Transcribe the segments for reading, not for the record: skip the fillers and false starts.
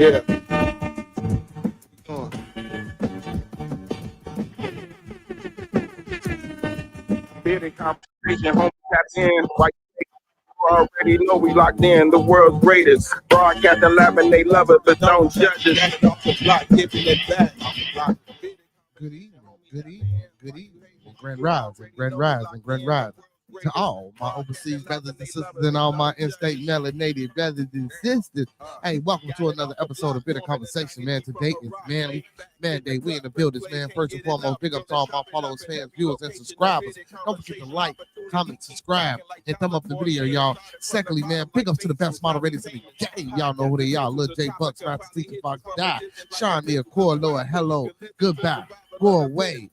Yeah. Big conversation, homie, tap in. Like you already know, we locked in. The world's greatest. Broadcast 11, they love it, but don't judge us. That's off the block, giving it back. Good evening, good evening, good evening. Grand Rising, Grand Rising, Grand Rising. To all my overseas brothers and sisters and all my in-state melanated brothers and sisters. Hey, welcome to another episode of Bitter Conversation, man. Today is Manday. We in the buildings, man. First and foremost, big up to all my followers, fans, viewers, and subscribers. Don't forget to like, comment, subscribe, and thumb up the video, y'all. Secondly, man, big up to the best moderators in the game. Y'all know who they are. Lil J Bucks, Master Teacher Fox, Die, Sean Neal, Core Lord, hello, goodbye, go away.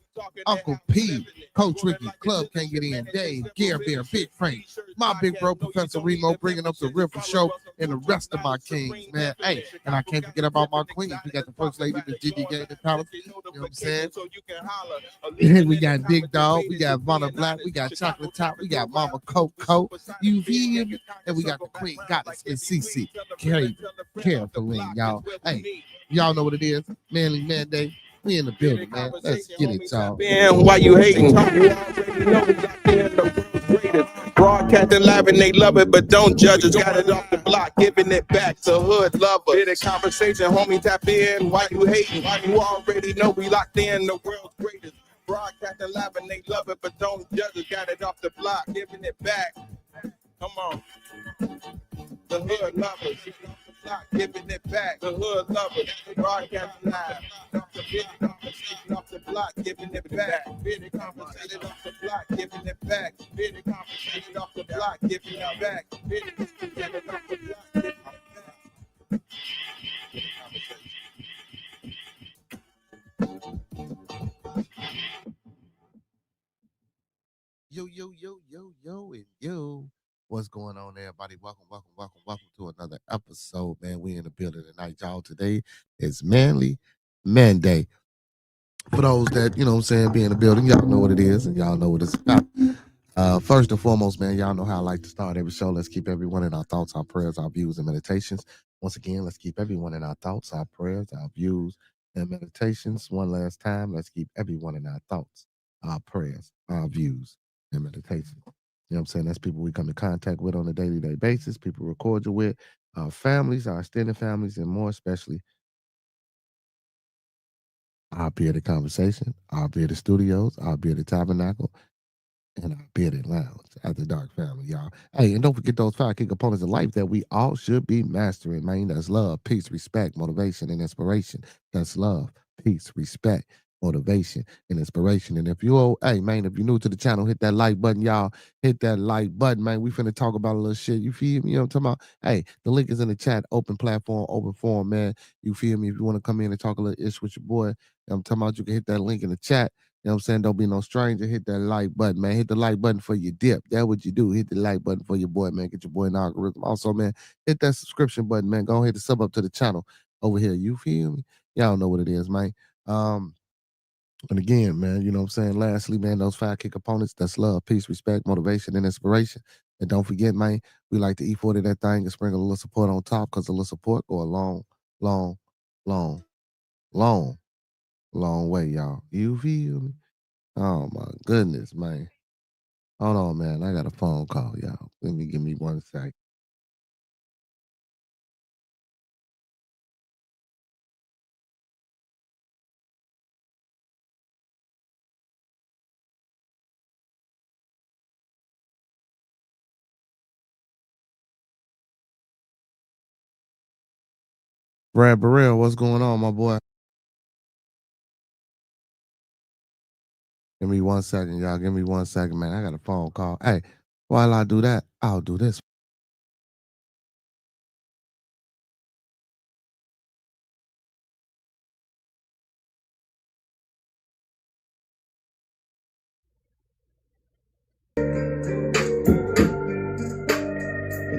Uncle P, Coach Ricky, Club Can't Get In, Dave, Gear Bear, Big Frank, my big bro, Professor Remo, bringing up the River Show, and the rest of my kings, man. Hey, and I can't forget about my queens. We got the First Lady, the Gigi Gang, the Palace, you know what I'm saying? We got Big Dog, we got Vanna Black, we got Chocolate Top, we got Mama Coco, you feel me? And we got the Queen Goddess and CC, carefully, y'all. Hey, y'all know what it is, Manly Manday. We in the building, man. Let's get it, y'all. Man, why you hating? You already know we locked in. The world's greatest. Broadcasting live and they love it, but don't judge us. Got it off the block, giving it back to hood lovers. Bit of conversation, homie, tap in. Why you hating? You already know we locked in. The world's greatest. Broadcasting live and they love it, but don't judge us. Got it off the block, giving it back. Come on. The hood lovers. Giving it back, the hood lovers, broadcasting live, off the block, giving it back, big conversation off the block, giving it back, big conversation off the block, giving it back, big conversation off the block, giving it back. Yo, and yo. What's going on, everybody? Welcome to another episode, man. We in the building tonight, y'all. Today is Manly Manday. For those that, you know what I'm saying, be in the building, y'all know what it is, and y'all know what it's about. First and foremost, man, y'all know how I like to start every show. Let's keep everyone in our thoughts, our prayers, our views, and meditations. Once again, let's keep everyone in our thoughts, our prayers, our views, and meditations. One last time, let's keep everyone in our thoughts, our prayers, our views, and meditations. You know what I'm saying? That's people we come in contact with on a daily basis, people we record you with, our families, our extended families, and more especially our Bearded Conversation, our Bearded Studios, our Bearded Tabernacle, and our Bearded Lounge at the Dark Family, y'all. Hey, and don't forget those 5 key components of life that we all should be mastering, man. That's love, peace, respect, motivation, and inspiration. That's love, peace, respect, motivation, and inspiration. And if you're, hey, man, if you're new to the channel, hit that like button, y'all. Hit that like button, man. We finna talk about a little shit. You feel me? You know what I'm talking about? Hey, the link is in the chat. Open platform, open forum, man. You feel me? If you want to come in and talk a little ish with your boy, I'm talking about, you can hit that link in the chat. You know what I'm saying? Don't be no stranger. Hit that like button, man. Hit the like button for your dip. That's what you do. Hit the like button for your boy, man. Get your boy an algorithm. Also, man, hit that subscription button, man. Go ahead and sub up to the channel over here. You feel me? Y'all know what it is, man. And again, man, you know what I'm saying? Lastly, man, those 5 key components, that's love, peace, respect, motivation, and inspiration. And don't forget, man, we like to E40 that thing and sprinkle a little support on top, because a little support go a long, long, long, long, long way, y'all. You feel me? Oh my goodness, man. Hold on, man. I got a phone call, y'all. Give me 1 sec. Brad Burrell, what's going on, my boy? Give me 1 second, y'all. Give me 1 second, man. I got a phone call. Hey, while I do that, I'll do this.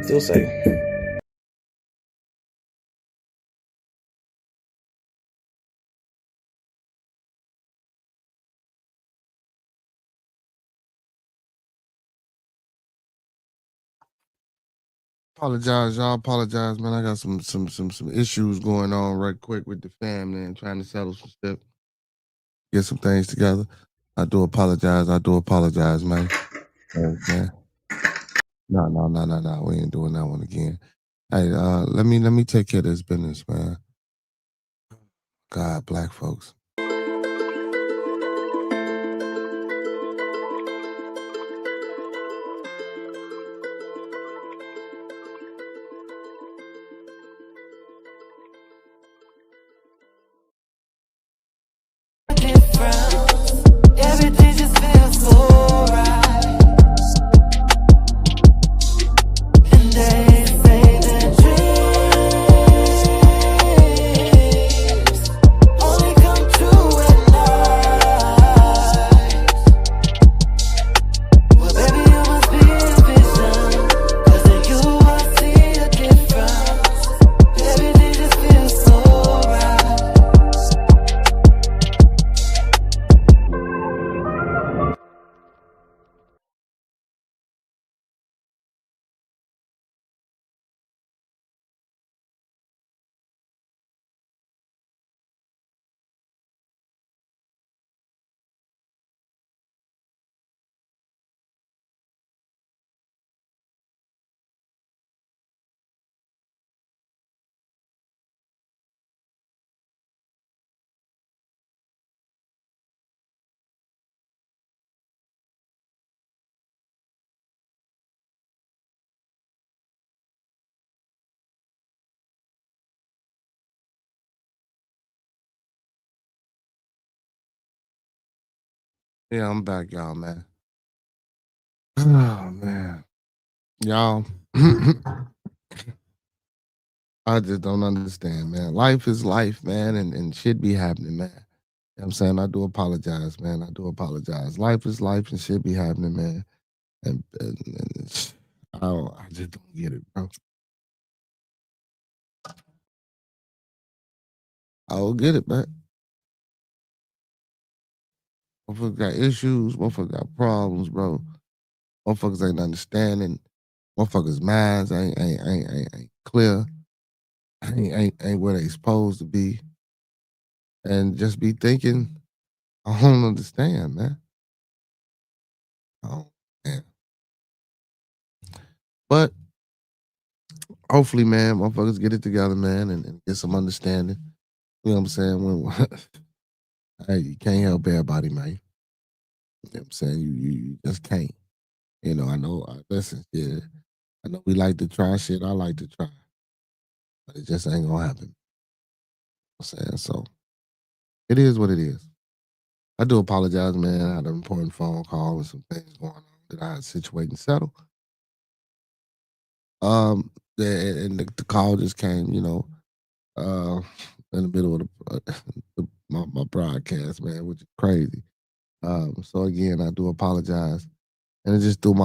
Still say. Apologize, y'all. Apologize, man. I got some issues going on right quick with the family and trying to settle some stuff, get some things together. I do apologize. I do apologize, man. Man. No. We ain't doing that one again. Hey, let me take care of this business, man. God, black folks. Everything just feels so right. And they say that dreams only come true at night. Well, baby, you must be a vision, 'cause in you I see a difference. Everything just feels so right. Yeah, I'm back, y'all, man. Oh man. Y'all. I just don't understand, man. Life is life, man, and shit be happening, man. You know what I'm saying? I do apologize, man. I do apologize. Life is life and shit be happening, man. And I just don't get it, bro. I don't get it, man. Motherfuckers got issues, motherfuckers got problems, bro. Motherfuckers ain't understanding. Motherfuckers' minds ain't clear. Ain't where they supposed to be. And just be thinking, I don't understand, man. Oh, man. But hopefully, man, motherfuckers get it together, man, and get some understanding. You know what I'm saying? Hey, you can't help everybody, man. You know what I'm saying? You just can't. You know, I know, listen, yeah. I know we like to try shit. I like to try. But it just ain't gonna happen. You know what I'm saying? So it is what it is. I do apologize, man. I had an important phone call and some things going on that I had to situate and settle. And the call just came, you know, uh, in the middle of my broadcast, man, which is crazy. So again, I do apologize, and it just threw me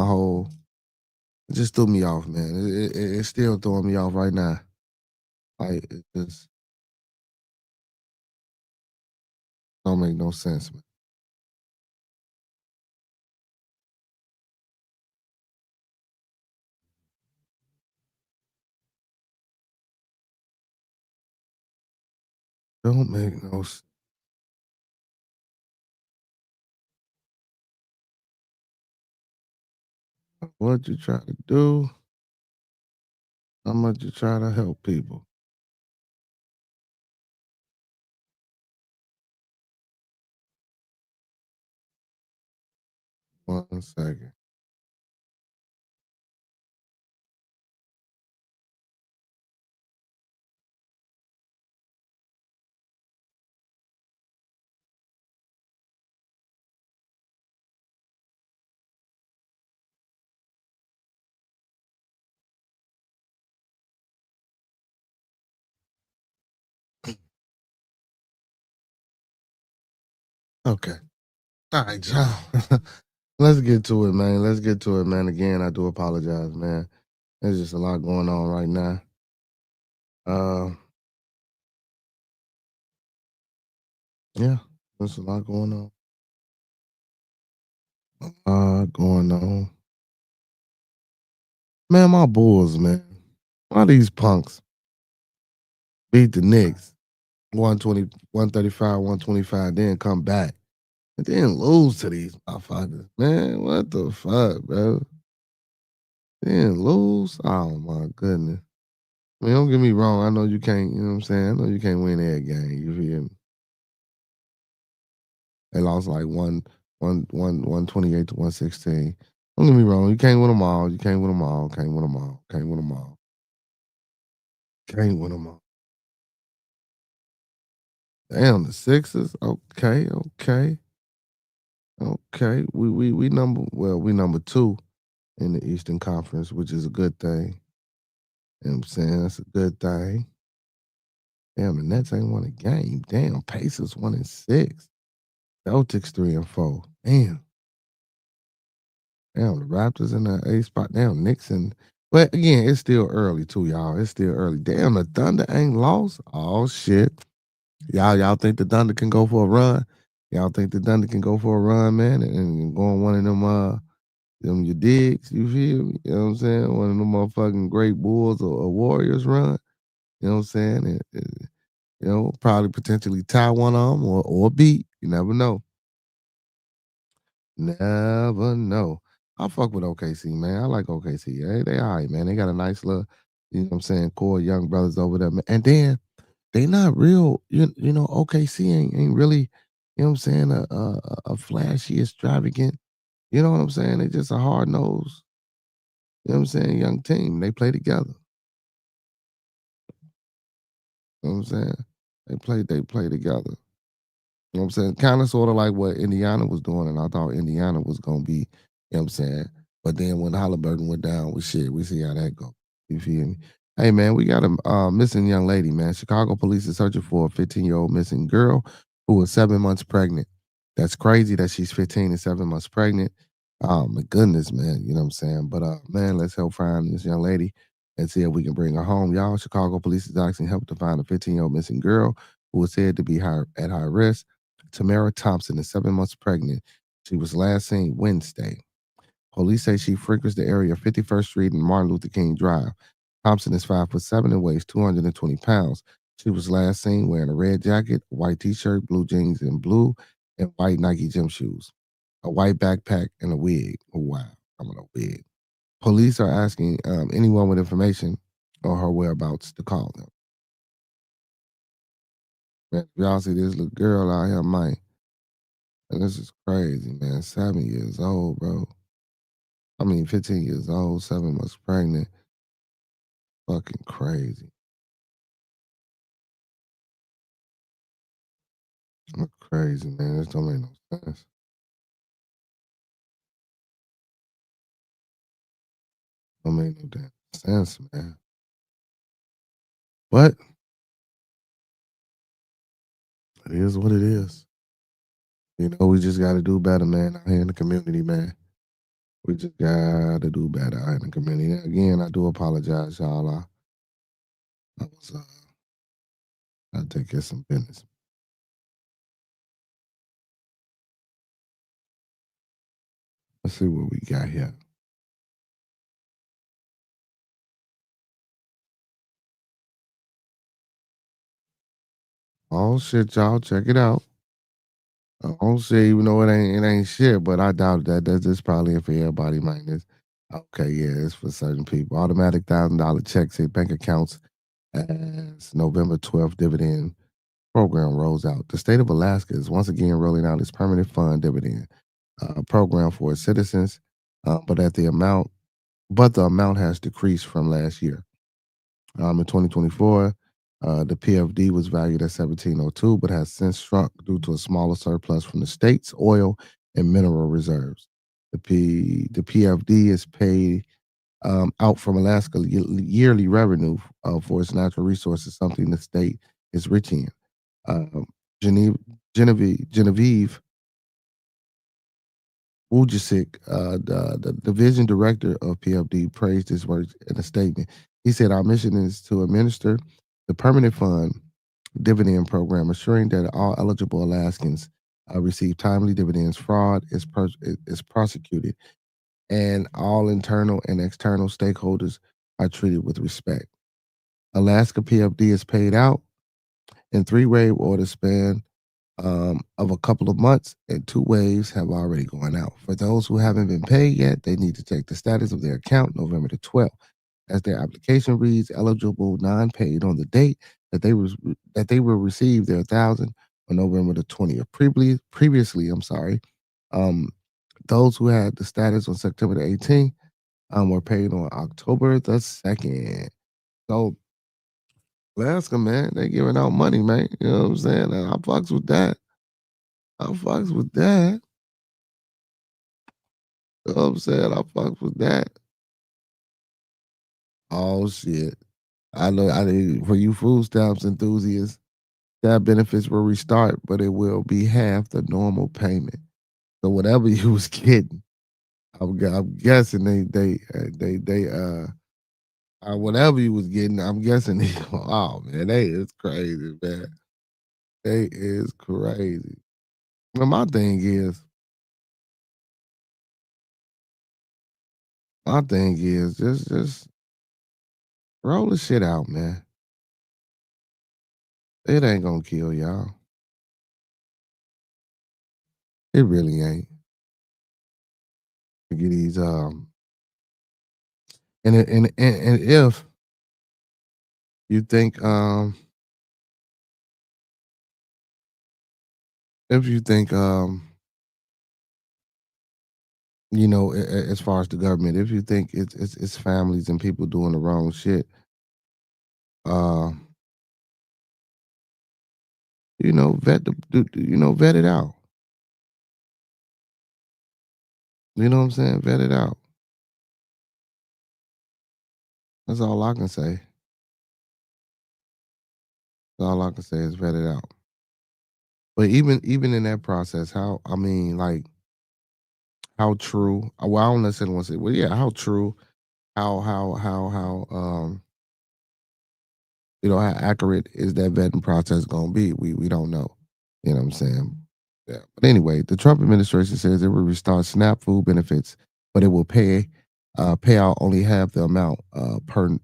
off, man. It's still throwing me off right now. Like it just don't make no sense, man. Don't make no sense. What you try to do? How much you try to help people? 1 second. Okay. All right, y'all. Let's get to it, man. Let's get to it, man. Again, I do apologize, man. There's just a lot going on right now. Yeah, there's a lot going on. A lot going on. Man, my Bulls, man. Why these punks beat the Knicks 120, 135, 125, then come back and then lose to these motherfuckers? Man, what the fuck, bro? Then lose? Oh my goodness. I mean, don't get me wrong. I know you can't, you know what I'm saying? I know you can't win every game. You feel me? They lost like 128 to 116. Don't get me wrong. You can't win them all. You can't win them all. Can't win them all. Can't win them all. Can't win them all. Damn, the Sixers. Okay, okay, okay. We number 2 in the Eastern Conference, which is a good thing. You know what I'm saying? That's a good thing. Damn, the Nets ain't won a game. Damn, Pacers 1-6. Celtics 3-4. Damn. Damn, the Raptors in the 8th spot. Damn, Knicks and but again, it's still early too, y'all. It's still early. Damn, the Thunder ain't lost. Oh shit. Y'all think the Thunder can go for a run? Y'all think the Thunder can go for a run, man, and go on one of them your digs, you feel me? You know what I'm saying? One of them motherfucking great Bulls or Warriors run. You know what I'm saying? You know, probably potentially tie one of them or beat. You never know. Never know. I fuck with OKC, man. I like OKC. They all right, man. They got a nice little, you know what I'm saying, core young brothers over there. Man. And then they not real, you know, OKC ain't really, you know what I'm saying, a flashy, extravagant, you know what I'm saying? They just a hard nosed, you know what I'm saying, young team. They play together. You know what I'm saying? They play together. You know what I'm saying? Kind of sort of like what Indiana was doing, and I thought Indiana was gonna be, you know what I'm saying? But then when Halliburton went down, we see how that go. You feel me? Hey man, we got a missing young lady, man. Chicago police is searching for a 15-year-old missing girl who was 7 months pregnant. That's crazy that she's 15 and 7 months pregnant. Oh my goodness, man. You know what I'm saying? But man, let's help find this young lady and see if we can bring her home. Y'all, Chicago police is asking help to find a 15-year-old missing girl who was said to be at high risk. Tamara Thompson is 7 months pregnant. She was last seen Wednesday. Police say she frequents the area of 51st Street and Martin Luther King Drive. Thompson is 5'7" and weighs 220 pounds. She was last seen wearing a red jacket, white t-shirt, blue jeans in blue, and white Nike gym shoes, a white backpack, and a wig. Oh, wow, I'm in a wig. Police are asking anyone with information on her whereabouts to call them. Man, y'all see this little girl out here, man. And this is crazy, man. 7 years old, bro. I mean, 15 years old, 7 months pregnant. Fucking crazy. That's crazy, man. This don't make no sense. Don't make no damn sense, man. But it is what it is. You know, we just got to do better, man, out here in the community, man. We just got to do better out in the community. Again, I do apologize, y'all. I was, I take care of some business. Let's see what we got here. Oh shit, y'all, check it out. Oh shit, even though it ain't shit, but I doubt that. That's probably for everybody, man. Okay, yeah, it's for certain people. Automatic $1,000 checks hit bank accounts as November 12th dividend program rolls out. The state of Alaska is once again rolling out its permanent fund dividend program for its citizens, but the amount has decreased from last year. In 2024, the PFD was valued at 1702, but has since shrunk due to a smaller surplus from the state's oil and mineral reserves. The PFD is paid out from Alaska yearly revenue for its natural resources, something the state is rich in. Um, Genevieve Wojcik, the division director of PFD, praised his work in a statement. He said, "Our mission is to administer the permanent fund dividend program, assuring that all eligible Alaskans receive timely dividends. Fraud is prosecuted, and all internal and external stakeholders are treated with respect." Alaska PFD is paid out in 3 wave order span of a couple of months, and 2 waves have already gone out. For those who haven't been paid yet, they need to check the status of their account November the 12th. As their application reads, eligible non-paid on the date that they will receive their 1,000 on November the 20th. Previously, those who had the status on September the 18th were paid on October the 2nd. So Alaska, man, they giving out money, man. You know what I'm saying? And I fucks with that. I fucks with that. You know what I'm saying? I fucks with that. Oh shit. I know for you food stamps enthusiasts, that benefits will restart, but it will be half the normal payment. So whatever you was getting, I'm guessing whatever you was getting, I'm guessing oh man, they is crazy, man. They is crazy. Well, my thing is just roll the shit out, man. It ain't gonna kill y'all. It really ain't. Get these and if you think you know, as far as the government, if you think it's families and people doing the wrong shit, uh, you know, vet it out. You know what I'm saying? Vet it out. That's all I can say. That's all I can say is vet it out. But even in that process, how I mean, like, how true? Well, I don't necessarily want to say, well, yeah, how true? How you know, how accurate is that vetting process going to be? We don't know. You know what I'm saying? Yeah. But anyway, the Trump administration says it will restart SNAP food benefits, but it will pay out only half the amount per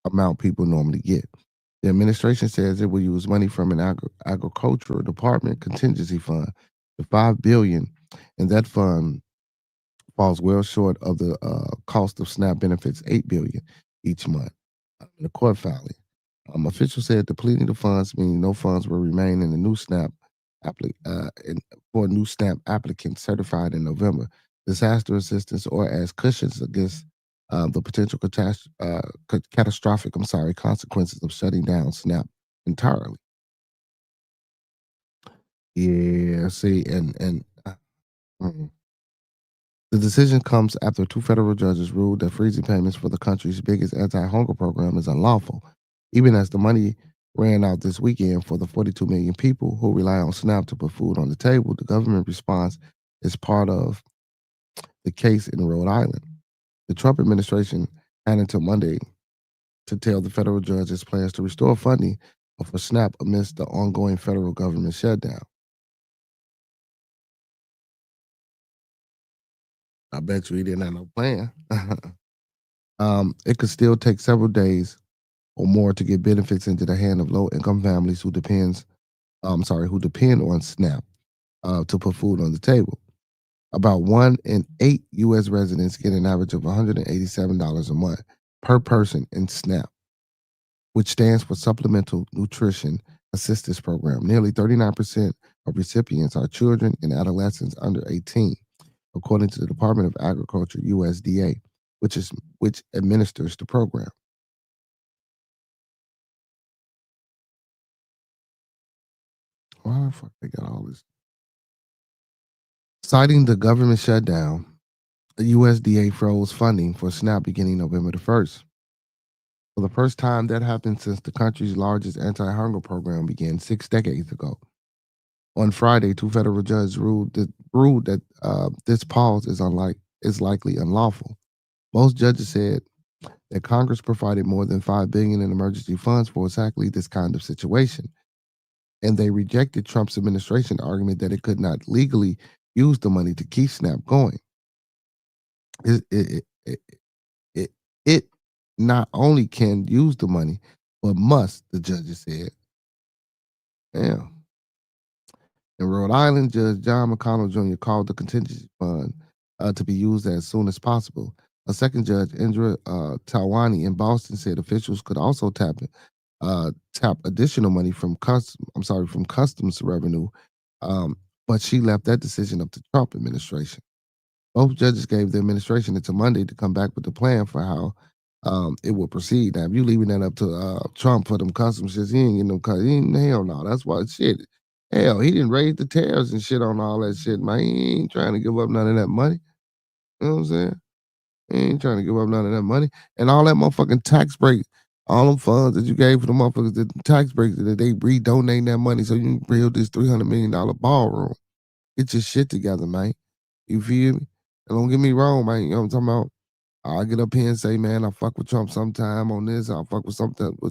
amount people normally get. The administration says it will use money from an agricultural department contingency fund, the $5 billion, and that fund falls well short of the cost of SNAP benefits, $8 billion each month. In a court filing, officials said depleting the funds meaning no funds will remain in the new SNAP for new SNAP applicants certified in November. Disaster assistance or as cushions against the potential catastrophic consequences of shutting down SNAP entirely. Yeah, see, and the decision comes after 2 federal judges ruled that freezing payments for the country's biggest anti-hunger program is unlawful, even as the money ran out this weekend for the 42 million people who rely on SNAP to put food on the table. The government response is part of the case in Rhode Island. The Trump administration had until Monday to tell the federal judge its plans to restore funding for SNAP amidst the ongoing federal government shutdown. I bet you he didn't have no plan. It could still take several days or more to get benefits into the hand of low-income families who depend on SNAP to put food on the table. About 1 in 8 U.S. residents get an average of $187 a month per person in SNAP, which stands for Supplemental Nutrition Assistance Program. Nearly 39% of recipients are children and adolescents under 18, according to the Department of Agriculture, USDA, which administers the program. Why the fuck they got all this? Citing the government shutdown, the USDA froze funding for SNAP beginning November the 1st. For the first time, that happened since the country's largest anti-hunger program began 6 decades ago. On Friday, 2 federal judges ruled that this pause is likely unlawful. Most judges said that Congress provided more than $5 billion in emergency funds for exactly this kind of situation, and they rejected Trump's administration argument that it could not legally use the money to keep SNAP going. It not only can use the money, but must, the judges said. Damn. In Rhode Island, Judge John McConnell Jr. called the contingency fund to be used as soon as possible. A second judge, Indra Talwani in Boston, said officials could also tap additional money from customs revenue, but she left that decision up to Trump administration. Both judges gave the administration until Monday to come back with a plan for how it will proceed. Now, if you leaving that up to Trump for them customs shit, he ain't getting them hell no. That's why shit. Hell, he didn't raise the tariffs and shit on all that shit, man. He ain't trying to give up none of that money. You know what I'm saying? He ain't trying to give up none of that money. And all that motherfucking tax break, all them funds that you gave for the motherfuckers, the tax breaks, that they redonate that money so you can build this $300 million ballroom. Get your shit together, man. You feel me? And don't get me wrong, man. You know what I'm talking about? I get up here and say, man, I fuck with Trump sometime on this. I fuck with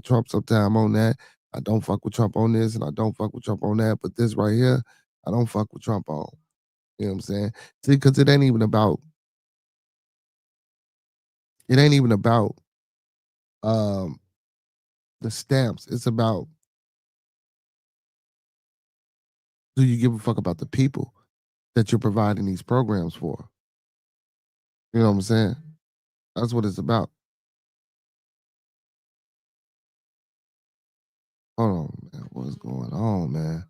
Trump sometime on that. I don't fuck with Trump on this, and I don't fuck with Trump on that. But this right here, I don't fuck with Trump on. You know what I'm saying? See, because it ain't even about um the stamps. It's about, do you give a fuck about the people that you're providing these programs for? You know what I'm saying? That's what it's about. Hold on, man. What's going on, man?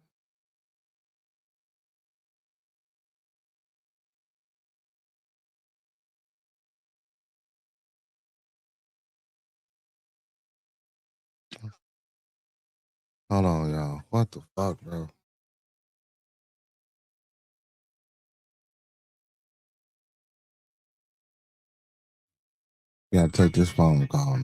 Hold on, y'all. What the fuck, bro? You gotta take this phone call.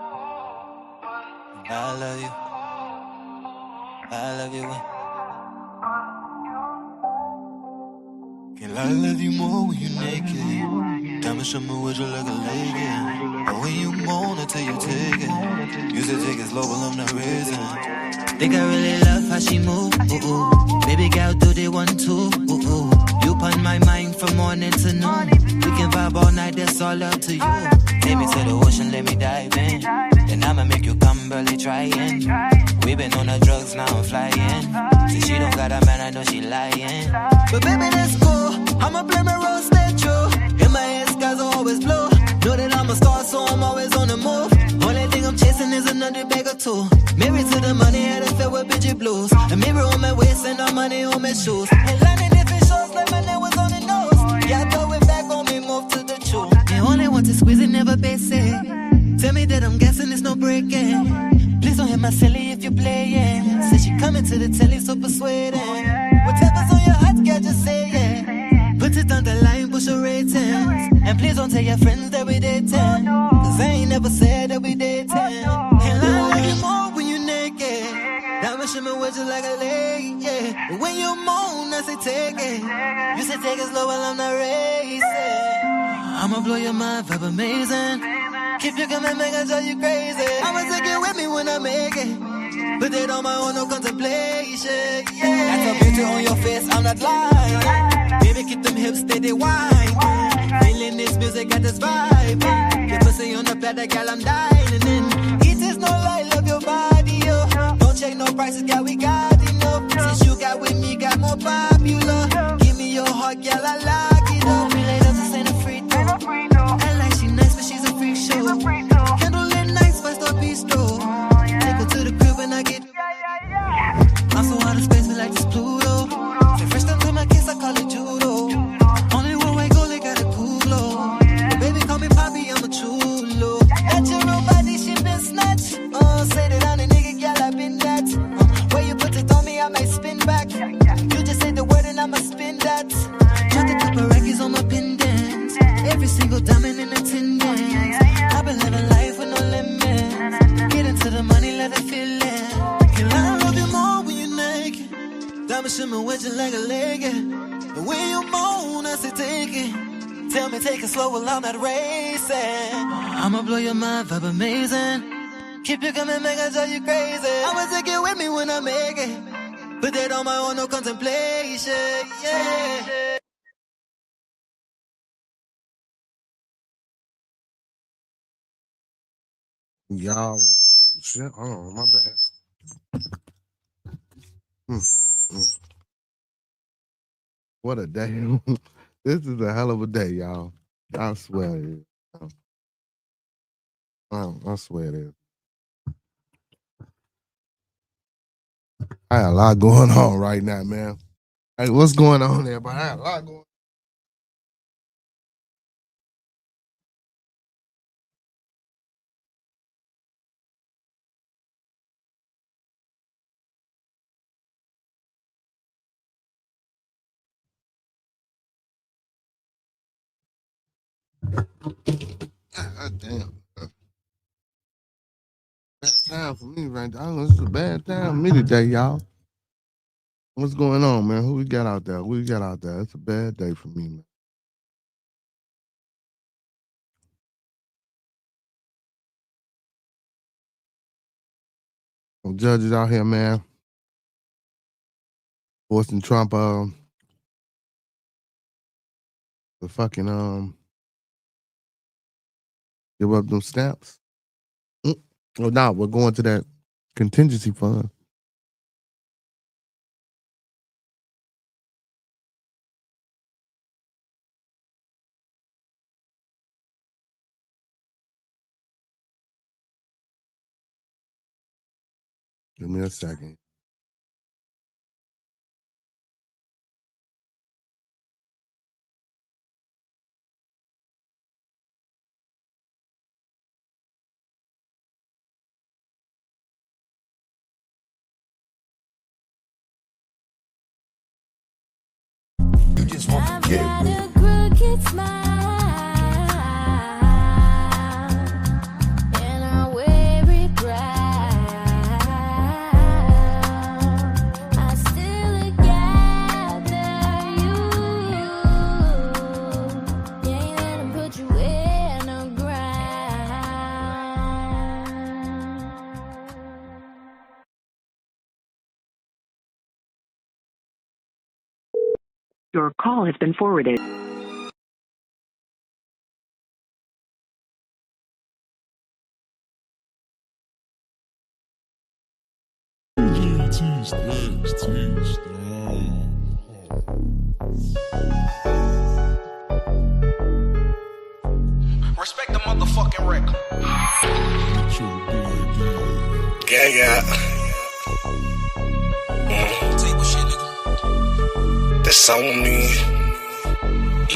I love you. I love you. Girl, I love you more when you're naked. Diamond shimmer with you like a lady. And when you moan until you take it. You say take it slow, but I'm not raising. Think I really love how she move. Ooh, ooh. Baby girl, do they want to? Ooh, ooh. You on my mind from morning to noon. We can vibe all night, that's all up to you. Take me to the ocean, let me dive in. Then I'ma make you come, barely trying. We been on the drugs, now I'm flying. Since she don't got a man, I know she lying. But baby, let's go. I'ma play my role, stay true. In my head, skies are always blue. Know that I'm a star, so I'm always on the move. Only thing I'm chasing is another bag or two. Married to the money, had a feel with bitchy blues. A mirror on my waist and no money on my shoes. And landing different shows like my name was on the nose. Yeah, I throw it back on me, move to the truth. They only want to squeeze it, never basic. Tell me that I'm guessing it's no breaking. Please don't hit my silly if you playing. Said she coming to the telly, so persuading. Whatever's on your heart, girl, just say it. Put it on the line, push your ratings. And please don't tell your friends that we dating. Cause I ain't never said that we dating. And I love you more when you naked. Diamond shimmer with you like a lady, yeah. But when you moan, I say take it. You say take it slow while I'm not racing. I'ma blow your mind, vibe amazing. Keep you coming, make I drive you crazy. I'ma take it with me when I make it. Put it on my own, no contemplation, yeah. That's a beauty on your face, I'm not lying. Baby, keep them hips steady wine. Feeling this music, got this vibe. Your pussy on the platter, girl, I'm dining in. It is no lie, love your body, yo. Don't check no prices, girl, we got enough. Since you got with me, got more popular. Give me your heart, girl, I like it up. Relate us, this ain't a free throw. And like she nice, but she's a freak show. Candlelit nights, first up bistro. Take her to the crib when I get. I'm so out of space, feel like this Pluto. Say first time to my kiss, I call it judo. Only one way goal, they got a cool glow. Baby, call me Poppy, I'm a chulo. At your real body, she been snatched. Say that I'm a nigga, girl, I been that. Where you put it on me, I might spin back. You just say the word and I'ma spin that. Drop a couple records on my pendants. Every single diamond in attendance. I've been living life with no limits. Get into the money, let it feel it. Can I love you more when you're naked? Diamond shimmer with you like a leg. And when you moan, I say take it. Tell me take it slow while I'm not racing. I'ma blow your mind, vibe amazing. Keep you coming, make I drive you crazy. I'ma take it with me when I make it. Put that on my own, no contemplation, yeah. Y'all, shit, hold on, my bad. What a day. This is a hell of a day, y'all. I swear it is. I swear it is. I had a lot going on right now, man. Hey, what's going on there? But I had a lot going on. God damn. Bad time for me right now. This is a bad time for me today, y'all. What's going on, man? Who we got out there? Who we got out there? It's a bad day for me, man. Some judges out here, man, forcing Trump the fucking give up them stamps. Oh no, we're going to that contingency fund. Give me a second. You just won't forget. I've got a crooked smile, and I wear Your call has been forwarded. Respect the motherfucking record. Yeah. Table shit, nigga. That's on me.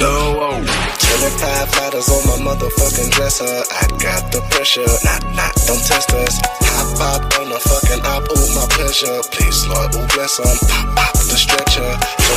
Low. 25 lighters on my motherfucking dresser. I got the pressure. Not, don't test us. Hop on the fucking op. Ooh, my pleasure. Please, Lord, ooh, bless them. Pop the stretcher.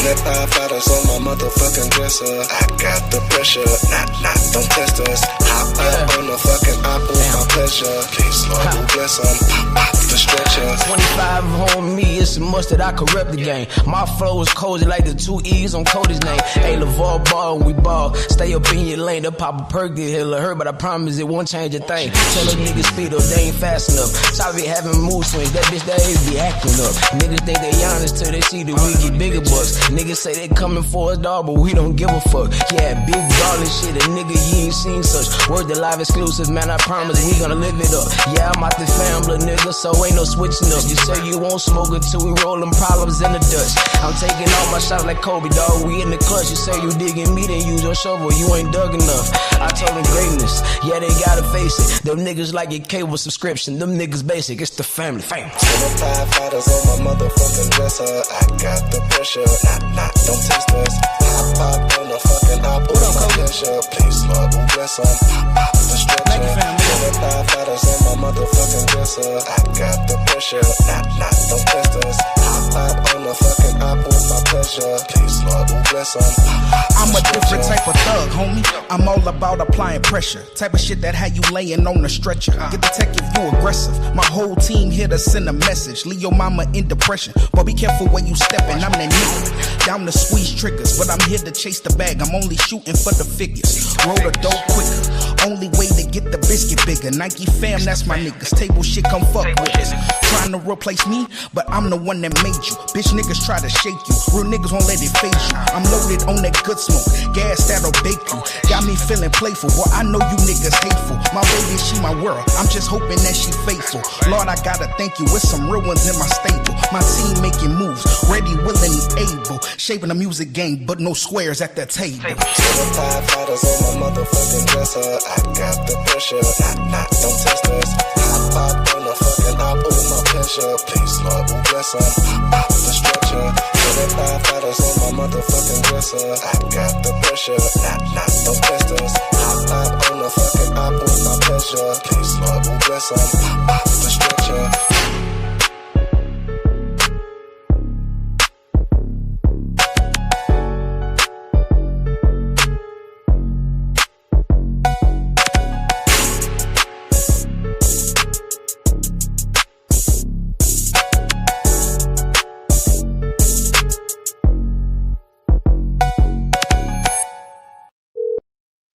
25 lighters on my motherfucking dresser. I got the pressure. Not, don't test us. Hop on the fucking op. Ooh, my pleasure. Please, Lord, ooh, bless them. Pop the stretcher. 25 on me, it's a must that I could rep the game. My flow is cozy like the 2 E's on Cody's name. Hey, LeVar Ball, we ball. Stay up in your lane, they'll pop a perk, get hell or her, but I promise it won't change a thing. Tell a nigga speed up, they ain't fast enough. Stop be having mood swings, that bitch that is be acting up. Niggas think they honest till they see that we get bigger bucks. Niggas say they coming for us, dog, but we don't give a fuck. Yeah, big ballin' shit, a nigga you ain't seen such. Word the live exclusive, man, I promise we gonna live it up. Yeah, I'm out the family, nigga, so ain't no switching up. You say you won't smoke until we rollin' problems in the dust. I'm taking all my shots like Kobe, dog, we in the clutch. You say you digging me, then use your shovel, you ain't dug enough. I told them greatness, yeah, they gotta face it. Them niggas like your cable subscription, them niggas basic, it's the family. 25 fighters on my motherfucking dresser. I got the pressure. Not, don't test us. Hop on the fucking op. Ooh, my pleasure. Please, Lord, ooh, bless them. Pop the stretcher. 25 fighters on my motherfucking dresser. I got the pressure. Not, don't test us. Hop on the fucking op. Ooh, my pleasure. Please, Lord, ooh, bless them. I'm a different type of thug, homie. I'm all about applying pressure. Type of shit that had you laying on the stretcher. Get the tech if you aggressive. My whole team here to send a message. Leave your mama in depression. But be careful where you stepping. I'm that nigga. Down to squeeze triggers. But I'm here to chase the bag. I'm only shooting for the figures. Roll the dope quicker. Only way to get the biscuit bigger. Nike fam, that's my niggas. Table shit, come fuck with us. Trying to replace me, but I'm the one that made you. Bitch niggas try to shake you. Real niggas won't let it phase you. I'm loaded on that good smoke. Gas that'll bake you. Got me feeling playful. Boy, I know you niggas hateful. My baby, she my world. I'm just hoping that she faithful. Lord, I gotta thank you. With some real ones in my stable. My team making moves. Ready, willing, able. Shaping the music game, but no squares at the table. 25 fighters on my motherfucking dresser. I got the pressure. Not, don't test us. Hop on the fucking op. Ooh, my pleasure. Please, Lord, ooh, bless them. Pop the stretcher. 25 fighters on my motherfucking dresser. I got the pressure. Not, don't test us. Hop on the fucking op. Ooh, my pleasure. Please, Lord, ooh, bless them. Pop the stretcher.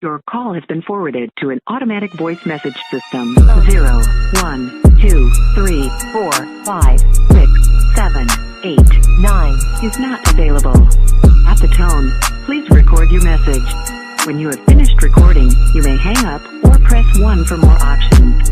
Your call has been forwarded to an automatic voice message system. 0, 1, 2, 3, 4, 5, 6, 7, 8, 9 is not available. At the tone, please record your message. When you have finished recording, you may hang up or press 1 for more options.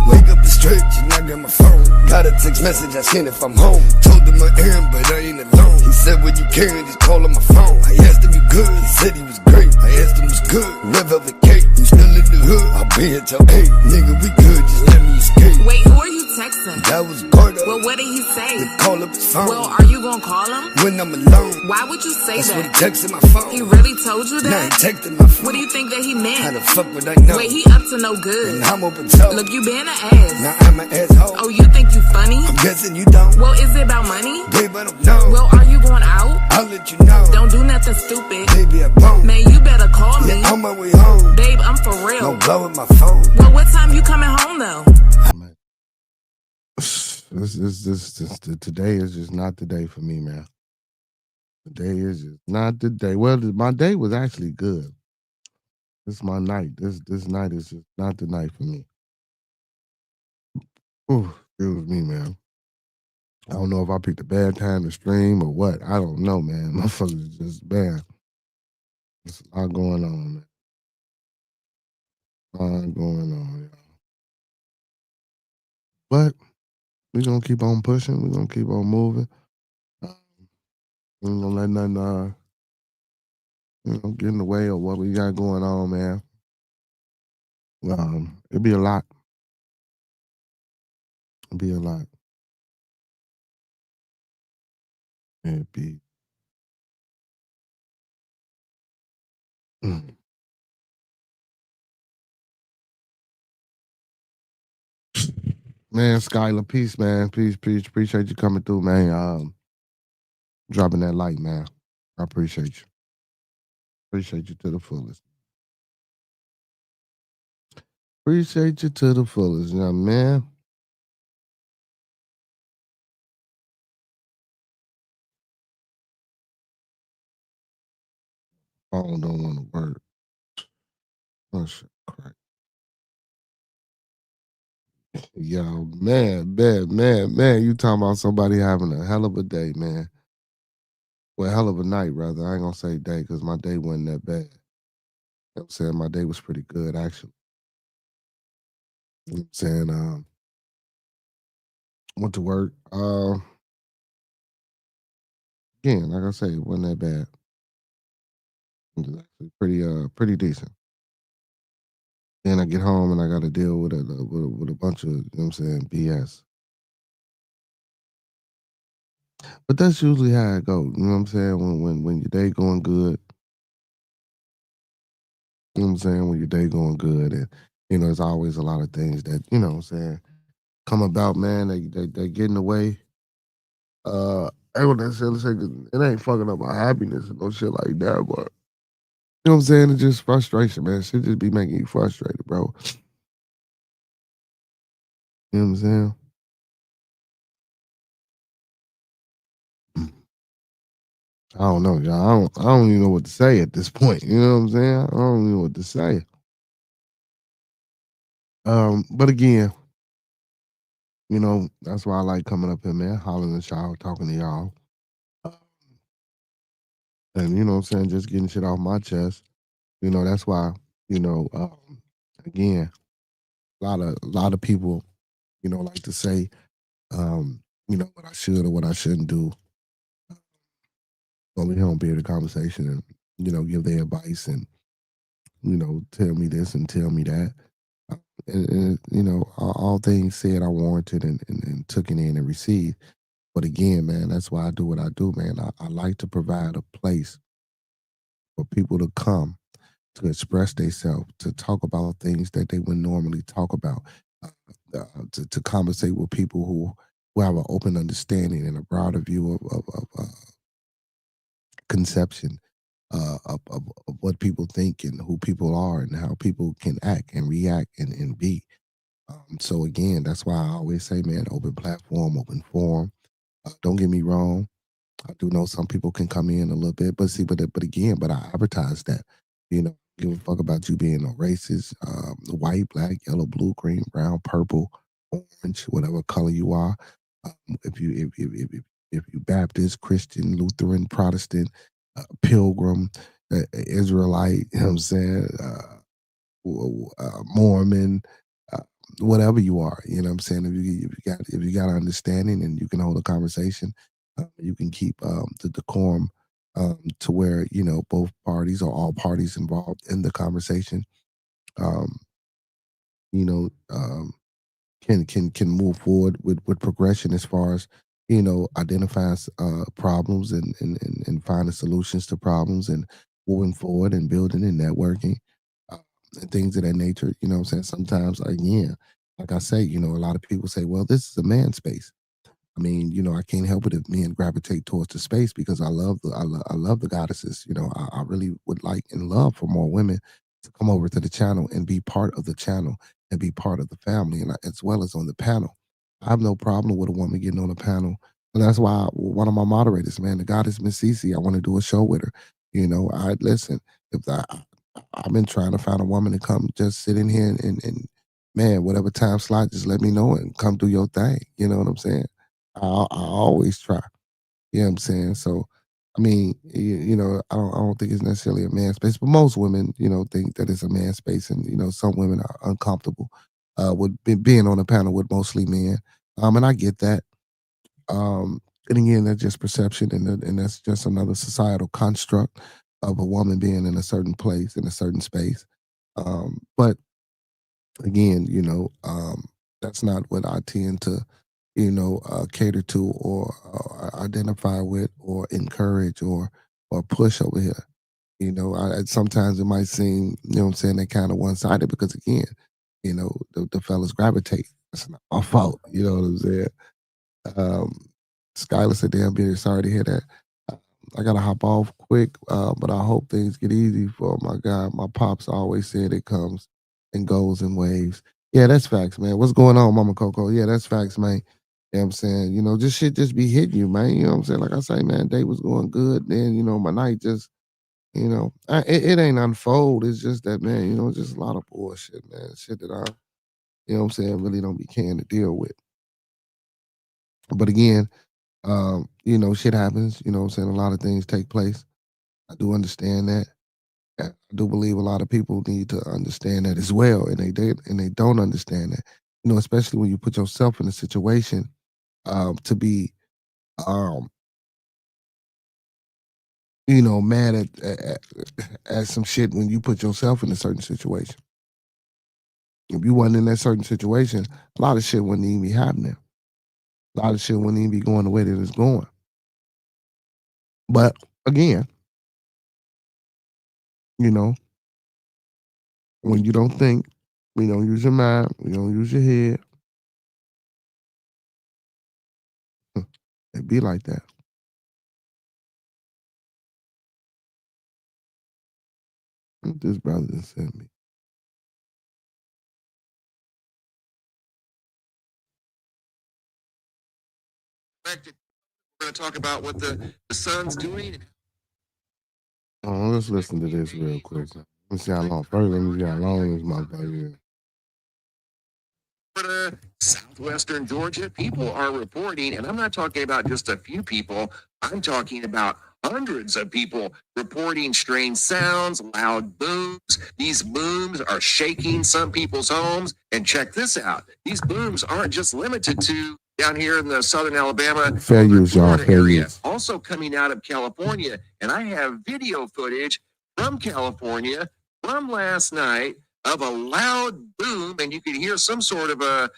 Wake up and stretch and I got my phone. Got a text message, I seen if I'm home. Told him I am, but I ain't alone. He said, when you can, just call on my phone. I asked him, you good? He said he was great. I asked him, what's good? Never the cake. You still in the hood? I'll be here till 8. Nigga, we good, just let me escape. Wait, who are you texting? That was Carter. Well, what did he say? They call up his phone. Well, are you gonna call him? When I'm alone. Why would you say That's that? what he texted my phone. He really told you that? Nah, he texted my phone. What do you think that he meant? How the fuck would I know? Wait, he up to no good. And I'm open toe. Look, you being an ass. Now I'm an asshole. Oh, you think you funny? I'm guessing you don't. Well, is it about money? Babe, I don't know. Well, are you going out? I'll let you know. Don't do nothing stupid. Baby, I won't. Man, you better call me. Yeah, on my way home. Babe, I'm for real. Don't blow with my phone. Well, what time you coming home, though? Today is just not the day for me, man. Today is just not the day. Well, my day was actually good. This is my night. This night is just not the night for me. Ooh, it was me, man. I don't know if I picked a bad time to stream or what. I don't know, man. Motherfuckers just bad. There's a lot going on, man. A lot going on, y'all. But we're gonna keep on pushing. We're gonna keep on moving. We ain't gonna let nothing get in the way of what we got going on, man. It'd be a lot. It'd be a lot. It'd be. Man, Skylar, peace, man. Peace. Appreciate you coming through, man. Dropping that light, man. I appreciate you. Appreciate you to the fullest. Appreciate you to the fullest, young man. Phone don't want to work. Oh shit, crack. Yo, man, you talking about somebody having a hell of a day, man. Well, hell of a night, rather. I ain't gonna say day because my day wasn't that bad. You know what I'm saying? My day was pretty good, actually. You know what I'm saying? Went to work. Again, like I say, it wasn't that bad. It was actually pretty decent. Then I get home and I got to deal with a bunch of, you know what I'm saying, BS. But that's usually how it goes. You know what I'm saying? When your day going good, you know what I'm saying? When your day going good, and there's always a lot of things that, you know what I'm saying, come about, man. They get in the way. I don't necessarily say it ain't fucking up my happiness and no shit like that, but you know what I'm saying? It's just frustration, man. Shit just be making you frustrated, bro. You know what I'm saying? I don't know, y'all. I don't even know what to say at this point. You know what I'm saying? I don't even know what to say. But again, that's why I like coming up here, man, hollering at y'all, talking to y'all. And you know what I'm saying, just getting shit off my chest. That's why, again, a lot of people, like to say, what I should or what I shouldn't do. But we don't be in the conversation and, give their advice and, tell me this and tell me that. And all things said I warranted and took it in and received. But again, man, that's why I do what I do, man. I like to provide a place for people to come to express themselves, to talk about things that they would normally talk about, to conversate with people who have an open understanding and a broader view of conception of what people think and who people are and how people can act and react and be. So again, that's why I always say, man, open platform, open forum. Don't get me wrong. I do know some people can come in a little bit, but I advertise that, give a fuck about you being a racist, white, black, yellow, blue, green, brown, purple, orange, whatever color you are. If you Baptist, Christian, Lutheran, Protestant, Pilgrim, Israelite, you know what I'm saying, Mormon, whatever you are, you know what I'm saying. If you got understanding and you can hold a conversation, you can keep the decorum to where both parties or all parties involved in the conversation, can move forward with progression as far as identifying problems and finding solutions to problems and moving forward and building and networking and things of that nature. You know what I'm saying? Sometimes, again, like I say, a lot of people say, well, this is a man space. I mean, I can't help it if men gravitate towards the space because I love the goddesses. I really would like and love for more women to come over to the channel and be part of the channel and be part of the family, and as well as on the panel. I have no problem with a woman getting on the panel, and that's why one of my moderators, man, the goddess Miss Cece, I want to do a show with her. I listen. If I've been trying to find a woman to come just sit in here and man, whatever time slot, just let me know and come do your thing. You know what I'm saying? I always try. You know what I'm saying? So, I mean, I don't think it's necessarily a man's space, but most women, think that it's a man's space, and some women are uncomfortable with being on a panel with mostly men. And I get that. And again, that's just perception, and that's just another societal construct of a woman being in a certain place in a certain space. But again, that's not what I tend to, cater to or identify with or encourage or push over here. Sometimes it might seem, what I'm saying, they kind of one sided because again, the fellas gravitate. That's not my fault. You know what I'm saying? Skylar said, "Damn, Beard, sorry to hear that. Uh, I gotta hop off quick, but I hope things get easy for my guy. My pops always said it comes and goes in waves." Yeah, that's facts, man. What's going on, Mama Coco? Yeah, that's facts, man. You know what I'm saying? Just shit just be hitting you, man. You know what I'm saying? Like I say, man, day was going good. Then, my night just, it ain't unfold. It's just that, man, just a lot of bullshit, man. Shit that I, what I'm saying, really don't be caring to deal with. But again, shit happens. You know what I'm saying? A lot of things take place. I do understand that. I do believe a lot of people need to understand that as well, and they don't understand that. Especially when you put yourself in a situation to be, um, mad at some shit when you put yourself in a certain situation. If you wasn't in that certain situation, a lot of shit wouldn't even be happening. A lot of shit wouldn't even be going the way that it's going. But again, when you don't think, you don't use your mind, you don't use your head, it be like that. What this brother just sent me. We're going to talk about what the sun's doing. Oh, let's listen to this real quick. Let me see how long. First, let me see how long this motherfucker is. Florida, southwestern Georgia, people are reporting, and I'm not talking about just a few people, I'm talking about hundreds of people reporting strange sounds, loud booms. These booms are shaking some people's homes. And check this out. These booms aren't just limited to down here in the southern Alabama fair use, y'all. Fair area. Use. Also coming out of California. And I have video footage from California from last night of a loud boom, and you could hear some sort of a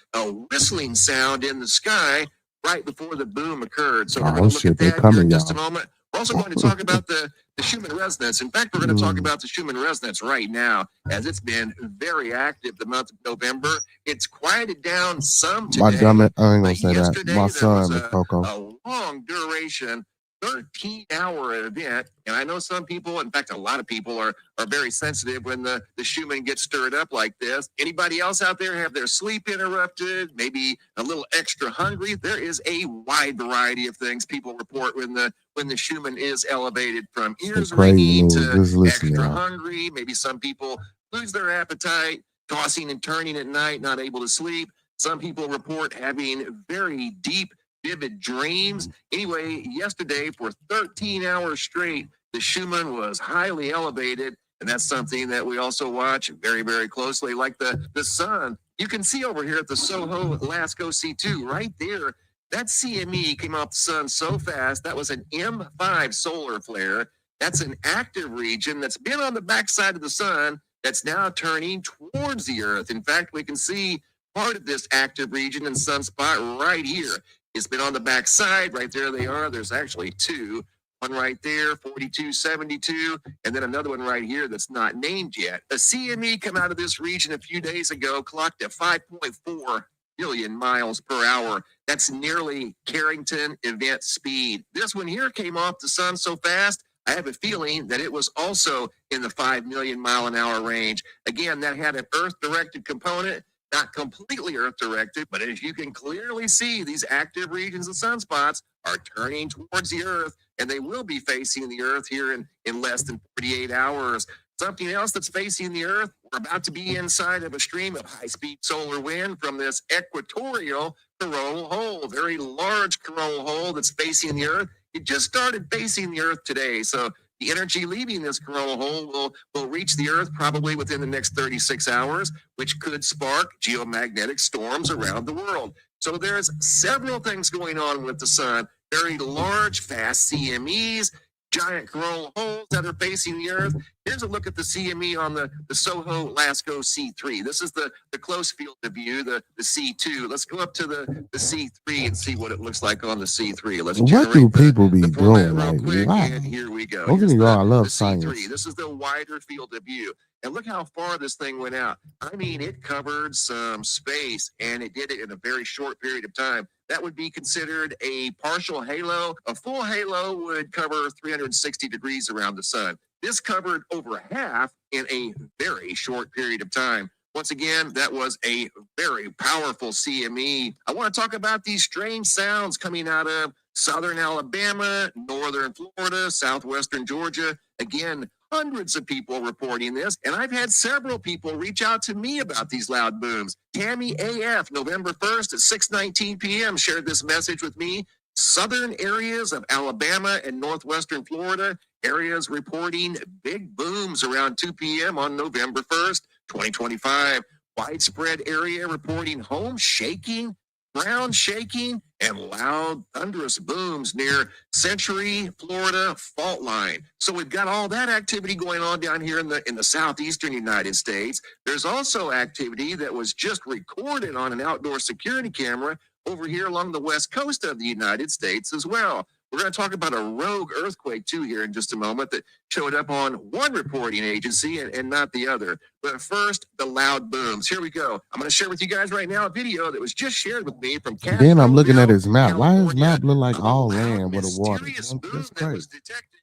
whistling sound in the sky right before the boom occurred. So we're going to look at that here in just a moment. We're also going to talk about the Schumann resonance. In fact, we're going to talk about the Schumann resonance right now, as it's been very active the month of November. It's quieted down some today. My dumb I ain't gonna say that. My son, Coco. A long duration 13-hour event, and I know some people, in fact, a lot of people are very sensitive when the Schumann gets stirred up like this. Anybody else out there have their sleep interrupted, maybe a little extra hungry? There is a wide variety of things people report when the Schumann is elevated, from ears ringing to extra hungry. Maybe some people lose their appetite, tossing and turning at night, not able to sleep. Some people report having very deep, vivid dreams. Anyway, yesterday for 13 hours straight, the Schumann was highly elevated, and that's something that we also watch very, very closely, like the sun. You can see over here at the Soho LASCO C2 right there, that CME came off the sun so fast. That was an M5 solar flare. That's an active region that's been on the backside of the sun that's now turning towards the Earth. In fact, we can see part of this active region and sunspot right here. It's been on the back side. Right there they are. There's actually two. One right there, 4272, and then another one right here that's not named yet. A CME come out of this region a few days ago, clocked at 5.4 billion miles per hour. That's nearly Carrington event speed. This one here came off the sun so fast, I have a feeling that it was also in the 5 million mile an hour range. Again, that had an Earth-directed component. Not completely Earth-directed, but as you can clearly see, these active regions and sunspots are turning towards the Earth, and they will be facing the Earth here in less than 48 hours. Something else that's facing the Earth, we're about to be inside of a stream of high-speed solar wind from this equatorial coronal hole, very large coronal hole that's facing the Earth. It just started facing the Earth today, so the energy leaving this coronal hole will reach the Earth probably within the next 36 hours, which could spark geomagnetic storms around the world. So there's several things going on with the sun. Very large, fast CMEs, giant coronal holes that are facing the Earth. Here's a look at the CME on the Soho Lascaux C3. This is the close field of view, the C2. Let's go up to the C3 and see what it looks like on the C3. Let's What do people be doing? Like, quick, wow. and here we go. Don't get me wrong, I love science. C3. This is the wider field of view. And look how far this thing went out. I mean, it covered some space, and it did it in a very short period of time. That would be considered a partial halo. A full halo would cover 360 degrees around the sun. This covered over half in a very short period of time. Once again, that was a very powerful CME. I want to talk about these strange sounds coming out of southern Alabama, northern Florida, southwestern Georgia. Again, hundreds of people reporting this, and I've had several people reach out to me about these loud booms. Tammy AF, November 1st at 6:19 p.m. shared this message with me. Southern areas of Alabama and northwestern Florida, areas reporting big booms around 2 p.m. on November 1st, 2025. Widespread area reporting home shaking, ground shaking, and loud thunderous booms near Century, Florida fault line. So we've got all that activity going on down here in the southeastern United States. There's also activity that was just recorded on an outdoor security camera over here along the west coast of the United States as well. We're going to talk about a rogue earthquake too here in just a moment that showed up on one reporting agency and not the other. But first, the loud booms. Here we go. I'm going to share with you guys right now a video that was just shared with me from CASHAPP. Then I'm looking at his map. Why does his map look like all land with a water? Mysterious boom that was detected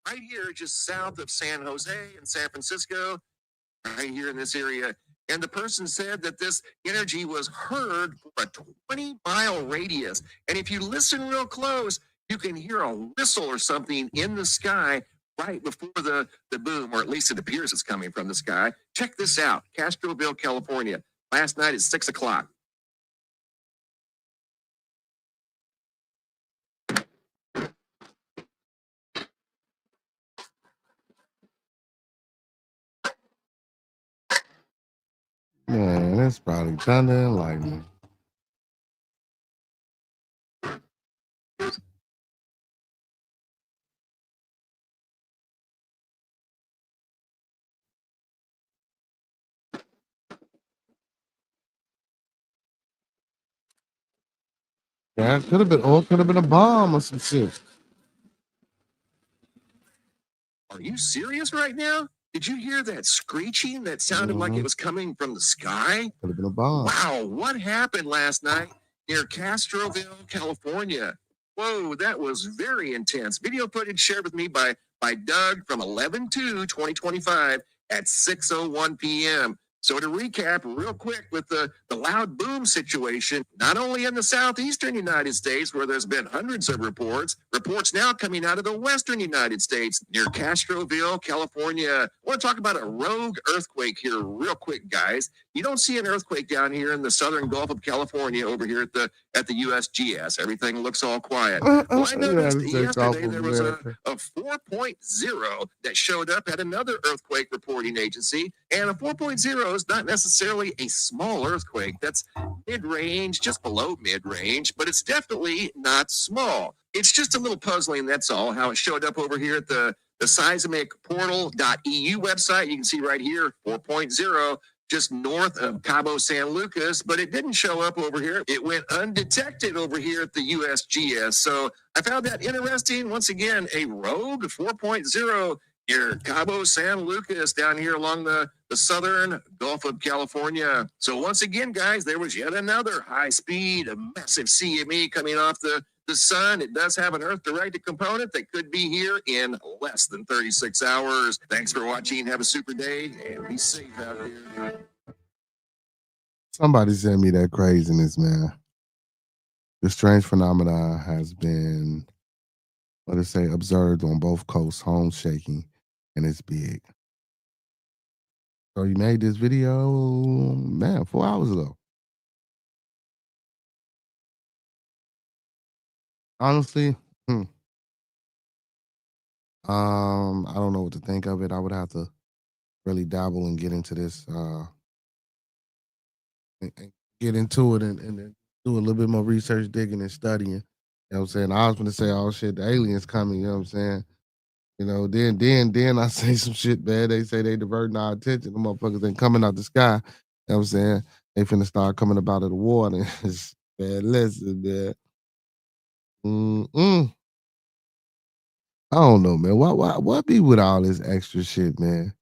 right here just south of San Jose and San Francisco, right here in this area. And the person said that this energy was heard for a 20-mile radius. And if you listen real close, you can hear a whistle or something in the sky right before the boom, or at least it appears it's coming from the sky. Check this out, Castroville, California, last night at 6 o'clock. Man, that's probably thunder and lightning. Yeah, it could have been, or it could have been a bomb or some shit. Are you serious right now? Did you hear that screeching that sounded like it was coming from the sky? Could have been a bomb. Wow, what happened last night near Castroville, California? Whoa, that was very intense. Video footage shared with me by Doug from 11/2/2025 at 6:01 p.m. So to recap real quick with the loud boom situation, not only in the southeastern United States where there's been hundreds of reports now coming out of the western United States near Castroville, California. I want to talk about a rogue earthquake here real quick, guys. You don't see an earthquake down here in the southern Gulf of California over here at the USGS. Everything looks all quiet. Well, I noticed yesterday there was a 4.0 that showed up at another earthquake reporting agency, and a 4.0 is not necessarily a small earthquake. That's mid-range, just below mid-range, but it's definitely not small. It's just a little puzzling, that's all, how it showed up over here at the seismicportal.eu website. You can see right here, 4.0, just north of Cabo San Lucas, but it didn't show up over here. It went undetected over here at the USGS. So I found that interesting. Once again, a rogue 4.0 near Cabo San Lucas down here along the southern Gulf of California. So once again, guys, there was yet another high-speed, massive CME coming off the sun. It does have an Earth-directed component that could be here in less than 36 hours. Thanks for watching. Have a super day and be safe out there. Somebody sent me that craziness, man. The strange phenomena has been, observed on both coasts, home shaking, and it's big. So you made this video, man, 4 hours ago. Honestly, I don't know what to think of it. I would have to really dabble and get into this, and get into it and then do a little bit more research, digging and studying. You know what I'm saying? I was gonna say, oh shit, the aliens coming, you know what I'm saying? You know, then I say some shit, man. They say they diverting our attention. The motherfuckers ain't coming out the sky. You know what I'm saying? They finna start coming up out of the water. Man, listen, man. Mm-mm. I don't know, man. What be with all this extra shit, man?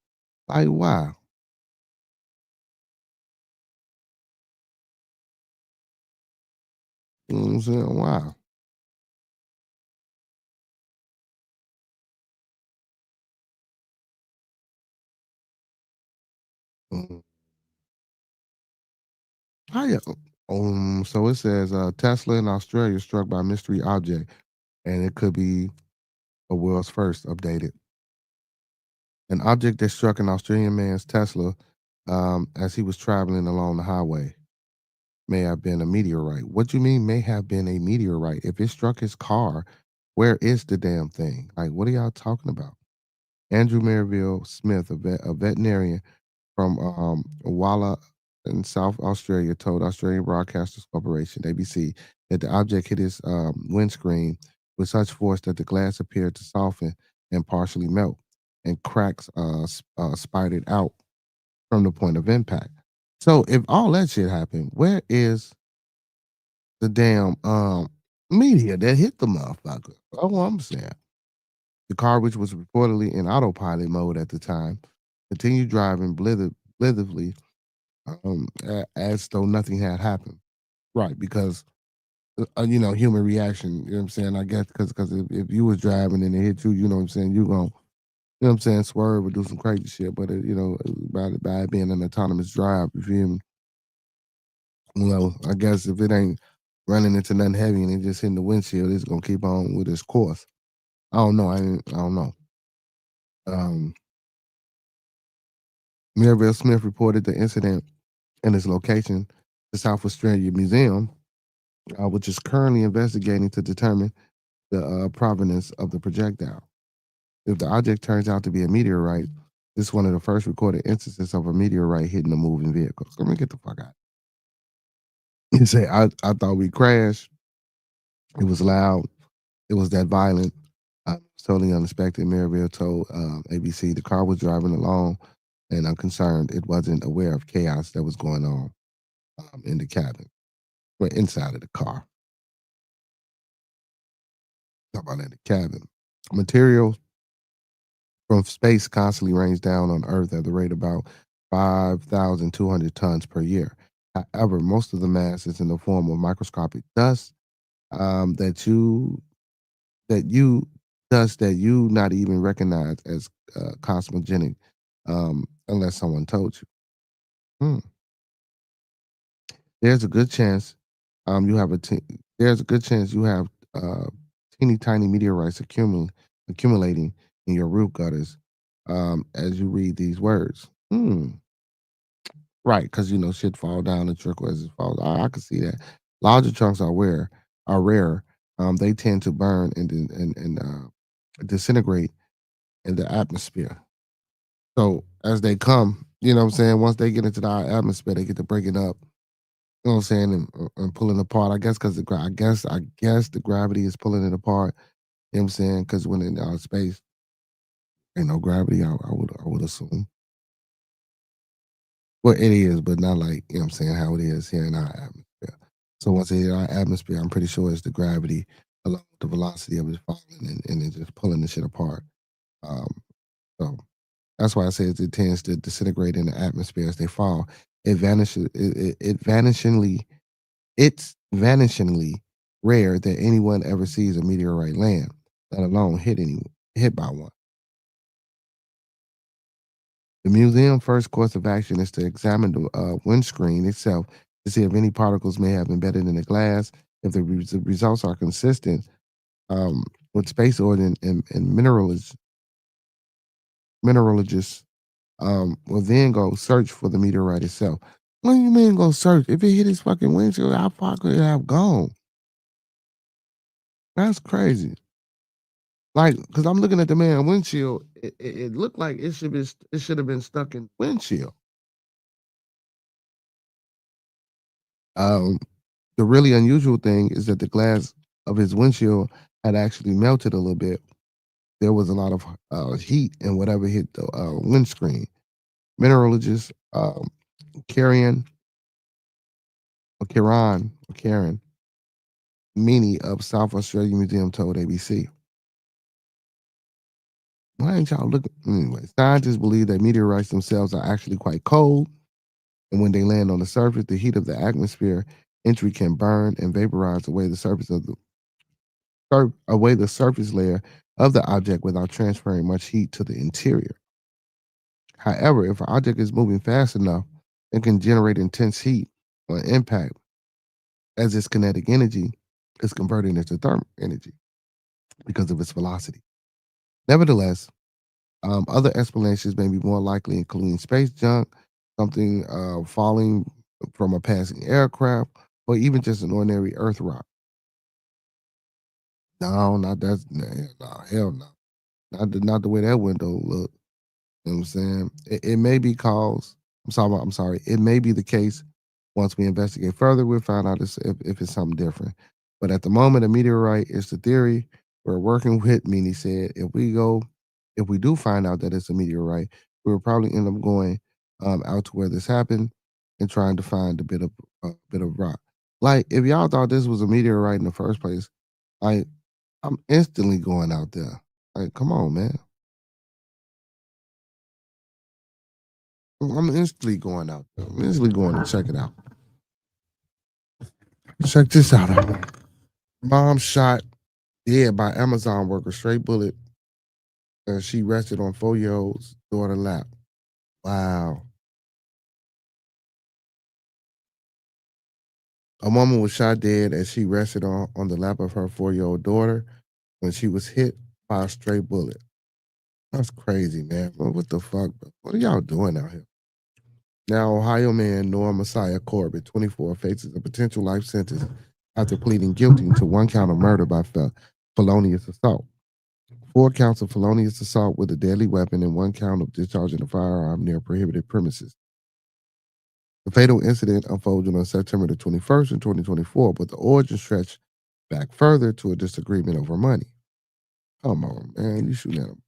Like, why? You know what I'm saying? Why? Mm. How you? So it says Tesla in Australia struck by mystery object, and it could be a world's first updated. An object that struck an Australian man's Tesla as he was traveling along the highway may have been a meteorite. What do you mean may have been a meteorite? If it struck his car, where is the damn thing? Like, what are y'all talking about? Andrew Merivale Smith, a veterinarian from Walla in South Australia, told Australian Broadcasters Corporation (ABC) that the object hit his windscreen with such force that the glass appeared to soften and partially melt, and cracks spited out from the point of impact. So, if all that shit happened, where is the damn media that hit the motherfucker? Oh, I'm saying. The car, which was reportedly in autopilot mode at the time, continued driving blithely as though nothing had happened. Right, because human reaction. You know what I'm saying? I guess because if you was driving and it hit you, you know what I'm saying, you gonna, you know what I'm saying, swerve or do some crazy shit. But by it being an autonomous drive, you feel me? You know, I guess if it ain't running into nothing heavy and it just hitting the windshield, it's gonna keep on with its course. I don't know. I don't know. Merivale Smith reported the incident and its location, the South Australia Museum, which is currently investigating to determine the provenance of the projectile. If the object turns out to be a meteorite, this is one of the first recorded instances of a meteorite hitting a moving vehicle. So let me get the fuck out. You say, I thought we crashed. It was loud. It was that violent. It's totally unexpected. Merivale told ABC the car was driving along, and I'm concerned it wasn't aware of chaos that was going on in the cabin, or inside of the car. Talk about in the cabin. Material from space constantly rains down on Earth at the rate about 5,200 tons per year. However, most of the mass is in the form of microscopic dust that you not even recognize as cosmogenic unless someone told you. Hmm. There's a good chance you have there's a good chance you have teeny tiny meteorites accumulating in your root gutters as you read these words. Right, because shit fall down and trickle as it falls. I can see that. Larger chunks are rare. They tend to burn and disintegrate in the atmosphere. So as they come, you know what I'm saying, once they get into the atmosphere, they get to breaking up. You know what I'm saying, and pulling apart. I guess because I guess the gravity is pulling it apart. You know what I'm saying? Because when in space, ain't no gravity. I would assume. Well, it is, but not like, you know what I'm saying, how it is here in our atmosphere. So once it hit our atmosphere, I'm pretty sure it's the gravity along with the velocity of it falling and it just pulling the shit apart. Um, so that's why I say it tends to disintegrate in the atmosphere as they fall. It vanishes. It's vanishingly rare that anyone ever sees a meteorite land, let alone hit by one. The museum's first course of action is to examine the windscreen itself to see if any particles may have embedded in the glass. If the results are consistent with space origin and mineralogists will then go search for the meteorite itself. What do you mean go search? If it hit his fucking windshield, how far could it have gone? That's crazy. Like, cause I'm looking at the man windshield, it looked like it should have been stuck in windshield. The really unusual thing is that the glass of his windshield had actually melted a little bit. There was a lot of heat and whatever hit the windscreen. Mineralogist Karen Meany of South Australia Museum told ABC. Why ain't y'all looking? Anyway, scientists believe that meteorites themselves are actually quite cold, and when they land on the surface, the heat of the atmosphere entry can burn and vaporize away the surface layer of the object without transferring much heat to the interior. However, if an object is moving fast enough, it can generate intense heat on impact, as its kinetic energy is converted into thermal energy because of its velocity. Nevertheless, other explanations may be more likely, including space junk, something falling from a passing aircraft, or even just an ordinary Earth rock. No, not that. No, hell no. Not the way that window looked. You know what I'm saying? It may be caused. I'm sorry. It may be the case. Once we investigate further, we'll find out if it's something different. But at the moment, a meteorite is the theory we're working with. Meany said, if we do find out that it's a meteorite, we'll probably end up going out to where this happened and trying to find a bit of rock. Like, if y'all thought this was a meteorite in the first place, I'm instantly going out there. Like, come on, man. I'm instantly going out there. I'm instantly going to check it out. Check this out. Mom shot dead by Amazon worker, straight bullet. She rested on 4-year-old's daughter lap. Wow. A woman was shot dead as she rested on the lap of her 4-year-old daughter when she was hit by a stray bullet. That's crazy, man. What the fuck? What are y'all doing out here? Now, Ohio man Noah Messiah Corbett, 24, faces a potential life sentence after pleading guilty to 1 count of murder by felonious assault, 4 counts of felonious assault with a deadly weapon, and 1 count of discharging a firearm near prohibited premises. The fatal incident unfolded on September the 21st in 2024, but the origin stretched back further to a disagreement over money. Come on, man, you shooting at him.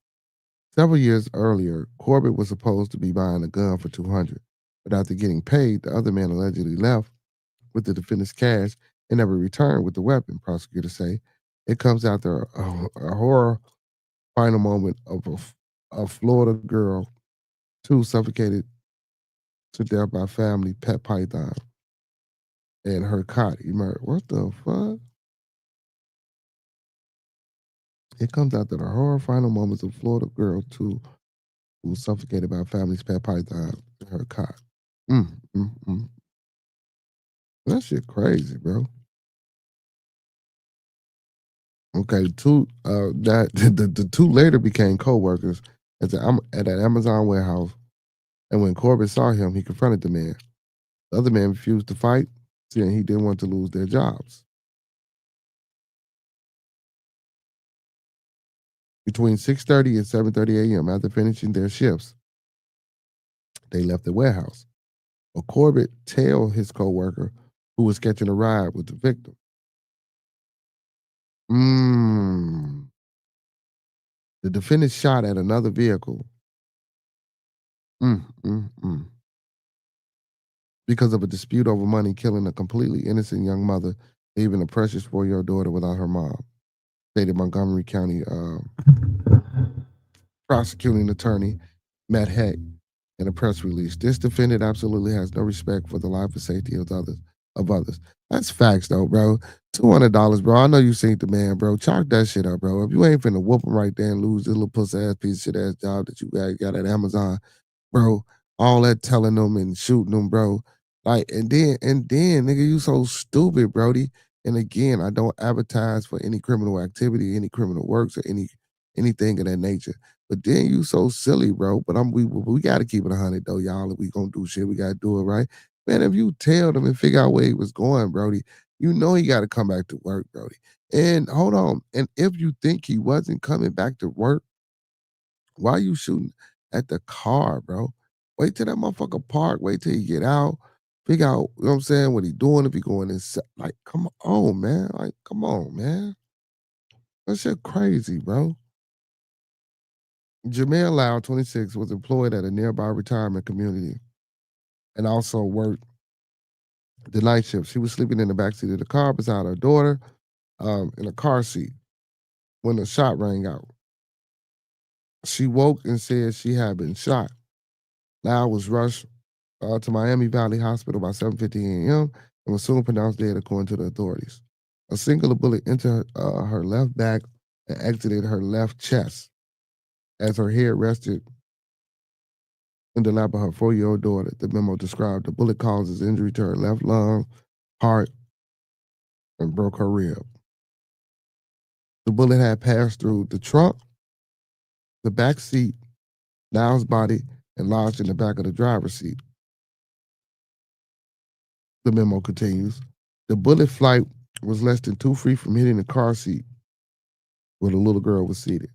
Several years earlier, Corbett was supposed to be buying a gun for $200, but after getting paid, the other man allegedly left with the defendant's cash and never returned with the weapon, prosecutors say. It comes after a horror final moment of a Florida girl, 2 suffocated to death by family pet python and her cot emerged. What the fuck? It comes after the horror final moments of Florida girl, 2 who was suffocated by family's pet python and her cot. That shit crazy, bro. Okay, the 2 later became co-workers at an Amazon warehouse, and when Corbett saw him, he confronted the man. The other man refused to fight, saying he didn't want to lose their jobs. Between 6:30 and 7:30 a.m., after finishing their shifts, they left the warehouse. But Corbett tailed his co-worker, who was catching a ride with the victim. The defendant shot at another vehicle. Because of a dispute over money, killing a completely innocent young mother, leaving a precious 4-year-old daughter without her mom, stated Montgomery County prosecuting attorney Matt Heck in a press release. This defendant absolutely has no respect for the life and safety of others. That's facts, though, bro. $200, bro. I know you seen the man, bro. Chalk that shit up, bro. If you ain't finna whoop him right there and lose this little pussy ass piece of shit ass job that you got at Amazon, bro, all that telling them and shooting them, bro. Like, and then, nigga, you so stupid, Brody. And again, I don't advertise for any criminal activity, any criminal works, or any anything of that nature. But then you so silly, bro. But we gotta keep it 100 though, y'all. If we gonna do shit, we gotta do it right. Man, if you tell them and figure out where he was going, Brody, you know he gotta come back to work, Brody. And hold on. And if you think he wasn't coming back to work, why you shooting at the car, bro? Wait till that motherfucker park. Wait till he get out. Figure out, you know what I'm saying, what he doing, if he going inside. Like, come on, man. Like, come on, man. That shit crazy, bro. Jamel Lau, 26, was employed at a nearby retirement community and also worked the night shift. She was sleeping in the backseat of the car beside her daughter in a car seat when the shot rang out. She woke and said she had been shot. Lau was rushed to Miami Valley Hospital by 7:50 a.m. and was soon pronounced dead, according to the authorities. A singular bullet entered her left back and exited her left chest as her head rested in the lap of her 4-year-old daughter. The memo described the bullet causes injury to her left lung, heart, and broke her rib. The bullet had passed through the trunk, the back seat, Lau's body, and lodged in the back of the driver's seat. The memo continues. The bullet flight was less than 2 feet from hitting the car seat where the little girl was seated.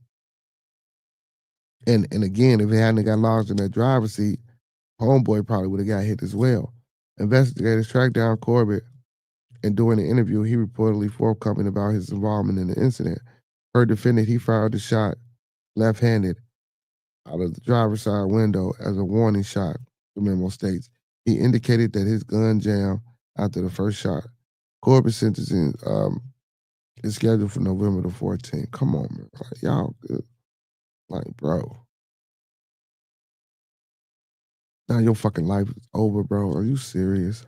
And again, if it hadn't got lodged in that driver's seat, homeboy probably would have got hit as well. Investigators tracked down Corbett, and during the interview, he reportedly forthcoming about his involvement in the incident. Per defendant, he fired the shot left-handed out of the driver's side window as a warning shot, the memo states. He indicated that his gun jammed after the first shot. Corbett's sentencing is scheduled for November the 14th. Come on, man. Like, y'all good. Like, bro. Now your fucking life is over, bro. Are you serious?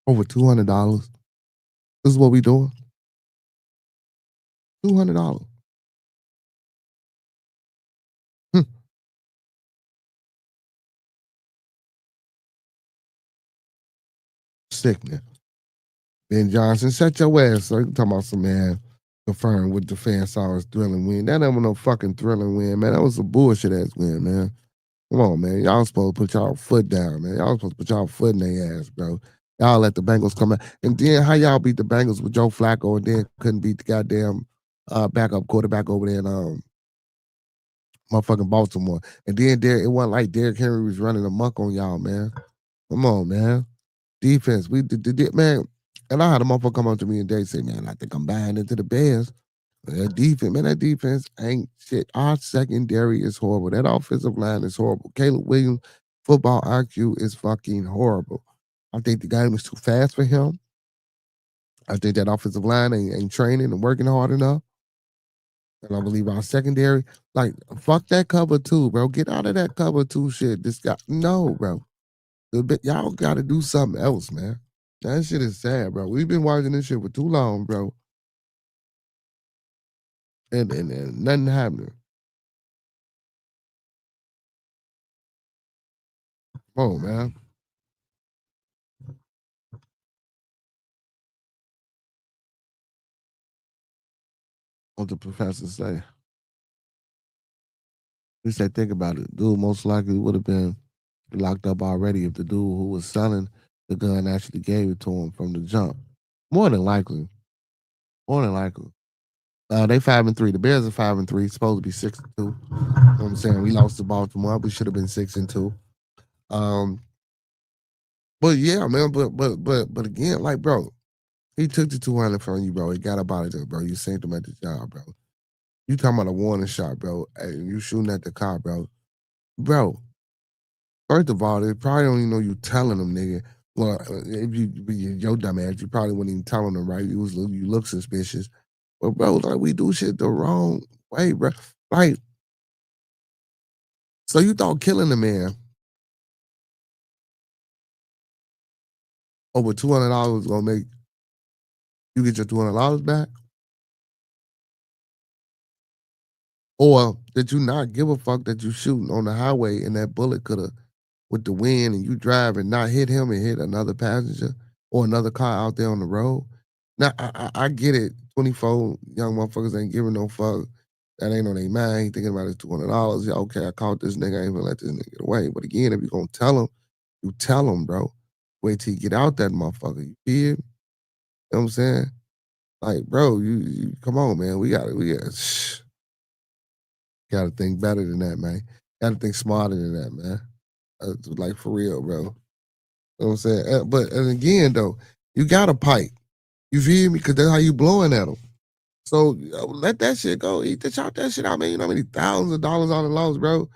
Over $200. This is what we doing? $200. Sickening. Ben Johnson, shut your ass. So you talking about some man confirmed with the fans saw his thrilling win. That ain't no fucking thrilling win, man. That was a bullshit ass win, man. Come on, man. Y'all supposed to put y'all foot down, man. Y'all supposed to put y'all foot in their ass, bro. Y'all let the Bengals come out. And then how y'all beat the Bengals with Joe Flacco and then couldn't beat the goddamn backup quarterback over there in motherfucking Baltimore. And then it wasn't like Derrick Henry was running amok on y'all, man. Come on, man. Defense. We did, man. And I had a motherfucker come up to me and they say, man, I think I'm buying into the Bears. That defense ain't shit. Our secondary is horrible. That offensive line is horrible. Caleb Williams' football IQ is fucking horrible. I think the game is too fast for him. I think that offensive line ain't training and working hard enough. And I believe our secondary, like, fuck that cover two, bro. Get out of that cover two shit. This guy, no, bro. Y'all got to do something else, man. That shit is sad, bro. We've been watching this shit for too long, bro. And nothing happening. Oh, man. What the professor say? He said, think about it. Dude most likely would have been locked up already if the dude who was selling the gun actually gave it to him from the jump. More than likely. More than likely. They 5-3. The Bears are 5-3. Supposed to be 6-2. You know what I'm saying? We lost to Baltimore. We should have been 6-2. But yeah, man. But again, like, bro, he took the 200 from you, bro. He got up out of there, bro. You sent him at the job, bro. You talking about a warning shot, bro? And you shooting at the car, bro. Bro, first of all, they probably don't even know you telling them, nigga. Well, if your dumb ass, you probably wouldn't even telling them, right? You look suspicious. But bro, like, we do shit the wrong way, bro. Like, so you thought killing the man over $200 was gonna make you get your $200 back? Or did you not give a fuck that you shooting on the highway and that bullet could have, with the wind and you drive and not hit him and hit another passenger or another car out there on the road? Now, I get it. 24 young motherfuckers ain't giving no fuck. that ain't on their mind. He thinking about his $200. Yeah, okay, I caught this nigga. I ain't gonna let this nigga get away. But again, if you gonna tell him, you tell him, bro. Wait till you get out that motherfucker. You feel me? You know what I'm saying? Like, bro, you come on, man. We gotta think better than that, man. Gotta think smarter than that, man. Like, for real, bro. You know what I'm saying? But again, though, you got a pipe. You feel me? Because that's how you blowing at them. So let that shit go. Chop that shit out, man. You know how many thousands of dollars on the loss, bro?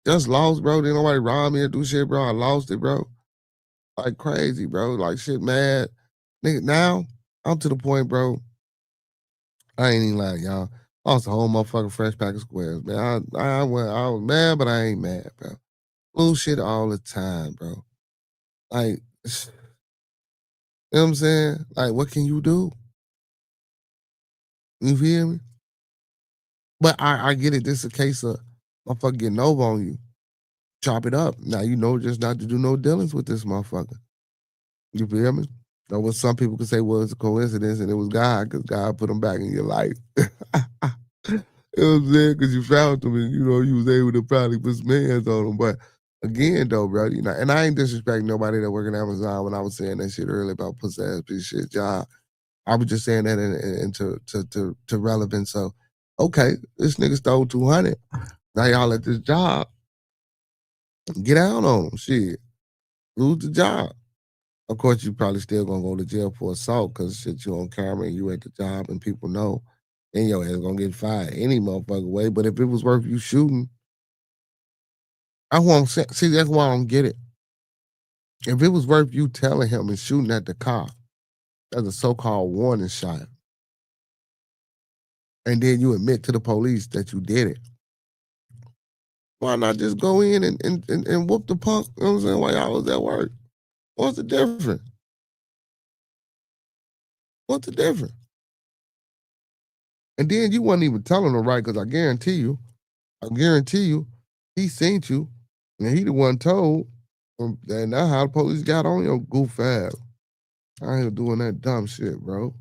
Just lost, bro. Didn't nobody rob me or do shit, bro. I lost it, bro. Like crazy, bro. Like shit mad. Nigga, now I'm to the point, bro. I ain't even lying, y'all. I lost a whole motherfucking fresh pack of squares, man. I was mad, but I ain't mad, bro. Lose shit all the time, bro. Like, you know what I'm saying? Like, what can you do? You feel me? But I get it. This is a case of motherfucker getting over on you. Chop it up. Now you know just not to do no dealings with this motherfucker. You feel me? Or what some people could say was a coincidence and it was God, because God put him back in your life. You know what I'm saying? Because you found him and, you know, you was able to probably put some hands on him. But again, though, bro, you know, and I ain't disrespecting nobody that work at Amazon when I was saying that shit earlier about pussy ass piece of shit job. I was just saying that into relevance. So, okay, this nigga stole 200. Now y'all at this job. Get out on him. Shit. Lose the job. Of course, you probably still gonna go to jail for assault because shit, you on camera and you at the job and people know, then your ass gonna get fired any motherfucking way. But if it was worth you shooting, I won't say, see, that's why I don't get it. If it was worth you telling him and shooting at the car as a so-called warning shot, and then you admit to the police that you did it, why not just go in and whoop the punk? You know what I'm saying? While y'all was at work. What's the difference? What's the difference? And then you wasn't even telling him right, because I guarantee you, he seen you, and he the one told, and that's how the police got on your goof ass. I ain't doing that dumb shit, bro.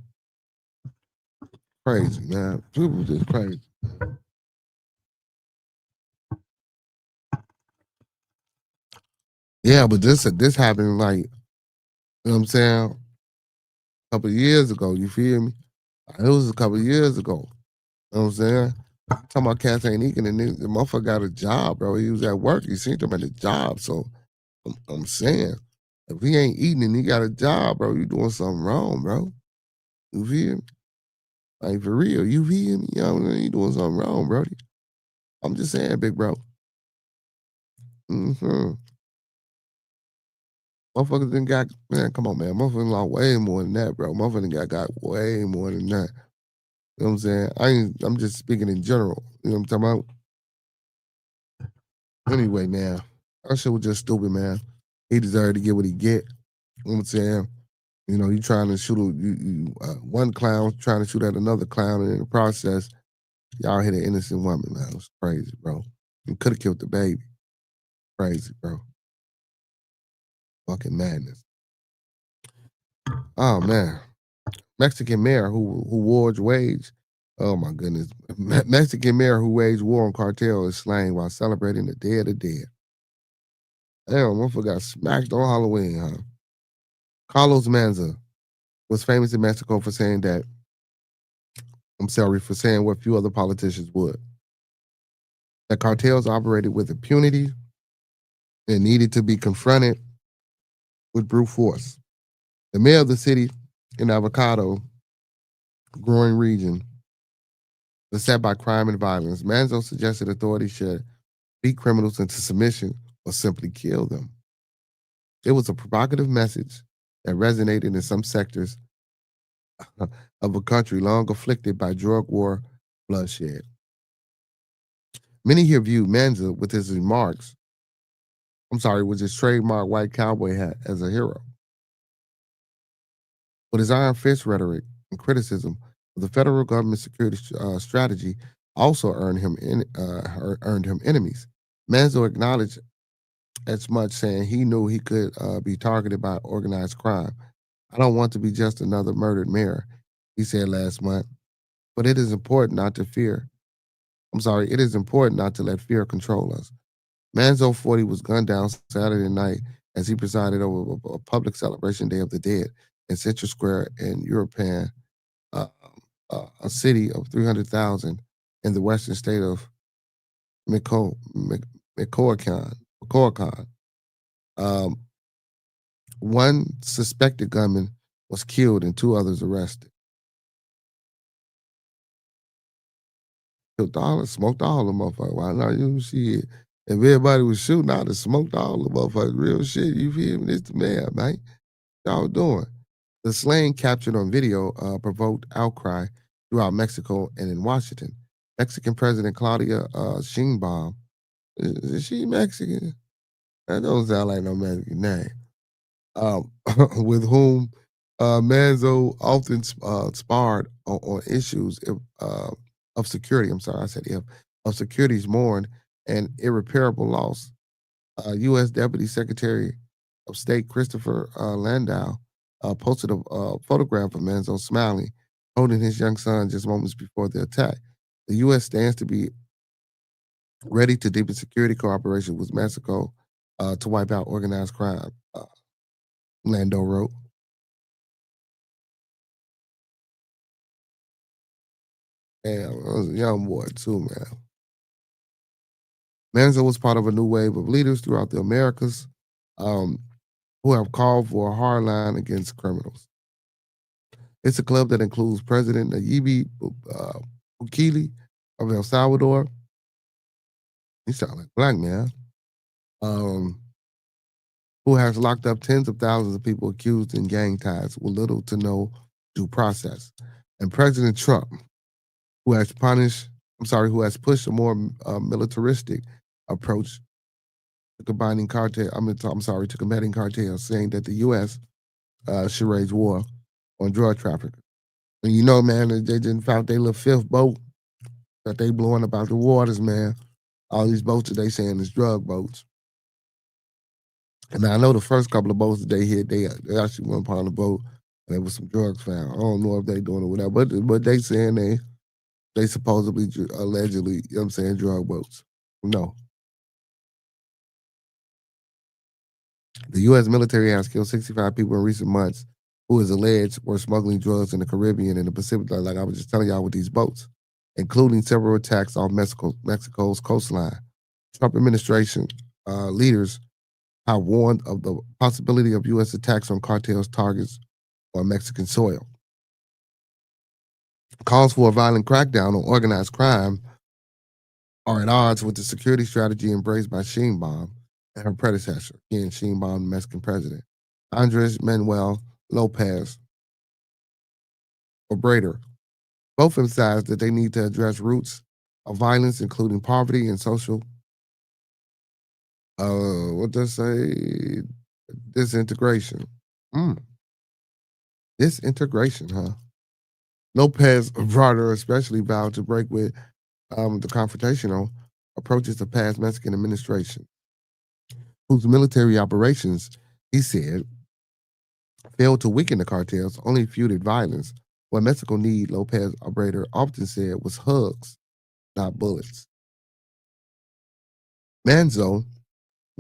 Crazy, man. People just crazy. Yeah, but this happened like, you know what I'm saying, a couple of years ago, you feel me? It was a couple of years ago. You know what I'm saying? I'm talking about cats ain't eating, and the motherfucker got a job, bro. He was at work. He seen him at the job. So I'm saying, if he ain't eating and he got a job, bro, you doing something wrong, bro. You feel me? Like, for real, you feel me? You know what I mean? You doing something wrong, bro. I'm just saying, big bro. Mm-hmm. Motherfuckers done got, man, come on, man. Motherfuckers lost way more than that, bro. Motherfuckers got way more than that. You know what I'm saying? I'm just speaking in general. You know what I'm talking about? Anyway, man, that shit was just stupid, man. He deserved to get what he get. You know what I'm saying? You know, you trying to shoot one clown trying to shoot at another clown, and in the process, y'all hit an innocent woman, man. It was crazy, bro. You could have killed the baby. Crazy, bro. Fucking madness. Oh, man. Mexican mayor who waged, oh my goodness. Mexican mayor who waged war on cartel is slain while celebrating the Day of the Dead. Damn, motherfucker got smacked on Halloween, huh? Carlos Manza was famous in Mexico for saying what few other politicians would. That cartels operated with impunity and needed to be confronted with brute force. The mayor of the city in avocado growing region beset by crime and violence, Manzo suggested authorities should beat criminals into submission or simply kill them. It was a provocative message that resonated in some sectors of a country long afflicted by drug war bloodshed. Many here viewed Manza with his trademark white cowboy hat as a hero. But his iron fist rhetoric and criticism of the federal government's security strategy also earned him enemies. Manzo acknowledged as much, saying he knew he could be targeted by organized crime. I don't want to be just another murdered mayor, he said last month, but it is important not to fear. it is important not to let fear control us. Manzo 40 was gunned down Saturday night as he presided over a public celebration Day of the Dead in Central Square in European, a city of 300,000 in the western state of Michoacan. Um, One suspected gunman was killed and 2 others arrested. Smoked all the motherfuckers. Why not you shit? If everybody was shooting, I'd have smoked all the motherfuckers. Real shit. You feel me? It's the man, man. Y'all doing? The slaying captured on video provoked outcry throughout Mexico and in Washington. Mexican President Claudia Sheinbaum, is she Mexican? That don't sound like no Mexican name. With whom Manzo often sparred on issues of security. I'm sorry, I said if of security's mourned an irreparable loss. U.S. Deputy Secretary of State Christopher Landau posted a photograph of Manzo smiling, holding his young son just moments before the attack. The U.S. stands to be ready to deepen security cooperation with Mexico to wipe out organized crime, Lando wrote. Damn, I was a young boy too, man. Manzo was part of a new wave of leaders throughout the Americas who have called for a hard line against criminals. It's a club that includes President Nayib Bukele of El Salvador. He sounds like a black man. Who has locked up tens of thousands of people accused in gang ties with little to no due process. And President Trump, who has pushed a more militaristic approach to combating cartels, saying that the U.S. Should wage war on drug traffickers. And you know, man, they didn't found their little 5th boat that they blowing about the waters, man. All these boats that they saying is drug boats. And I know the first couple of boats that they hit, they actually went upon the boat and there was some drugs found. I don't know if they doing it whatever, but they saying they supposedly, allegedly, you know what I'm saying, drug boats. No. The U.S. military has killed 65 people in recent months who is alleged were smuggling drugs in the Caribbean and the Pacific, like I was just telling y'all with these boats, including several attacks off Mexico's coastline. Trump administration leaders have warned of the possibility of U.S. attacks on cartels' targets on Mexican soil. Calls for a violent crackdown on organized crime are at odds with the security strategy embraced by Sheinbaum and her predecessor, again, Sheinbaum, the Mexican president, Andres Manuel Lopez Obrador. Both emphasized that they need to address roots of violence, including poverty and social disintegration. Disintegration, huh? Lopez Obrador especially vowed to break with the confrontational approaches of past Mexican administration, whose military operations, he said, failed to weaken the cartels, only fueled violence. What Mexico needs, Lopez Obrador often said, was hugs, not bullets. Manzo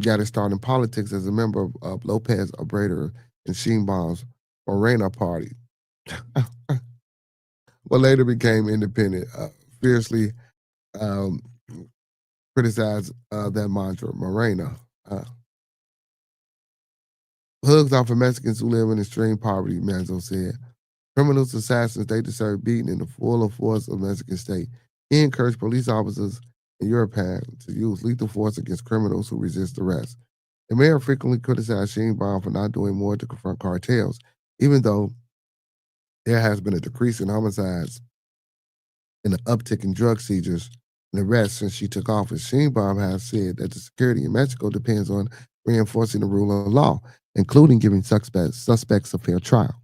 got his start in politics as a member of Lopez Obrador and Sheinbaum's Morena party, but later became independent, fiercely criticized that mantra, Morena. Hugs are for Mexicans who live in extreme poverty, Manzo said. Criminals, assassins, they deserve beating in the full force of Mexican state. He encouraged police officers in Europe to use lethal force against criminals who resist arrest. The mayor frequently criticized Sheinbaum for not doing more to confront cartels, even though there has been a decrease in homicides and an uptick in drug seizures and arrests since she took office. Sheinbaum has said that the security in Mexico depends on reinforcing the rule of law, including giving suspects a fair trial.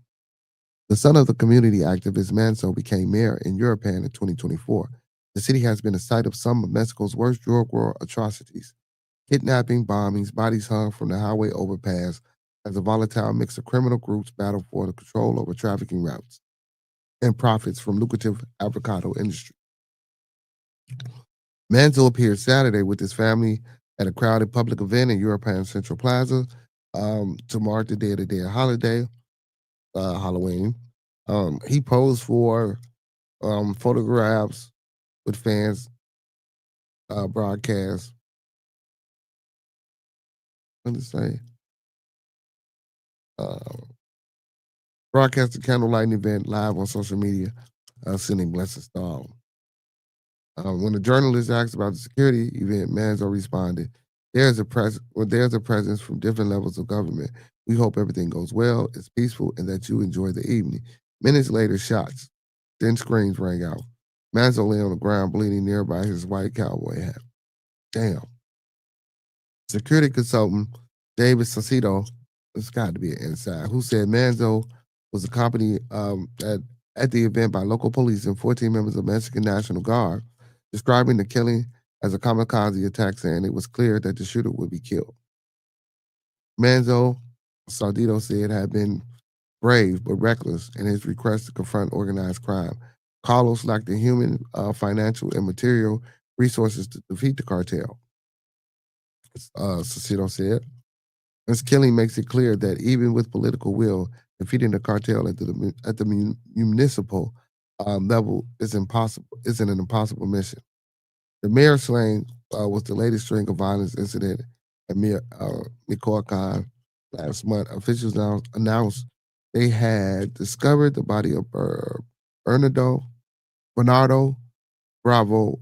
The son of the community activist Manzo became mayor in European in 2024. The city has been a site of some of Mexico's worst drug war atrocities. Kidnapping, bombings, bodies hung from the highway overpass as a volatile mix of criminal groups battle for the control over trafficking routes and profits from lucrative avocado industry. Manzo appeared Saturday with his family at a crowded public event in European Central Plaza to mark the Day of the Dead holiday, Halloween. He posed for photographs with fans, broadcast. What did it say? Broadcast a candlelight event live on social media, sending blessings to all. When the journalist asked about the security event, Manzo responded, there's a presence from different levels of government. We hope everything goes well, it's peaceful, and that you enjoy the evening. Minutes later, shots, then screams rang out. Manzo lay on the ground bleeding nearby his white cowboy hat. Damn. Security consultant David Saucedo, it's got to be an inside, who said Manzo was accompanied at the event by local police and 14 members of Mexican National Guard, describing the killing as a kamikaze attack, saying it was clear that the shooter would be killed. Manzo, Saucedo said, had been brave but reckless in his request to confront organized crime. Carlos lacked the human, financial, and material resources to defeat the cartel, Saucedo said. This killing makes it clear that even with political will, defeating the cartel at the municipal level is an impossible mission. The mayor slaying was the latest string of violence incident at Michoacan last month. Officials now announced they had discovered the body of Bernardo Bravo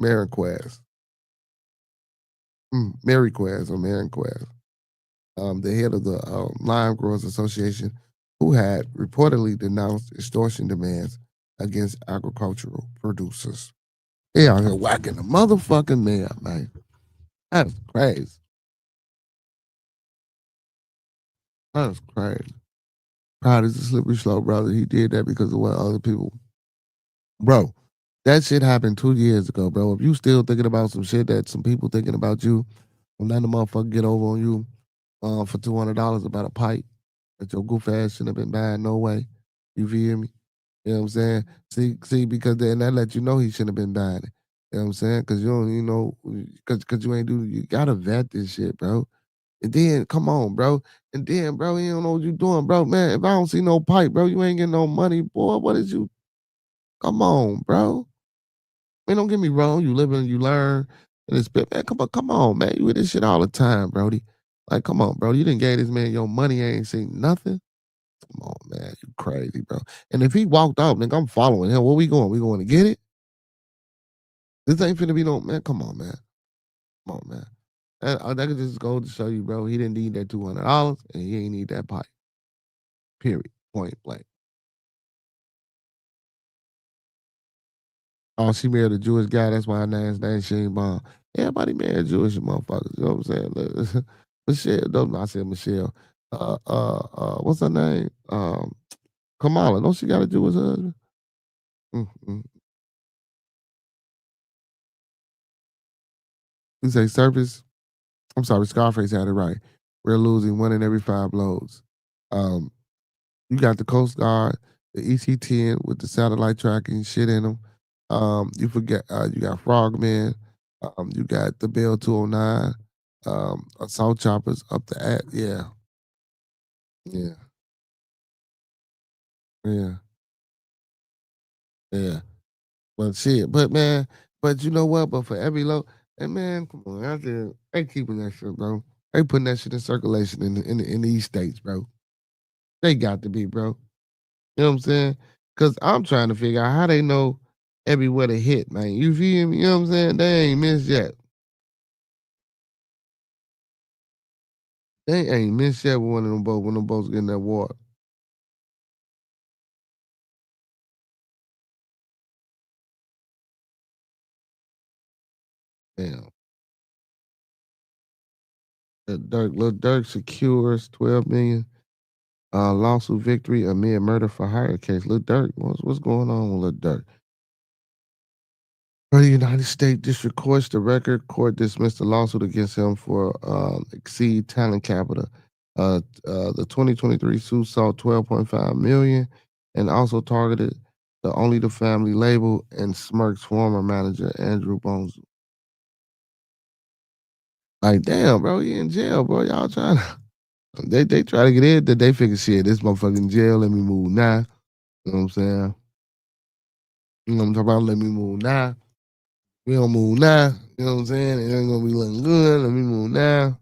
Mariquez. Mariquez or Mariquez. The head of the Lime Growers Association, who had reportedly denounced extortion demands against agricultural producers. They out here whacking the motherfucking man, man. That's crazy. That's crazy. Proud is a slippery slope, brother. He did that because of what other people. Bro, that shit happened 2 years ago, bro. If you still thinking about some shit that some people thinking about you, well, let the motherfucker get over on you for $200 about a pipe that your goof ass shouldn't have been buying no way. You feel me? You know what I'm saying? See, because then that let you know he shouldn't have been buying it. You know what I'm saying? Because you don't, because you ain't you gotta vet this shit, bro. And then, come on, bro. And then, bro, you don't know what you doing, bro. Man, if I don't see no pipe, bro, you ain't getting no money, boy. What is you? Come on, bro. Man, don't get me wrong. You live and you learn. And it's man, come on, man. You with this shit all the time, Brody. Like, come on, bro. You didn't gave this man your money, ain't seen nothing. Come on, man. You crazy, bro. And if he walked off, nigga, I'm following him. Where we going? We going to get it? This ain't finna be no, man. Come on, man. Come on, man. That could just go to show you, bro. He didn't need that $200 and he ain't need that pipe. Period. Point blank. Oh, she married a Jewish guy. That's why her name's Sheen Bond. Everybody married Jewish motherfuckers. You know what I'm saying? Michelle, don't I said Michelle. What's her name? Kamala. Don't she got a Jewish husband? Mm-hmm. You say Surface? I'm sorry, Scarface had it right. We're losing 1 in every 5 loads. You got the Coast Guard, the EC-10 with the satellite tracking shit in them. You forget you got Frogman. You got the Bell 209. Assault choppers up the at. Yeah. Yeah. Yeah. Yeah. But shit. But man, but you know what? But for every load, and man, come on, I said they keeping that shit, bro. They putting that shit in circulation in these states, bro. They got to be, bro. You know what I'm saying? Cause I'm trying to figure out how they know everywhere to hit, man. You feel me? You know what I'm saying? They ain't missed yet. They ain't missed yet with one of them boats when them boats get in that water. Damn. Lil Durk secures $12 million lawsuit victory amid murder for hire case. Lil Durk, what's going on with Lil Durk? For the United States District Courts, the record court dismissed the lawsuit against him for exceed talent capital. The 2023 suit sought $12.5 million and also targeted the Only the Family label, and Smirk's former manager, Andrew Bones. Like, damn, bro, you in jail, bro. Y'all trying to. They try to get in, that they figure shit, this motherfucker in jail, let me move now. You know what I'm saying? You know what I'm talking about? Let me move now. We don't move now. You know what I'm saying? It ain't gonna be looking good. Let me move now.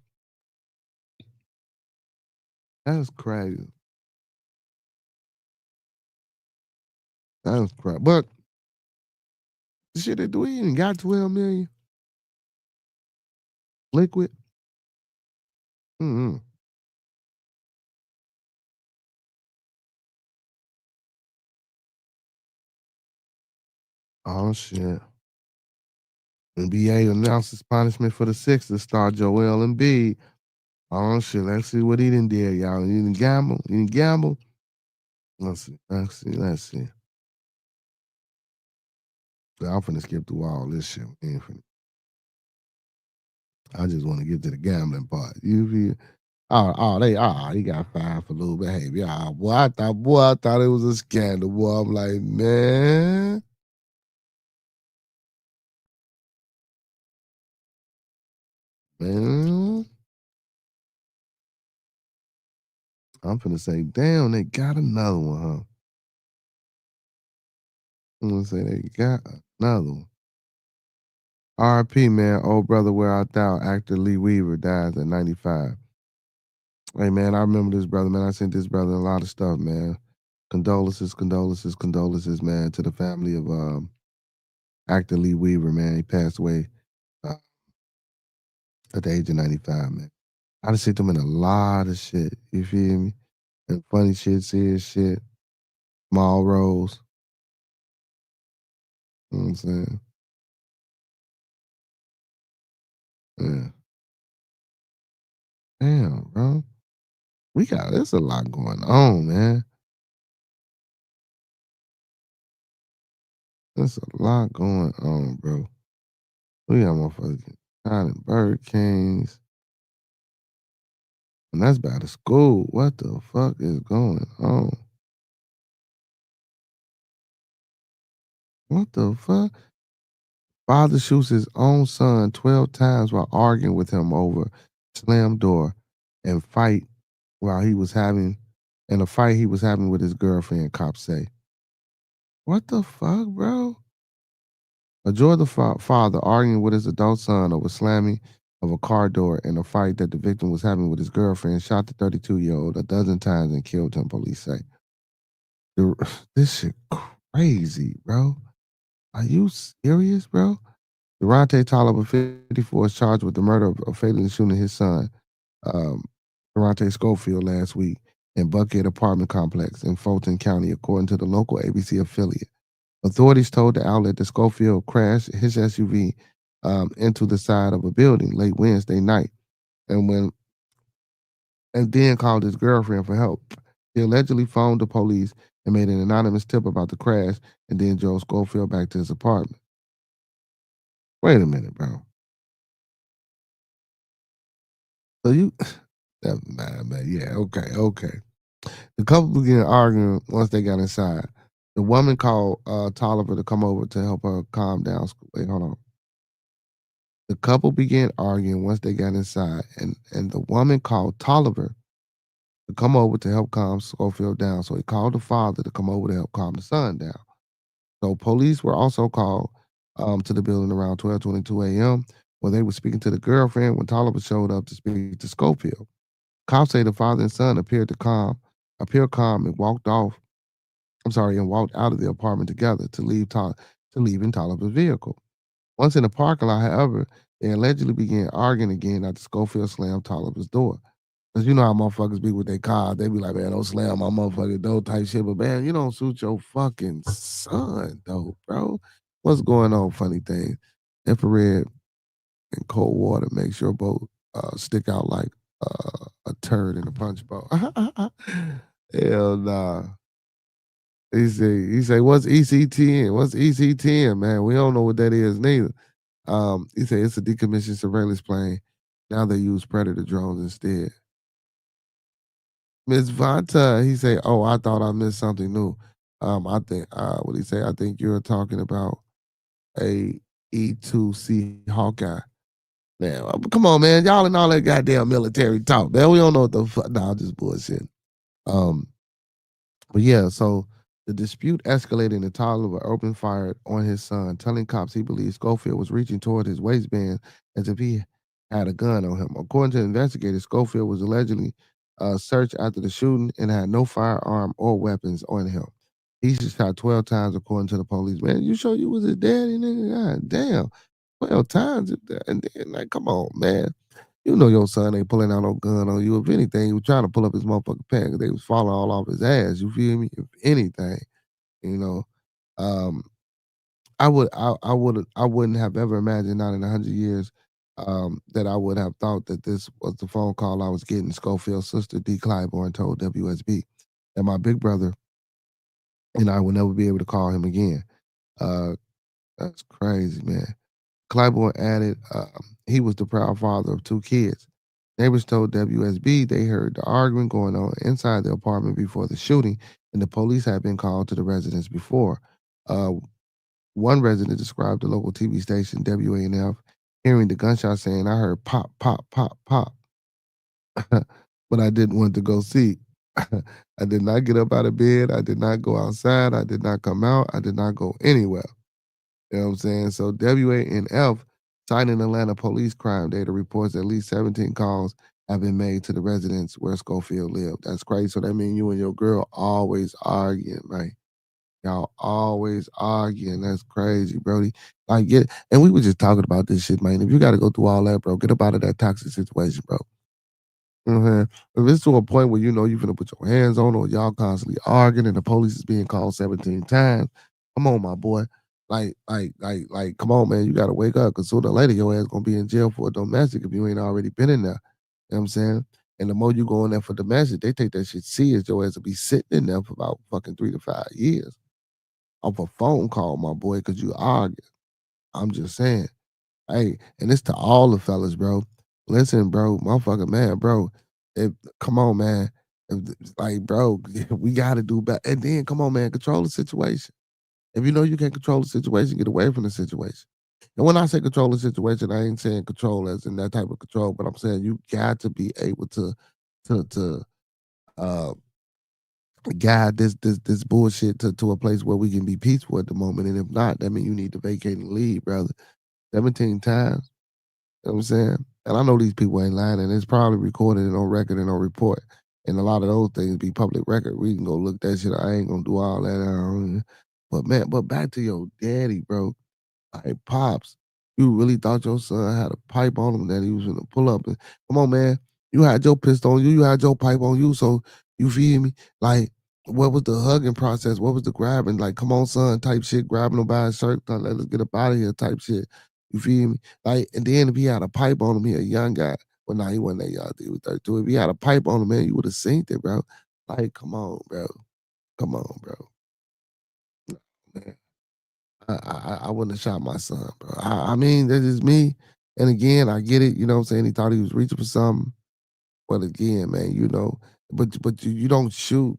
That's crazy. That's crazy. But the shit they do, he even got 12 million. Liquid. Mm-hmm. Oh shit. NBA announces punishment for the Sixers star Joel Embiid. Oh shit, let's see what he done did, y'all. He didn't gamble. He didn't gamble. Let's see. I'm finna skip through all this shit. I just want to get to the gambling part. You feel? He got fined for little behavior. I thought it was a scandal. Boy, I'm like, man. Man. I'm finna say, damn, they got another one, huh? I'm gonna say they got another one. R.I.P. man, old brother where art thou? Actor Lee Weaver dies at 95. Hey man, I remember this brother, man. I sent this brother a lot of stuff, man. Condolences, man, to the family of actor Lee Weaver, man. He passed away at the age of 95, man. I done seen him in a lot of shit. You feel me? And funny shit, serious shit, small roles. You know what I'm saying? Yeah. Damn, bro. There's a lot going on, man. There's a lot going on, bro. We got motherfucking Cotton Bird Kings. And that's by the school. What the fuck is going on? What the fuck? Father shoots his own son 12 times while arguing with him over slam door and fight while he was having in a fight he was having with his girlfriend, cops say. What the fuck, bro? A Georgia father arguing with his adult son over slamming of a car door in a fight that the victim was having with his girlfriend shot the 32-year-old a dozen times and killed him, police say. This shit crazy, bro. Are you serious, bro? Durante Tolliver, 54, is charged with the murder of fatally shooting his son, Durante Schofield, last week in Buckhead apartment complex in Fulton County, according to the local ABC affiliate. Authorities told the outlet that Schofield crashed his SUV into the side of a building late Wednesday night, and then called his girlfriend for help. He allegedly phoned the police and made an anonymous tip about the crash, and then drove Schofield back to his apartment. Wait a minute, bro. So you, man, yeah, okay. The couple began arguing once they got inside. The woman called Tolliver to come over to help her calm down. Wait, hold on. The couple began arguing once they got inside, and the woman called Tolliver to come over to help calm Schofield down. So he called the father to come over to help calm the son down. So police were also called to the building around 12:22 a.m. where they were speaking to the girlfriend when Tolliver showed up to speak to Schofield. Cops say the father and son appeared calm and walked out of the apartment together to leave in Tolliver's vehicle. Once in the parking lot, however, they allegedly began arguing again after Schofield slammed Tolliver's door. Cause you know how motherfuckers be with their car. They be like, man, don't slam my motherfucking door type shit. But man, you don't shoot your fucking son, though, bro. What's going on, funny thing? Infrared and cold water make sure both stick out like a turd in a punch bowl. Hell nah. He say, what's EC10? What's EC10, man? We don't know what that is neither. He said it's a decommissioned surveillance plane. Now they use Predator drones instead. Miss Vanta, he say, oh, I thought I missed something new. I think what do you say? I think you're talking about a E2C Hawkeye. Man, come on, man. Y'all and all that goddamn military talk, man. We don't know what the fuck. Nah, I'm just bullshit. Um, but yeah, so the dispute escalated and the toddler opened fire on his son, telling cops he believed Schofield was reaching toward his waistband as if he had a gun on him. According to investigators, Schofield was allegedly searched after the shooting and had no firearm or weapons on him. He just shot 12 times, according to the police. Man, you sure you was his daddy, nigga? God damn. 12 times. And then, like, come on, man. You know your son ain't pulling out no gun on you. If anything, he was trying to pull up his motherfucking pants because they was falling all off his ass. You feel me? If anything, you know, um, I wouldn't have ever imagined, not in 100 years, that I would have thought that this was the phone call I was getting. Schofield's sister, D. Clybourne, told WSB, and my big brother and I will never be able to call him again. Uh, that's crazy, man. Clybourne added, he was the proud father of 2 kids. Neighbors told WSB they heard the argument going on inside the apartment before the shooting, and the police had been called to the residence before. Uh, One resident described the local TV station WANF hearing the gunshot saying, I heard pop, pop, pop, pop, but I didn't want to go see. I did not get up out of bed. I did not go outside. I did not come out. I did not go anywhere. You know what I'm saying? So WANF citing Atlanta police crime data reports at least 17 calls have been made to the residence where Schofield lived. That's crazy. So that means you and your girl always arguing, right? Y'all always arguing. That's crazy, Brody. Like, and we were just talking about this shit, man. If you got to go through all that, bro, get up out of that toxic situation, bro. You know what I'm saying? If it's to a point where you know you're finna put your hands on or y'all constantly arguing and the police is being called 17 times, come on, my boy. Like, come on, man. You gotta wake up because sooner or later your ass gonna be in jail for a domestic if you ain't already been in there. You know what I'm saying? And the more you go in there for domestic, they take that shit serious. Your ass will be sitting in there for about fucking 3 to 5 years off a phone call, my boy, because you argue. I'm just saying. Hey, and it's to all the fellas, bro. Listen, bro, motherfucker, man, bro. If come on, man. Like, bro, we gotta do better. And then come on, man, control the situation. If you know you can't control the situation, get away from the situation. And when I say control the situation, I ain't saying control as in that type of control, but I'm saying you got to be able to uh guide this bullshit to a place where we can be peaceful at the moment. And if not, that means you need to vacate and leave, brother. 17 times. You know what I'm saying? And I know these people ain't lying, and it's probably recorded and on record and on report. And a lot of those things be public record. We can go look that shit. I ain't gonna do all that. But man, but back to your daddy, bro. Like, Pops, you really thought your son had a pipe on him that he was gonna pull up and come on, man. You had your pistol on you, you had your pipe on you, so you feel me? Like, what was the hugging process? What was the grabbing? Like, come on, son, type shit, grabbing him by his shirt, let's get up out of here, type shit. You feel me? Like, and then if he had a pipe on him, he a young guy. Well, nah, he wasn't that young, he was 32. If he had a pipe on him, man, you would have seen it, bro. Like, come on, bro. Come on, bro. Man. I wouldn't have shot my son, bro. I mean, that is me. And again, I get it. You know what I'm saying? He thought he was reaching for something. But again, man, you know, but you don't shoot.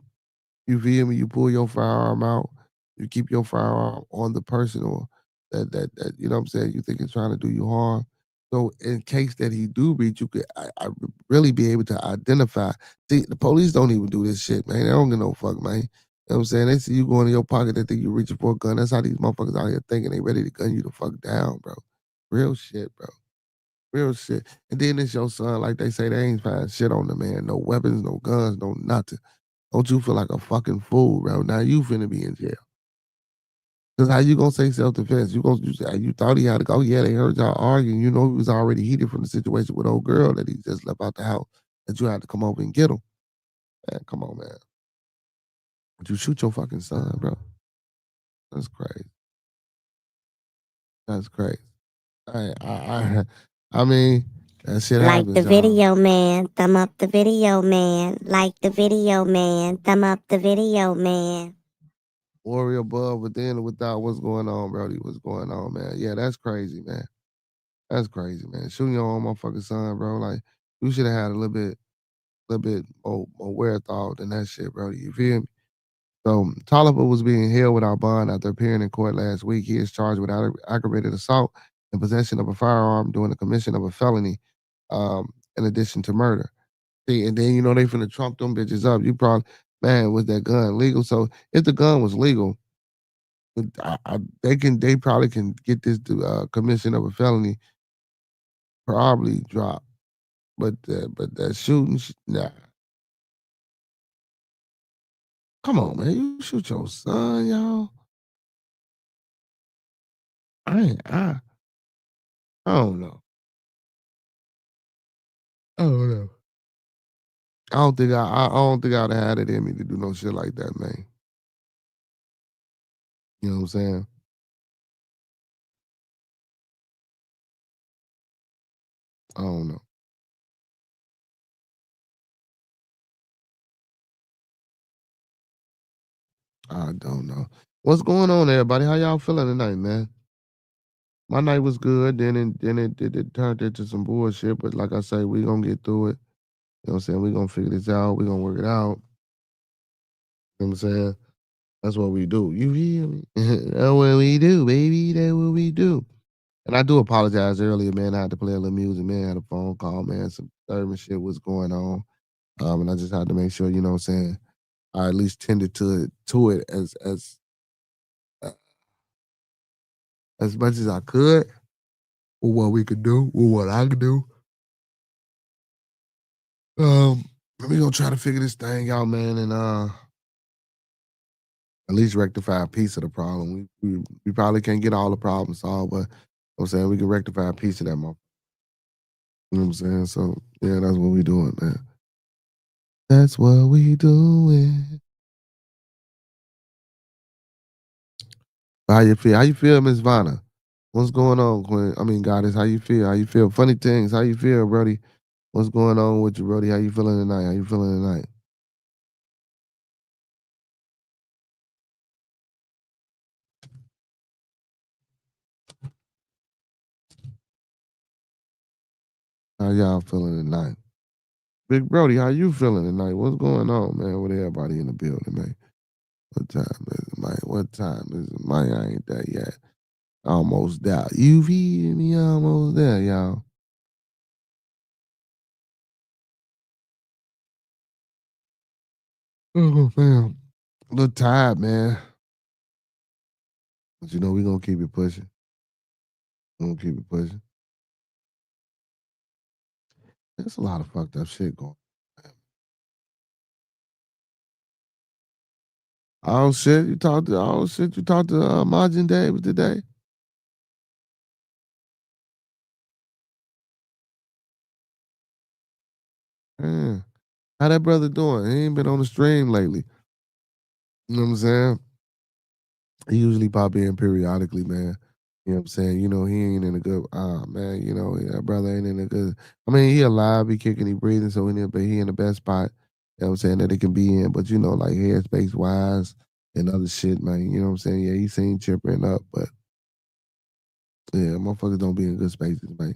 You feel me? You pull your firearm out. You keep your firearm on the person or that you know what I'm saying, you think is trying to do you harm. So in case that he do reach, you could I really be able to identify. See, the police don't even do this shit, man. They don't give no fuck, man. You know what I'm saying? They see you going in your pocket, they think you reaching for a gun. That's how these motherfuckers out here thinking they ready to gun you the fuck down, bro. Real shit, bro. Real shit. And then it's your son, like they say, they ain't find shit on the man. No weapons, no guns, no nothing. Don't you feel like a fucking fool, bro? Now you finna be in jail. Cause how you gonna say self-defense? You say you thought he had to go. Yeah, they heard y'all arguing. You know he was already heated from the situation with old girl that he just left out the house. That you had to come over and get him. Man, come on, man. Would you shoot your fucking son, bro? That's crazy. That's crazy. I mean, that shit Like the happens, y'all. video, man. Thumb up the video, man. Like the video, man. Thumb up the video, man. Warrior above, within, and without. What's going on, Brody? What's going on, man? Yeah, that's crazy, man. That's crazy, man. Shooting your own motherfucking son, bro. Like, you should have had a little bit more wherewithal than that shit, bro. You feel me? So Tolliver was being held without bond after appearing in court last week. He is charged with aggravated assault and possession of a firearm during the commission of a felony, in addition to murder. See, and then they finna trump them bitches up. You probably, man, was that gun legal? So if the gun was legal, they probably can get this commission of a felony probably dropped. But that shooting, nah. Come on, man, you shoot your son, y'all. I don't know. I don't know. I don't think I'd have had it in me to do no shit like that, man. You know what I'm saying? I don't know. I don't know. What's going on, everybody? How y'all feeling tonight, man? My night was good. Then it turned into some bullshit. But like I say, we gonna get through it. You know what I'm saying? We gonna figure this out. We gonna work it out. You know what I'm saying? That's what we do. You feel me? That's what we do, baby. That's what we do. And I do apologize earlier, man. I had to play a little music, man. I had a phone call, man. Some disturbing shit was going on. And I just had to make sure, you know what I'm saying, I at least tended to it uh, as much as I could with what we could do, with what I could do. We gonna try to figure this thing out, man, and at least rectify a piece of the problem. We probably can't get all the problems solved, but I'm saying we can rectify a piece of that, motherfucker. You know what I'm saying? So yeah, that's what we doing, man. That's what we doing. How you feel? How you feel, Miss Vanna? What's going on, Queen? I mean, Goddess, how you feel? How you feel? Funny things. How you feel, Brody? What's going on with you, Brody? How you feeling tonight? How you feeling tonight? How y'all feeling tonight? Big Brody, how you feeling tonight? What's going on, man, with everybody in the building, man? What time is it, man? What time is it, man? I ain't there yet. Almost there. You feel me? Almost there, y'all. Oh, man. A little tired, man. But we gonna keep it pushing. We're gonna keep it pushing. There's a lot of fucked up shit going on. Oh shit, you talked to Majin Davis today? Man, how that brother doing? He ain't been on the stream lately. You know what I'm saying? He usually pop in periodically, man. You know what I'm saying? He ain't in a good man, that brother ain't in a good I mean, he alive, he kicking, he breathing, so but he in the best spot, you know what I'm saying, that it can be in. But like headspace wise and other shit, man. You know what I'm saying? Yeah, he seen chippering up, but yeah, motherfuckers don't be in good spaces, man.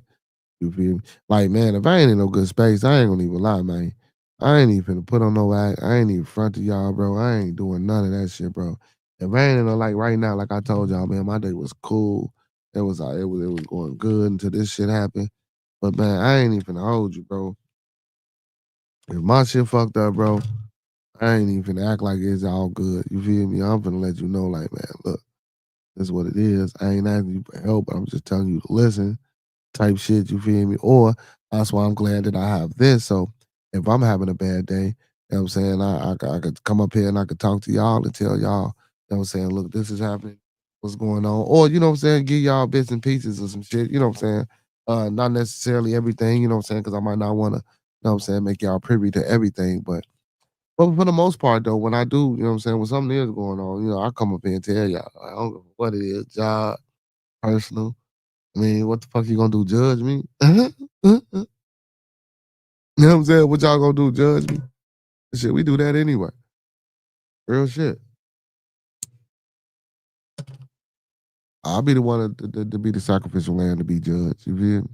You feel me? Like, man, if I ain't in no good space, I ain't gonna even lie, man. I ain't even finna put on no act. I ain't even front to y'all, bro. I ain't doing none of that shit, bro. If I ain't in no, like right now, like I told y'all, man, my day was cool. It was going good until this shit happened. But man, I ain't even finna hold you, bro. If my shit fucked up, bro, I ain't even finna act like it's all good. You feel me? I'm finna let you know, like, man, look, this is what it is. I ain't asking you for help, but I'm just telling you to listen type shit, you feel me? Or that's why I'm glad that I have this. So if I'm having a bad day, you know what I'm saying, I could come up here and I could talk to y'all and tell y'all, you know what I'm saying, look, this is happening, what's going on. Or, you know what I'm saying, give y'all bits and pieces of some shit, you know what I'm saying? Not necessarily everything, you know what I'm saying, because I might not want to, you know what I'm saying, make y'all privy to everything. But for the most part, though, when I do, you know what I'm saying, when something is going on, I come up here and tell y'all, I don't know what it is, job, personal. I mean, what the fuck you gonna do? Judge me? You know what I'm saying? What y'all gonna do? Judge me? Shit, we do that anyway. Real shit. I'll be the one to be the sacrificial lamb to be judged. You feel me?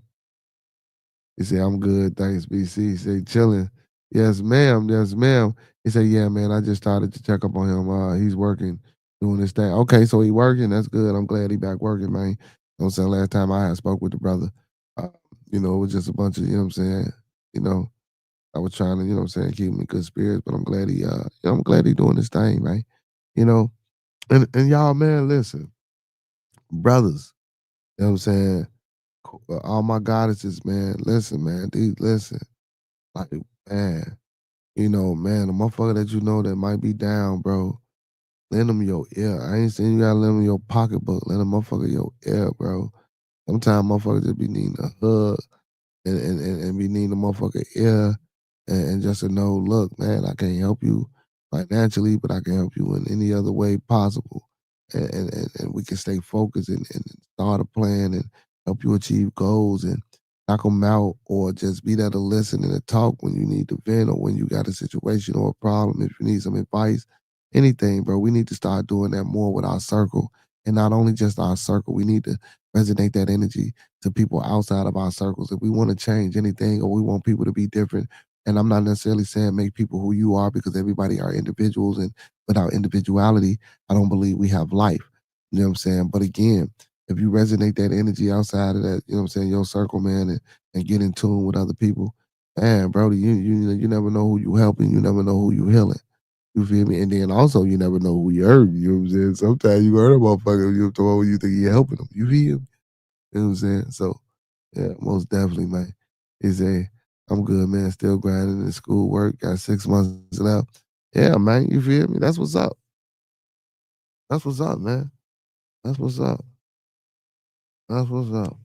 He say, I'm good, thanks, BC. He say, chilling. Yes, ma'am. Yes, ma'am. He said, yeah, man, I just started to check up on him. He's working, doing his thing. Okay, so he working. That's good. I'm glad he back working, man. You know what I'm saying? Last time I had spoke with the brother, uh, it was just a bunch of, you know what I'm saying? You know, I was trying to, you know what I'm saying, keep him in good spirits, but I'm glad I'm glad he doing his thing, man. You know, and y'all, man, listen, brothers, you know what I'm saying? All my goddesses, man, listen, man, listen, like, man, man, the motherfucker that you know that might be down, bro, lend them your ear. I ain't saying you gotta lend them your pocketbook, lend a motherfucker your ear, bro. Sometimes motherfuckers just be needing a hug and be needing a motherfucker ear and just to know, look, man, I can't help you financially, but I can help you in any other way possible. And we can stay focused and start a plan and help you achieve goals and knock them out or just be there to listen and to talk when you need to vent or when you got a situation or a problem, if you need some advice, anything, bro. We need to start doing that more with our circle. And not only just our circle, we need to resonate that energy to people outside of our circles. If we want to change anything or we want people to be different, and I'm not necessarily saying make people who you are because everybody are individuals, and without individuality, I don't believe we have life. You know what I'm saying? But again, if you resonate that energy outside of that, you know what I'm saying, your circle, man, and get in tune with other people, man, Brody, you never know who you helping, you never know who you healing. You feel me? And then also you never know who you hurt. You know what I'm saying? Sometimes you hurt a motherfucker, you the one you think you're helping them. You feel me? You know what I'm saying? So yeah, most definitely, man. Is a I'm good, man. Still grinding in school work. Got 6 months left. Yeah, man. You feel me? That's what's up. That's what's up, man. That's what's up. That's what's up.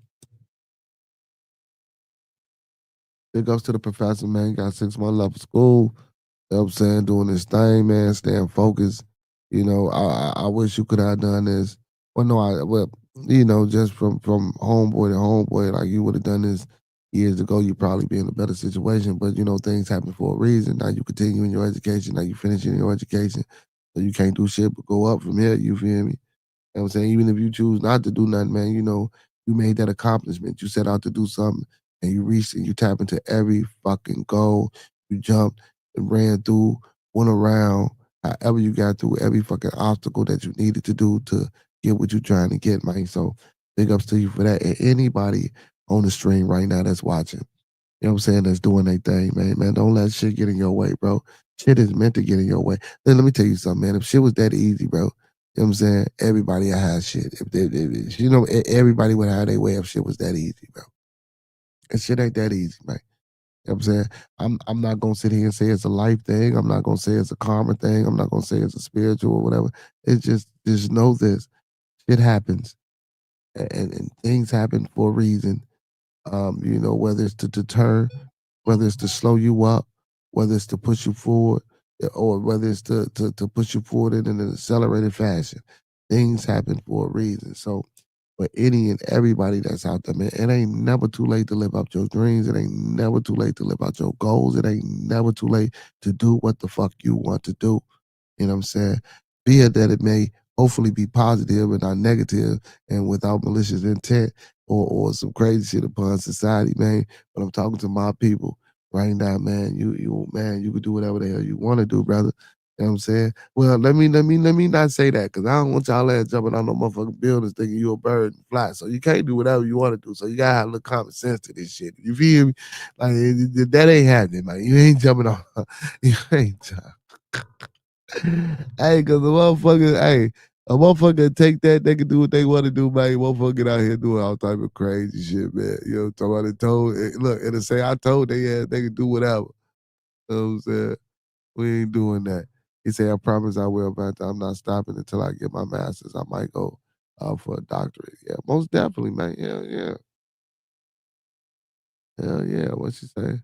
Big ups to the professor, man. Got 6 months left of school. You know what I'm saying? Doing this thing, man. Staying focused. I wish you could have done this. Well, no, just from homeboy to homeboy, like you would have done this years ago, you'd probably be in a better situation. But things happen for a reason. Now you continue in your education. Now you finishing your education. So you can't do shit but go up from here. You feel me? You know what I'm saying? Even if you choose not to do nothing, man, you made that accomplishment. You set out to do something and you reached and you tap into every fucking goal. You jumped and ran through, went around, however you got through every fucking obstacle that you needed to do to get what you're trying to get, man. So big ups to you for that. And anybody on the stream right now that's watching, you know what I'm saying, that's doing their thing, man. Man, don't let shit get in your way, bro. Shit is meant to get in your way. Then let me tell you something, man. If shit was that easy, bro, you know what I'm saying, everybody has shit. Everybody would have their way if shit was that easy, bro. And shit ain't that easy, man. You know what I'm saying? I'm not gonna sit here and say it's a life thing. I'm not gonna say it's a karma thing. I'm not gonna say it's a spiritual or whatever. It's just know this. Shit happens. And things happen for a reason. Whether it's to deter, whether it's to slow you up, whether it's to push you forward, or whether it's to push you forward in an accelerated fashion. Things happen for a reason. So for any and everybody that's out there, man, it ain't never too late to live up your dreams. It ain't never too late to live out your goals. It ain't never too late to do what the fuck you want to do. You know what I'm saying? Be it that it may hopefully be positive and not negative and without malicious intent or some crazy shit upon society, man. But I'm talking to my people right now, man. You could do whatever the hell you want to do, brother. You know what I'm saying? Well, let me not say that because I don't want y'all ass jumping on no motherfucking buildings thinking you a bird and fly. So you can't do whatever you want to do. So you gotta have a little common sense to this shit. You feel me? Like that ain't happening, man. You ain't jumping on. You ain't jumping. Hey, cause a motherfucker take that, they can do what they want to do, man. Motherfucker get out here doing all type of crazy shit, man. You know, somebody told, look, it'll say, I told they can do whatever. You know what I'm saying? We ain't doing that. He said, I promise I will, but I'm not stopping until I get my master's. I might go for a doctorate. Yeah, most definitely, man. Yeah, yeah. Hell yeah. What she say?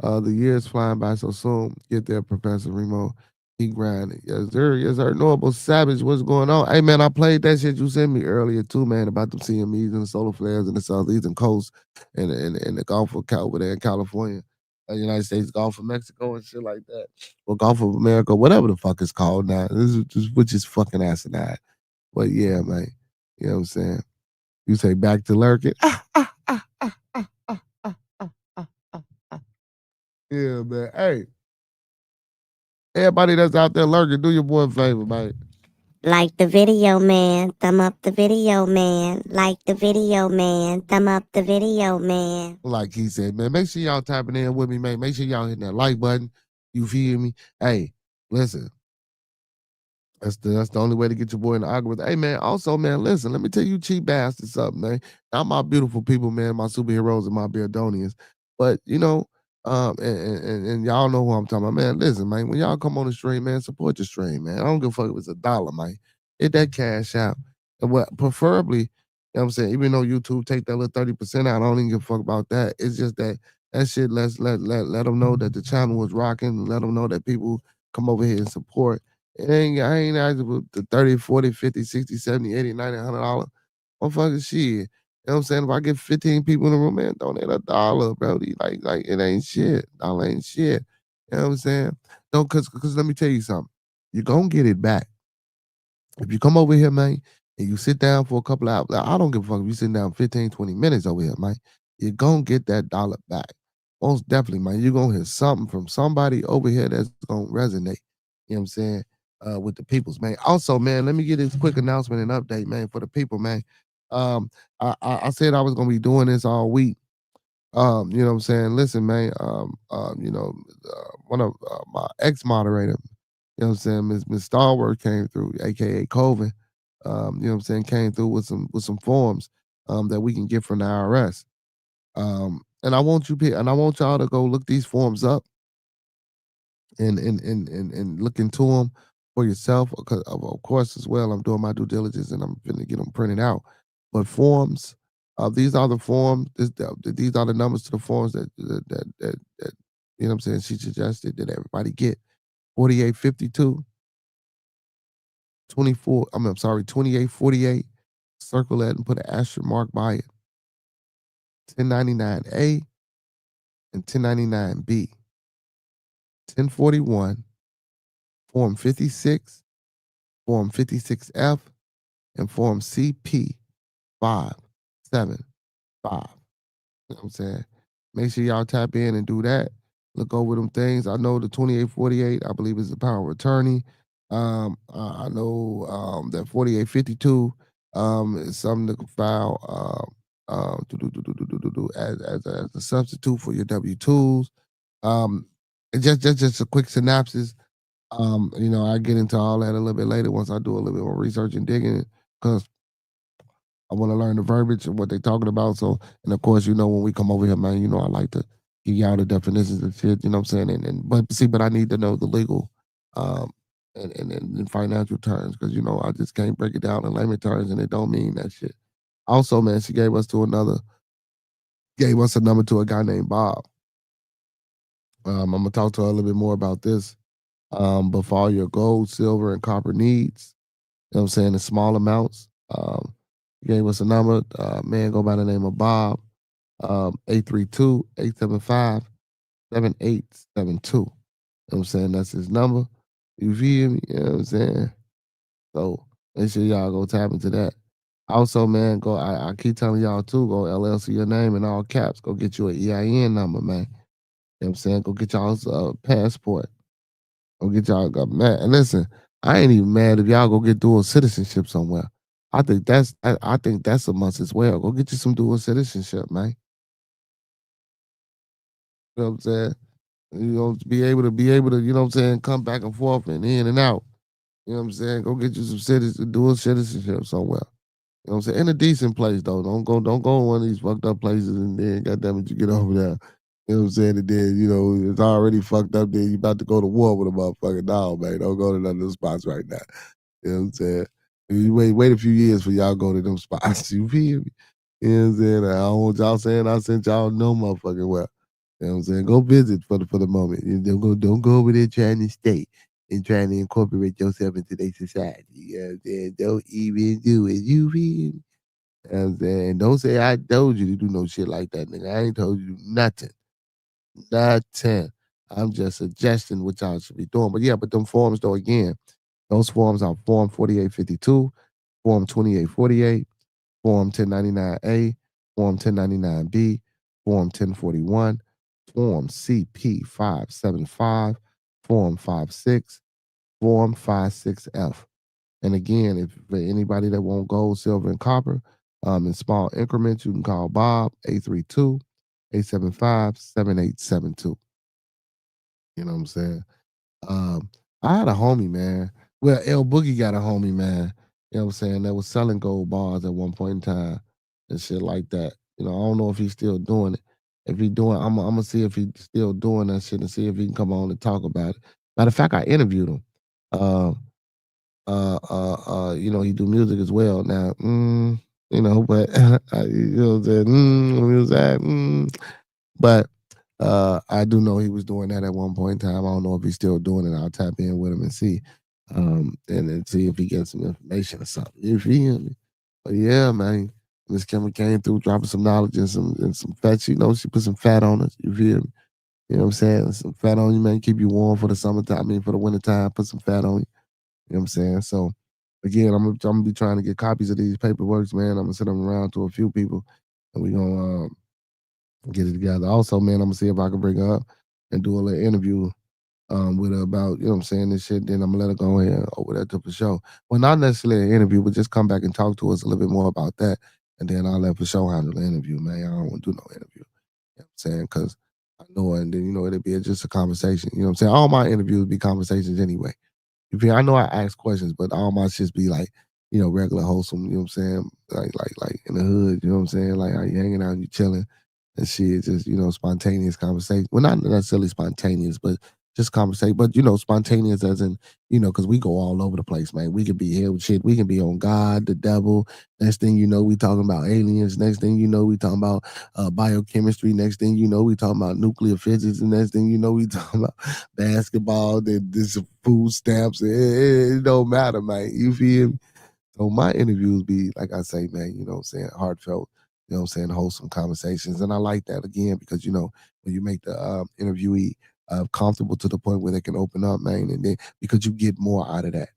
The years flying by so soon. Get there, Professor Remo. Keep grinding. Yes, sir. Yes, sir. Noble Savage, what's going on? Hey, man, I played that shit you sent me earlier, too, man, about the CMEs and the solar flares in the southeastern coast and the Gulf of over there in California. United States Gulf of Mexico and shit like that. Or Gulf of America, whatever the fuck it's called now. This is just, which is fucking asinine. But yeah, man. You know what I'm saying? You say back to lurking. Yeah, man. Hey. Everybody that's out there lurking, do your boy a favor, man. Like the video, man. Thumb up the video, man. Like the video, man. Thumb up the video, man. Like he said, man, make sure y'all tapping in with me, man. Make sure y'all hitting that like button. You feel me? Hey, listen. That's the only way to get your boy in the algorithm. Hey, man, also, man, listen, let me tell you cheap bastards something, man. Not my beautiful people, man, my superheroes and my Beardonians. But, you know, and y'all know who I'm talking about. Man, listen, man, when y'all come on the stream, man, support your stream, man. I don't give a fuck if it's $1, man. Hit that cash out. And what preferably, you know what I'm saying, even though YouTube take that little 30% out, I don't even give a fuck about that. It's just that shit let them know that the channel was rocking, let them know that people come over here and support. I ain't asking for the 30, 40, 50, 60, 70, 80, 90, $100. Motherfucking shit. You know what I'm saying? If I get 15 people in the room, man, donate $1, bro. Like it ain't shit. Dollar ain't shit. You know what I'm saying? Don't cause let me tell you something. You're gonna get it back. If you come over here, man, and you sit down for a couple of hours, I don't give a fuck if you sit down 15, 20 minutes over here, man. You're gonna get that $1 back. Most definitely, man. You're gonna hear something from somebody over here that's gonna resonate. You know what I'm saying? With the peoples, man. Also, man, let me get this quick announcement and update, man, for the people, man. I said I was gonna be doing this all week. You know what I'm saying? Listen, man, you know, one of my ex-moderator, you know what I'm saying, Miss Starward came through, aka Colvin, you know what I'm saying, came through with some forms that we can get from the IRS. And I want y'all to go look these forms up and look into them for yourself. Because of course, as well, I'm doing my due diligence and I'm gonna get them printed out. But forms, these are the forms. These are the numbers to the forms that you know what I'm saying. She suggested that everybody get 4852, 24. I'm sorry, 2848. Circle that and put an asterisk mark by it. 1099A and 1099B. 1041. Form 56. Form 56F, and Form CP 575. You know what I'm saying? Make sure y'all tap in and do that. Look over them things. I know the 2848, I believe, is the power of attorney. I know that 4852 is something to file as a substitute for your W-2s. Just a quick synopsis. You know, I get into all that a little bit later once I do a little bit more research and digging, because I want to learn the verbiage and what they're talking about. So, and of course, you know, when we come over here, man, you know, I like to give y'all the definitions and shit, you know what I'm saying? But I need to know the legal and financial terms, because, you know, I just can't break it down in layman terms and it don't mean that shit. Also, man, she gave us a number to a guy named Bob. I'm going to talk to her a little bit more about this. But for all your gold, silver, and copper needs, you know what I'm saying, in small amounts, gave us a number, man, go by the name of Bob, 832-875-7872. You know what I'm saying? That's his number. You feel me? You know what I'm saying? So make sure y'all go tap into that. Also, man, I keep telling y'all too, go LLC your name in all caps. Go get you an EIN number, man. You know what I'm saying? Go get y'all's passport. Go get y'all mad. And listen, I ain't even mad if y'all go get dual citizenship somewhere. I think that's a must as well. Go get you some dual citizenship, man. You know what I'm saying? You know, be able to, you know what I'm saying, come back and forth and in and out. You know what I'm saying? Go get you some dual citizenship somewhere. You know what I'm saying? In a decent place though. Don't go in one of these fucked up places and then goddamn it, you get over there. You know what I'm saying? And then, you know, it's already fucked up. Then you about to go to war with a motherfucking dog, man. Don't go to none of those spots right now. You know what I'm saying? You wait a few years for y'all go to them spots. You feel me? You know what I'm saying? I don't want y'all saying I sent y'all no motherfucking well. You know what I'm saying? Go visit for the moment. You don't go over there trying to stay and trying to incorporate yourself into their society. You know what I'm saying? Don't even do it. You feel me? You know what I'm saying? Don't say I told you to do no shit like that, nigga. I ain't told you nothing. Nothing. I'm just suggesting what y'all should be doing. But yeah, but them forms though, again, those forms are Form 4852, Form 2848, Form 1099A, Form 1099B, Form 1041, Form CP 575, Form 56, Form 56F. And again, if for anybody that want gold, silver, and copper in small increments, you can call Bob 832-875-7872. You know what I'm saying? I had a homie, man. Well, L Boogie got a homie, man. You know what I'm saying? That was selling gold bars at one point in time and shit like that. You know, I don't know if he's still doing it. If he doing, I'm gonna see if he's still doing that shit and see if he can come on and talk about it. Matter of fact, I interviewed him. Uh, you know, he do music as well now. You know, but you know what I'm saying? What was that? But I do know he was doing that at one point in time. I don't know if he's still doing it. I'll tap in with him and see. And then see if he gets some information or something. You feel me? But yeah, man. Miss Kimber came through dropping some knowledge and some fat. You know, she put some fat on us. You feel me? You know what I'm saying? Some fat on you, man. Keep you warm for the summertime. I mean, for the wintertime, put some fat on you. You know what I'm saying? So again, I'm gonna be trying to get copies of these paperworks, man. I'm gonna send them around to a few people, and we gonna get it together. Also, man, I'm gonna see if I can bring her up and do a little interview with her about, you know what I'm saying, this shit. Then I'm gonna let her go ahead over there to the show. Well, not necessarily an interview, but just come back and talk to us a little bit more about that. And then I'll let for show handle the interview, man. I don't want to do no interview. You know what I'm saying? Because I know, and then, you know, it'll be just a conversation. You know what I'm saying? All my interviews be conversations anyway. You feel, I know I ask questions, but all my shits be like, you know, regular wholesome, you know what I'm saying? Like in the hood, you know what I'm saying? Like how you hanging out, you chilling and shit, just, you know, spontaneous conversation. Well, not necessarily spontaneous, but just conversation. But, you know, spontaneous as in, you know, because we go all over the place, man. We could be here with shit. We can be on God, the devil. Next thing you know, we talking about aliens. Next thing you know, we talking about biochemistry. Next thing you know, we talking about nuclear physics. And next thing you know, we talking about basketball. Then this food stamps. It don't matter, man. You feel me? So my interviews be, like I say, man, you know what I'm saying, heartfelt, you know what I'm saying, wholesome conversations. And I like that again because, you know, when you make the interviewee comfortable to the point where they can open up, man, and then because you get more out of that.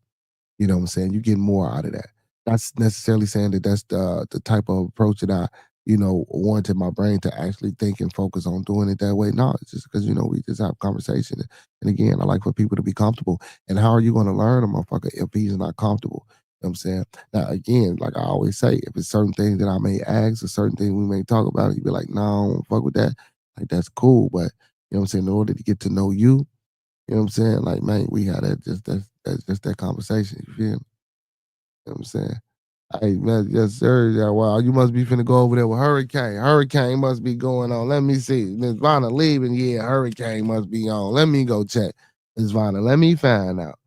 You know what I'm saying? You get more out of that. Not necessarily saying that that's the type of approach that I, you know, wanted my brain to actually think and focus on doing it that way. No, it's just because, you know, we just have conversation. And again, I like for people to be comfortable. And how are you going to learn a motherfucker if he's not comfortable? You know what I'm saying? Now, again, like I always say, if it's certain things that I may ask or certain things we may talk about, you be like, no, I don't fuck with that. Like, that's cool. But, you know what I'm saying? In order to get to know you, you know what I'm saying? Like, man, we had that's just that conversation. You feel me? You know what I'm saying? Hey, man, yes, sir. Yeah, well, you must be finna go over there with Hurricane. Hurricane must be going on. Let me see. Miss Vanna leaving. Yeah, Hurricane must be on. Let me go check. Miss Vanna, let me find out.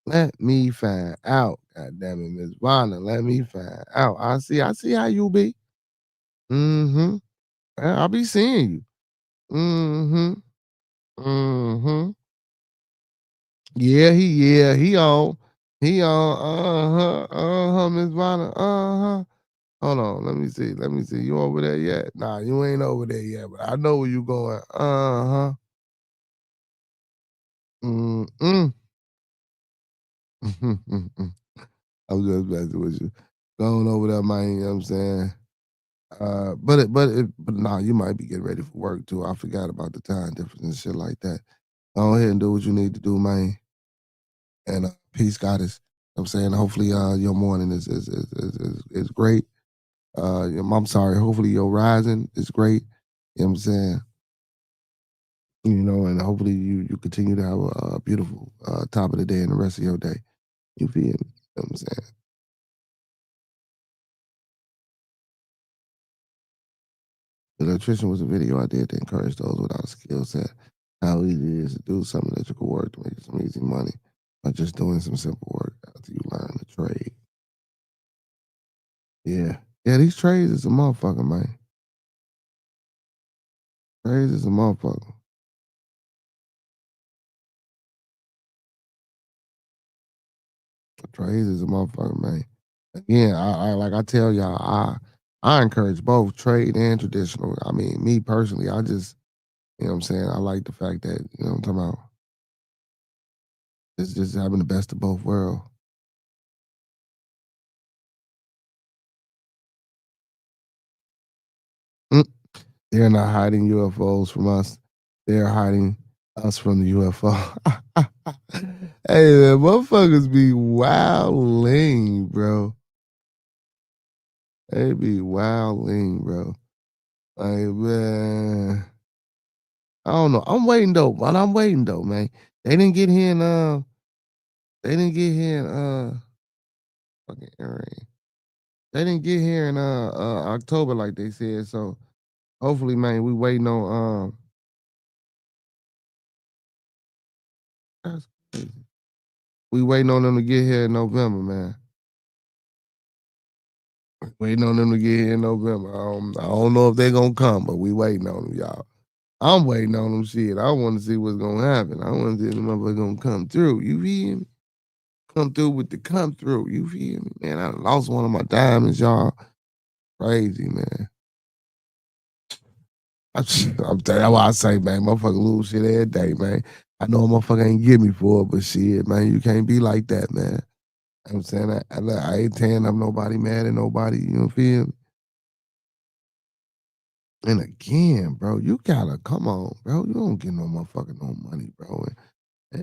Let me find out. God damn it, Miss Vanna. Let me find out. I see how you be. Mm-hmm. I'll be seeing you. Mm-hmm. Mm-hmm. He on. He on. Miss Vanna. Hold on. Let me see. Let me see. You over there yet? Nah, you ain't over there yet, but I know where you going. Mm-mm. I was just messing with you. Going over there, man, you know what I'm saying? But nah, you might be getting ready for work too. I forgot about the time difference and shit like that. Go ahead and do what you need to do, man. And peace, goddess. You know what I'm saying, hopefully your morning is great. I'm sorry, hopefully your rising is great. You know what I'm saying? You know, and hopefully you continue to have a beautiful top of the day and the rest of your day. You feel me? You know what I'm saying? The electrician was a video I did to encourage those without a skill set how easy it is to do some electrical work to make some easy money by just doing some simple work after you learn the trade. Yeah. Yeah, these trades is a motherfucker, man. Trades is a motherfucker. Trades is a motherfucker, man. Again, I like I tell y'all, I encourage both trade and traditional. I mean, me personally, I just, you know what I'm saying, I like the fact that, you know what I'm talking about, it's just having the best of both worlds. Mm, they're not hiding UFOs from us. They're hiding Us from the UFO. Hey, man, motherfuckers be wilding, bro. They be wilding, bro. Like, man. I don't know. I'm waiting though, but I'm waiting though, man. They didn't get here in fucking Aaron. They didn't get here in October like they said. So hopefully, man, we waiting on that's crazy. We waiting on them to get here in November, man. Waiting on them to get here in November. I don't know if they're gonna come, but we waiting on them, y'all. I'm waiting on them shit. I want to see what's gonna happen. I want to see if the motherfucker gonna come through. You feel me? Come through with the come through. You feel me? Man, I lost one of my diamonds, y'all. Crazy, man. I'm telling you, that's why I say, man, motherfucker lose shit every day, man. I know a motherfucker ain't give me for it, but shit, man, you can't be like that, man. You know what I'm saying? I ain't tearing up nobody, mad at nobody, you know, feel me? And again, bro, you gotta, come on, bro. You don't get no motherfucker no money, bro.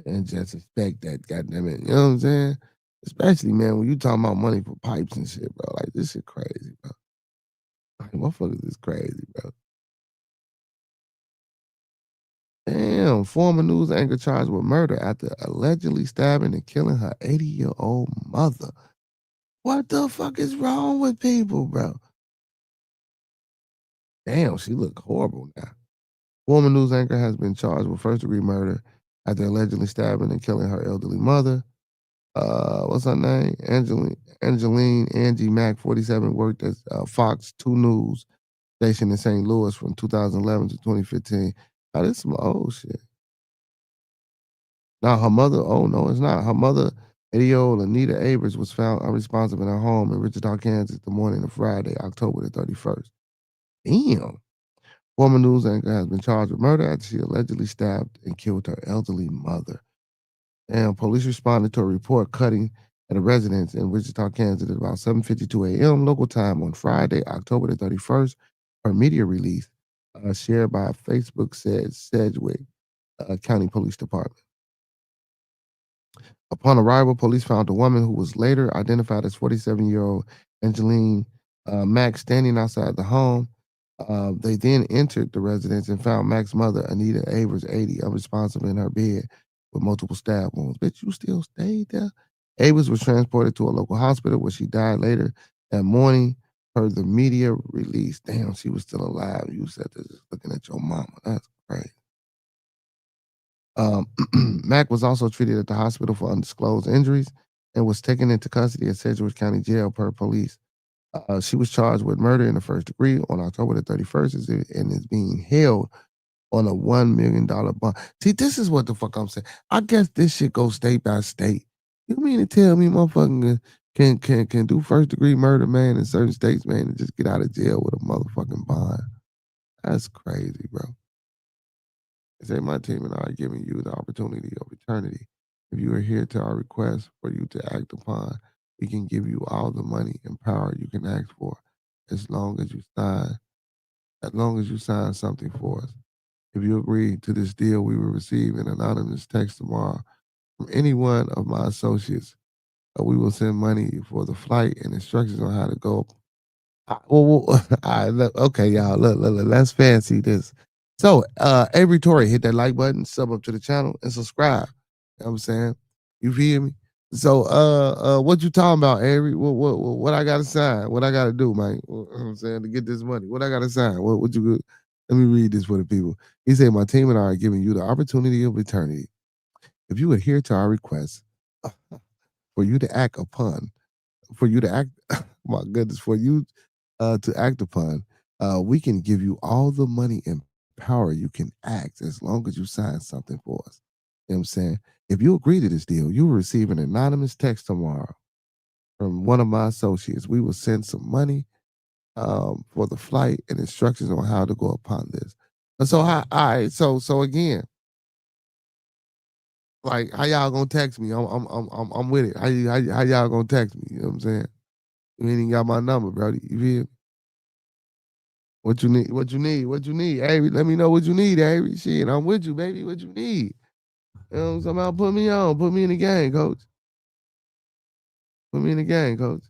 And just expect that, goddamn it. You know what I'm saying? Especially, man, when you talking about money for pipes and shit, bro. Like, this shit crazy, bro. Like, motherfuckers is crazy, bro. Damn, former news anchor charged with murder after allegedly stabbing and killing her 80-year-old mother. What the fuck is wrong with people, bro? Damn, she look horrible now. Former news anchor has been charged with first-degree murder after allegedly stabbing and killing her elderly mother. What's her name? Angeline Angie Mack, 47, worked at Fox 2 News station in St. Louis from 2011 to 2015. Oh, this is some old shit. Now, her mother, oh, no, it's not. Her mother, 80-year-old Anita Avers, was found unresponsive in her home in Wichita, Kansas, the morning of Friday, October the 31st. Damn. Former news anchor has been charged with murder after she allegedly stabbed and killed her elderly mother. And police responded to a report cutting at a residence in Wichita, Kansas at about 7:52 a.m. local time on Friday, October the 31st. Her media release shared by Facebook said Sedgwick County Police Department. Upon arrival, police found a woman who was later identified as 47-year-old Angeline Mack standing outside the home. They then entered the residence and found Mack's mother, Anita Avers, 80, unresponsive in her bed with multiple stab wounds. Bitch, you still stayed there? Avers was transported to a local hospital where she died later that morning per the media release. Damn, she was still alive. You said this just looking at your mama. That's crazy. Mack was also treated at the hospital for undisclosed injuries and was taken into custody at Sedgwick County Jail per police. She was charged with murder in the first degree on October the 31st and is being held on a $1 million bond. See, this is what the fuck I'm saying. I guess this shit goes state by state. You mean to tell me motherfucking can do first degree murder, man, in certain states, man, and just get out of jail with a motherfucking bond? That's crazy, bro. Say my team and I are giving you the opportunity of eternity. If you are here to our request for you to act upon, we can give you all the money and power you can ask for, as long as you sign something for us. If you agree to this deal, we will receive an anonymous text tomorrow from any one of my associates. We will send money for the flight and instructions on how to go. Okay, y'all, look, let's fancy this. So, Avery Tory, hit that like button, sub up to the channel, and subscribe. You know what I'm saying? You feel me? So, what you talking about, Avery? What I gotta sign? What I gotta do, man? You know what I'm saying, to get this money? What I gotta sign? What you good? Let me read this for the people. He said, my team and I are giving you the opportunity of eternity. If you adhere to our request for you to act, my goodness, for you to act upon, we can give you all the money and power you can act as long as you sign something for us. You know what I'm saying? If you agree to this deal, you will receive an anonymous text tomorrow from one of my associates. We will send some money for the flight and instructions on how to go upon this. And so, all right, so again, like, how y'all gonna text me? I'm with it. How y'all gonna text me? You know what I'm saying? You ain't even got my number, bro. You feel me? What you need? What you need? What you need? Avery, let me know what you need, Avery. Shit, I'm with you, baby. What you need? You know what I'm talking about? Put me on. Put me in the game, coach. Put me in the game, coach.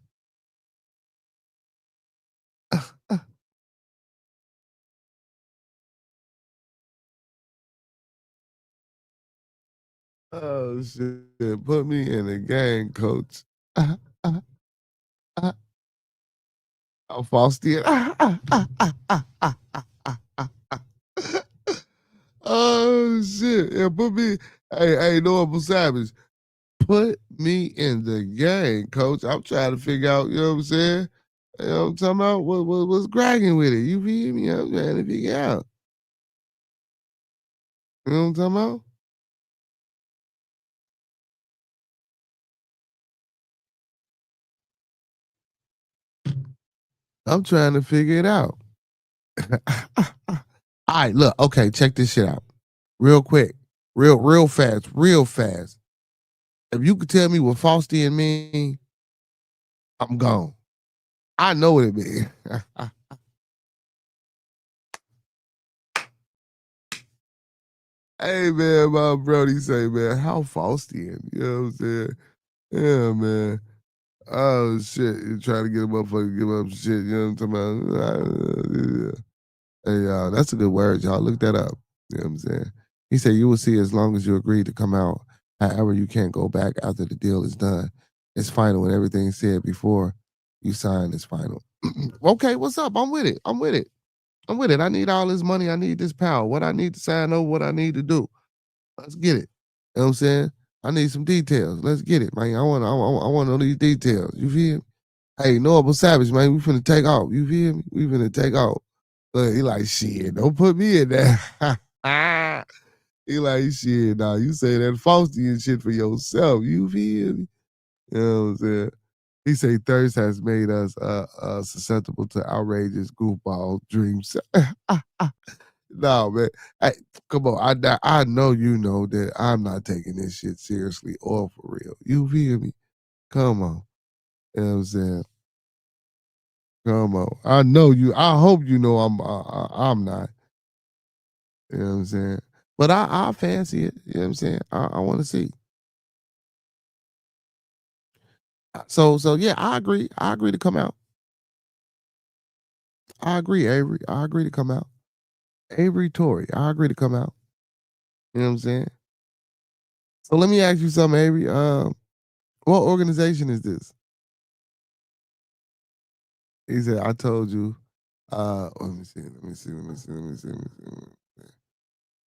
Oh shit! Put me in the game, coach. Oh, Faustin. Oh shit! Yeah, put me. Hey, Normal Savage. Put me in the game, coach. I'm trying to figure out. You know what I'm saying? You know what I'm talking about? What's bragging with it? You feel me? I'm trying to figure out. You know what I'm talking about? I'm trying to figure it out. All right, look. Okay, check this shit out. Real quick. Real fast. Real fast. If you could tell me what Faustian mean, I'm gone. I know what it means. Hey man, my Brody say, man, how Faustian? You know what I'm saying? Yeah, man. Oh shit. You trying to get a motherfucker to give up shit, you know what I'm talking about? Hey, that's a good word, y'all. Look that up. You know what I'm saying? He said you will see as long as you agree to come out. However, you can't go back after the deal is done. It's final and everything said before you sign is final. Okay, what's up? I'm with it. I'm with it. I'm with it. I need all this money. I need this power. What I need to sign over, what I need to do. Let's get it. You know what I'm saying? I need some details. Let's get it, man. I want all these details. You feel me? Hey, Noble Savage, man, we finna take off. You feel me? We finna take off. Look, he like, shit, don't put me in there. He like, shit, nah, you say that Fausty and shit for yourself. You feel me? You know what I'm saying? He say thirst has made us susceptible to outrageous goofball dreams. No, man. Hey, come on. I know you know that I'm not taking this shit seriously or for real. You feel me? Come on. You know what I'm saying? Come on. I know you. I hope you know I'm not. You know what I'm saying? But I fancy it. You know what I'm saying? I want to see. So yeah, I agree. I agree to come out. I agree, Avery. I agree to come out. Avery Tory. I agree to come out. You know what I'm saying? So let me ask you something, Avery. What organization is this? He said, I told you, let me see.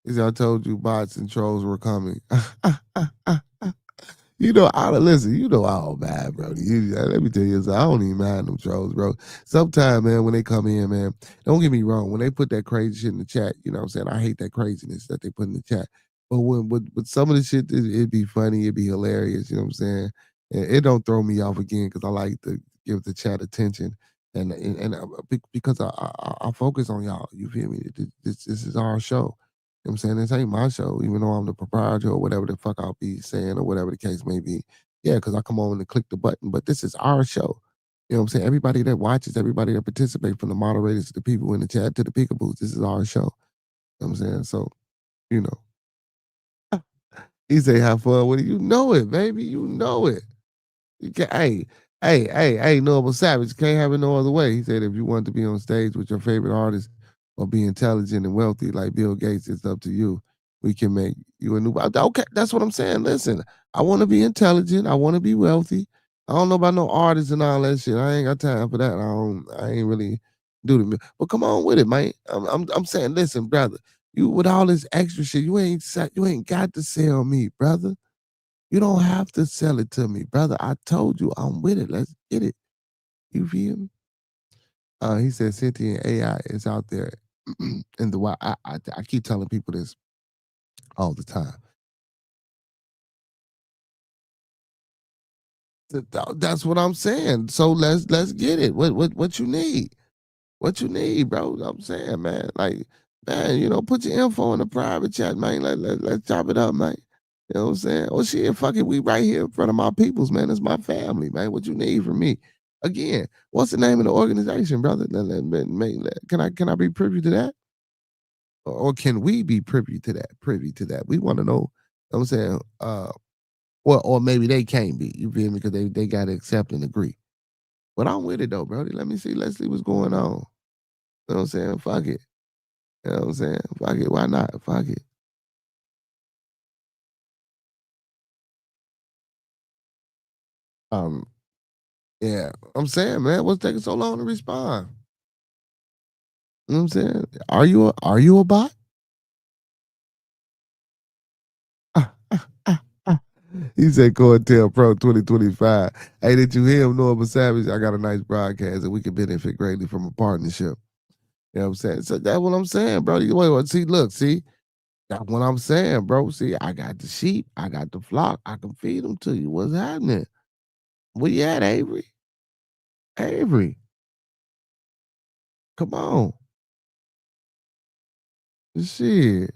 He said, I told you bots and trolls were coming. You know, listen, you know I don't mind, bro. Let me tell you this, I don't even mind them trolls, bro. Sometimes, man, when they come in, man, don't get me wrong, when they put that crazy shit in the chat, you know what I'm saying? I hate that craziness that they put in the chat. But with some of the shit, it'd be funny, it'd be hilarious, you know what I'm saying? And it don't throw me off again because I like to give the chat attention. Because I focus on y'all, you feel me? This is our show. You know what I'm saying? This ain't my show, even though I'm the proprietor or whatever the fuck I'll be saying or whatever the case may be. Yeah, because I come on and click the button, but this is our show. You know what I'm saying? Everybody that watches, everybody that participates, from the moderators to the people in the chat to the peekaboos, this is our show. You know what I'm saying? So, you know. He say have fun with it. You know it, baby. You know it. You can, hey, Noble Savage, can't have it no other way. He said if you want to be on stage with your favorite artist or be intelligent and wealthy like Bill Gates, it's up to you. We can make you a new. Okay, that's what I'm saying. Listen, I want to be intelligent. I want to be wealthy. I don't know about no artists and all that shit. I ain't got time for that. I ain't really do the. But come on with it, man. I'm saying, listen, brother. You with all this extra shit, you ain't got to sell me, brother. You don't have to sell it to me, brother. I told you I'm with it. Let's get it. You feel me? He said sentient AI is out there in the wild. I keep telling people this all the time. That's what I'm saying. So let's get it. What you need? What you need, bro? I'm saying, man. Like, man, you know, put your info in the private chat, man. Let's chop it up, man. You know what I'm saying? Oh shit, fuck it. We right here in front of my peoples, man. It's my family, man. What you need from me? Again, what's the name of the organization, brother? Can I be privy to that? Or can we be privy to that? We want to know, I'm saying, well, or maybe they can't be, you feel me? Because they got to accept and agree. But I'm with it though, brody. Let's see what's going on. You know what I'm saying? Fuck it. You know what I'm saying? Fuck it. Why not? Fuck it. Yeah. I'm saying, man, what's taking so long to respond? You know what I'm saying? Are you a bot? He said Cointel Pro 2025. Hey, did you hear him, Noah Savage? I got a nice broadcast and we can benefit greatly from a partnership. You know what I'm saying? So that's what I'm saying, bro. Wait, see, that's what I'm saying, bro. See, I got the sheep, I got the flock, I can feed them to you. What's happening? Where you at, Avery? Avery, come on. Shit.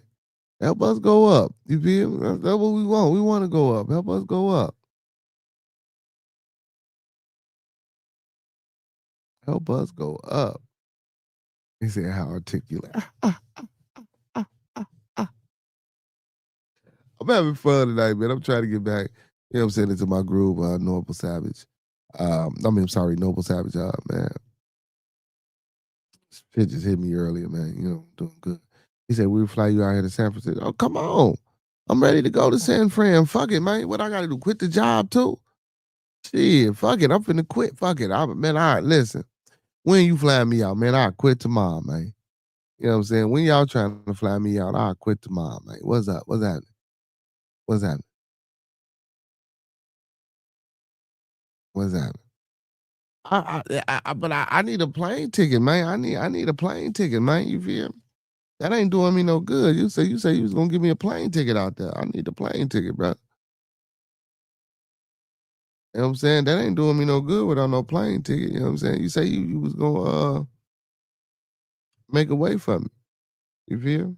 Help us go up. You feel me? That's what we want. We want to go up. Help us go up. Help us go up. He said, how articulate. I'm having fun tonight, man. I'm trying to get back, you know what I'm saying, into my groove, Noble Savage. Noble Savage, man. Shit just hit me earlier, man. You know, doing good. He said, we'll fly you out here to San Francisco. Oh, come on. I'm ready to go to San Fran. Fuck it, man. What I got to do? Quit the job, too? Shit, fuck it. I'm finna quit. Fuck it. Man, all right, listen. When you fly me out, man, I'll quit tomorrow, man. You know what I'm saying? When y'all trying to fly me out, I'll quit tomorrow, man. What's up? What's happening? What's happening? What's happening? But I need a plane ticket, man. I need a plane ticket, man. You feel me? That ain't doing me no good. You say you was gonna give me a plane ticket out there. I need a plane ticket, bro. You know what I'm saying? That ain't doing me no good without no plane ticket. You know what I'm saying? You say you was gonna make a way for me. You feel?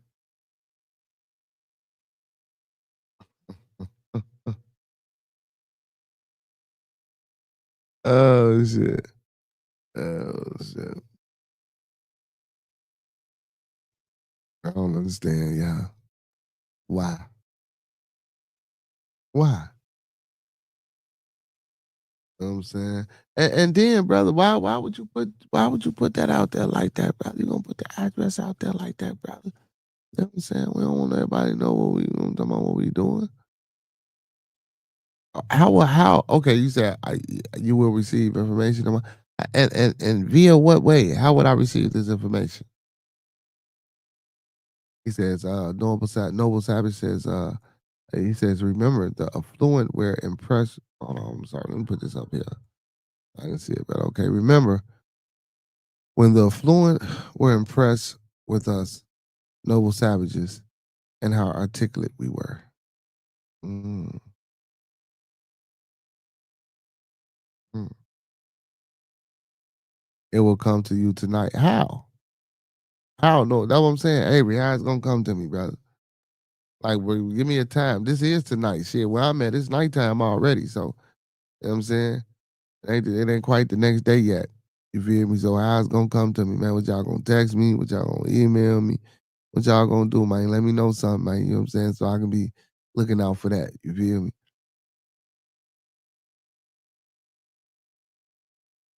Oh shit. Oh shit. I don't understand, y'all. Why? Why? You know what I'm saying? And then, brother, why would you put that out there like that, brother? You gonna put the address out there like that, brother? You know what I'm saying? We don't want everybody to know what we doing. How okay, you said you will receive information and via what way? How would I receive this information? He says, Noble Savage says, he says, remember the affluent were impressed. Hold on, I'm sorry, let me put this up here. I can see it, but okay. Remember, when the affluent were impressed with us, noble savages, and how articulate we were. Mm. Mm. It will come to you tonight. How? How? No, that's what I'm saying. Avery, how it's gonna come to me, brother? Like, give me a time. This is tonight. Shit, where I'm at, it's nighttime already. So, you know what I'm saying? It ain't quite the next day yet. You feel me? So how it's gonna come to me, man? What y'all gonna text me? What y'all gonna email me? What y'all gonna do, man? Let me know something, man. You know what I'm saying? So I can be looking out for that. You feel me?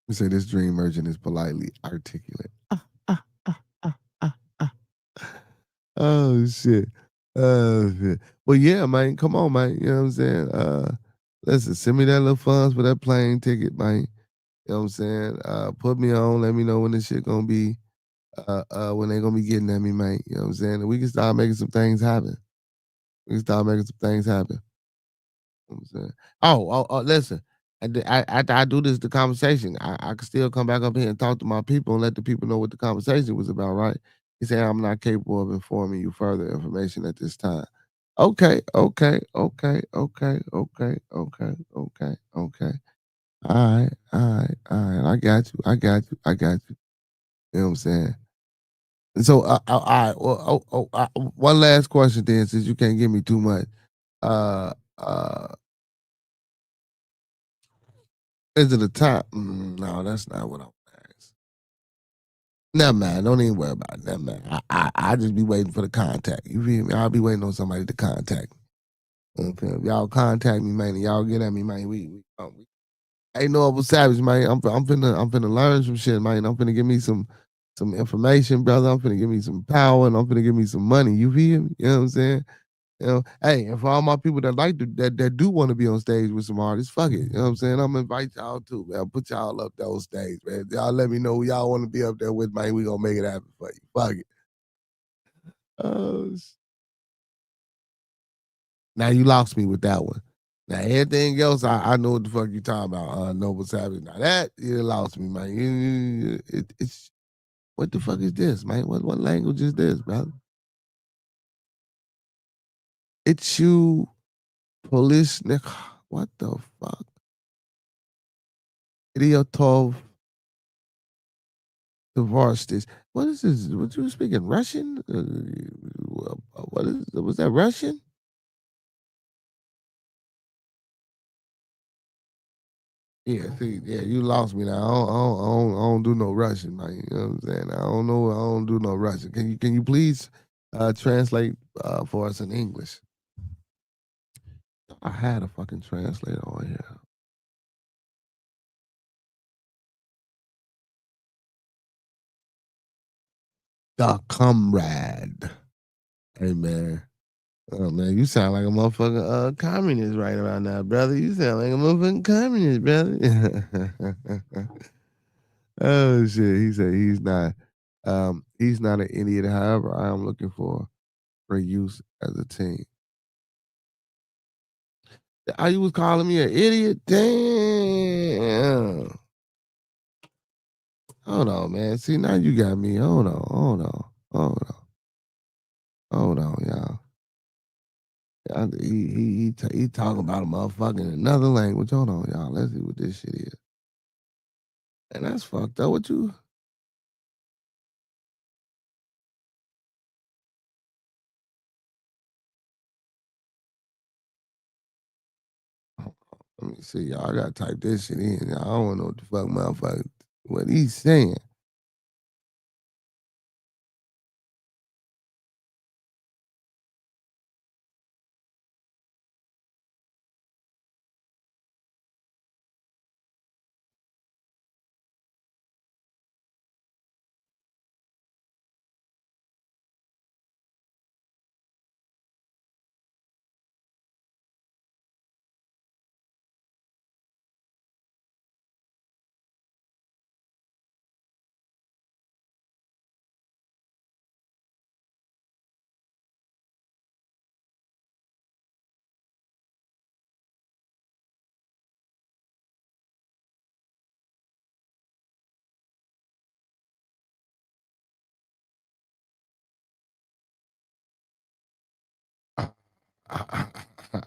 We say this dream merchant is politely articulate. Oh shit. Oh shit. Well, yeah, man. Come on, man. You know what I'm saying? Listen, send me that little funds for that plane ticket, man. You know what I'm saying? Put me on, let me know when this shit gonna be, when they gonna be getting at me, man. You know what I'm saying? And we can start making some things happen. We can start making some things happen. You know what I'm saying? Listen. After I do the conversation, I can still come back up here and talk to my people and let the people know what the conversation was about, right? He said, I'm not capable of informing you further information at this time. Okay. All right. I got you. You know what I'm saying? So, all right. Well, one last question then, since you can't give me too much. Uh, Is it a top? No, that's not what I'm asking. Never mind. Don't even worry about it. Never mind. I just be waiting for the contact. You feel me? I'll be waiting on somebody to contact me. Okay. If y'all contact me, man, and y'all get at me, man. We ain't no other savage, man. I'm finna learn some shit, man. I'm finna give me some information, brother. I'm finna give me some power, and I'm finna give me some money. You feel me? You know what I'm saying? You know, hey, and for all my people that like to, that do want to be on stage with some artists, fuck it. You know what I'm saying? I'm gonna invite y'all too, man. Put y'all up there on stage, man. Y'all let me know who y'all want to be up there with, man. We gonna make it happen for you. Fuck it. Now you lost me with that one. Now everything else, I know what the fuck you talking about. Noble Savage. Now that you lost me, man. It's what the fuck is this, man? What language is this, brother? It's you, police, nigga. What the fuck? Idiotov divorced this. What is this? What you speaking Russian? What is? Was that Russian? Yeah, see, yeah, you lost me now. I don't do no Russian, man. You know what I'm saying? I don't do no Russian. Can you please translate for us in English? I had a fucking translator on here. The comrade. Hey man. Oh man, you sound like a motherfucking communist right around now, brother. You sound like a motherfucking communist, brother. Oh shit. He said he's not an idiot. However, I am looking for use as a team. You was calling me an idiot? Damn. Hold on, man. See, now you got me. Hold on, y'all. He talking about a motherfucker in another language. Hold on, y'all. Let's see what this shit is. And that's fucked up. What you? Let me see, y'all. I gotta type this shit in. Y'all. I don't know what the fuck, motherfucker. What he's saying.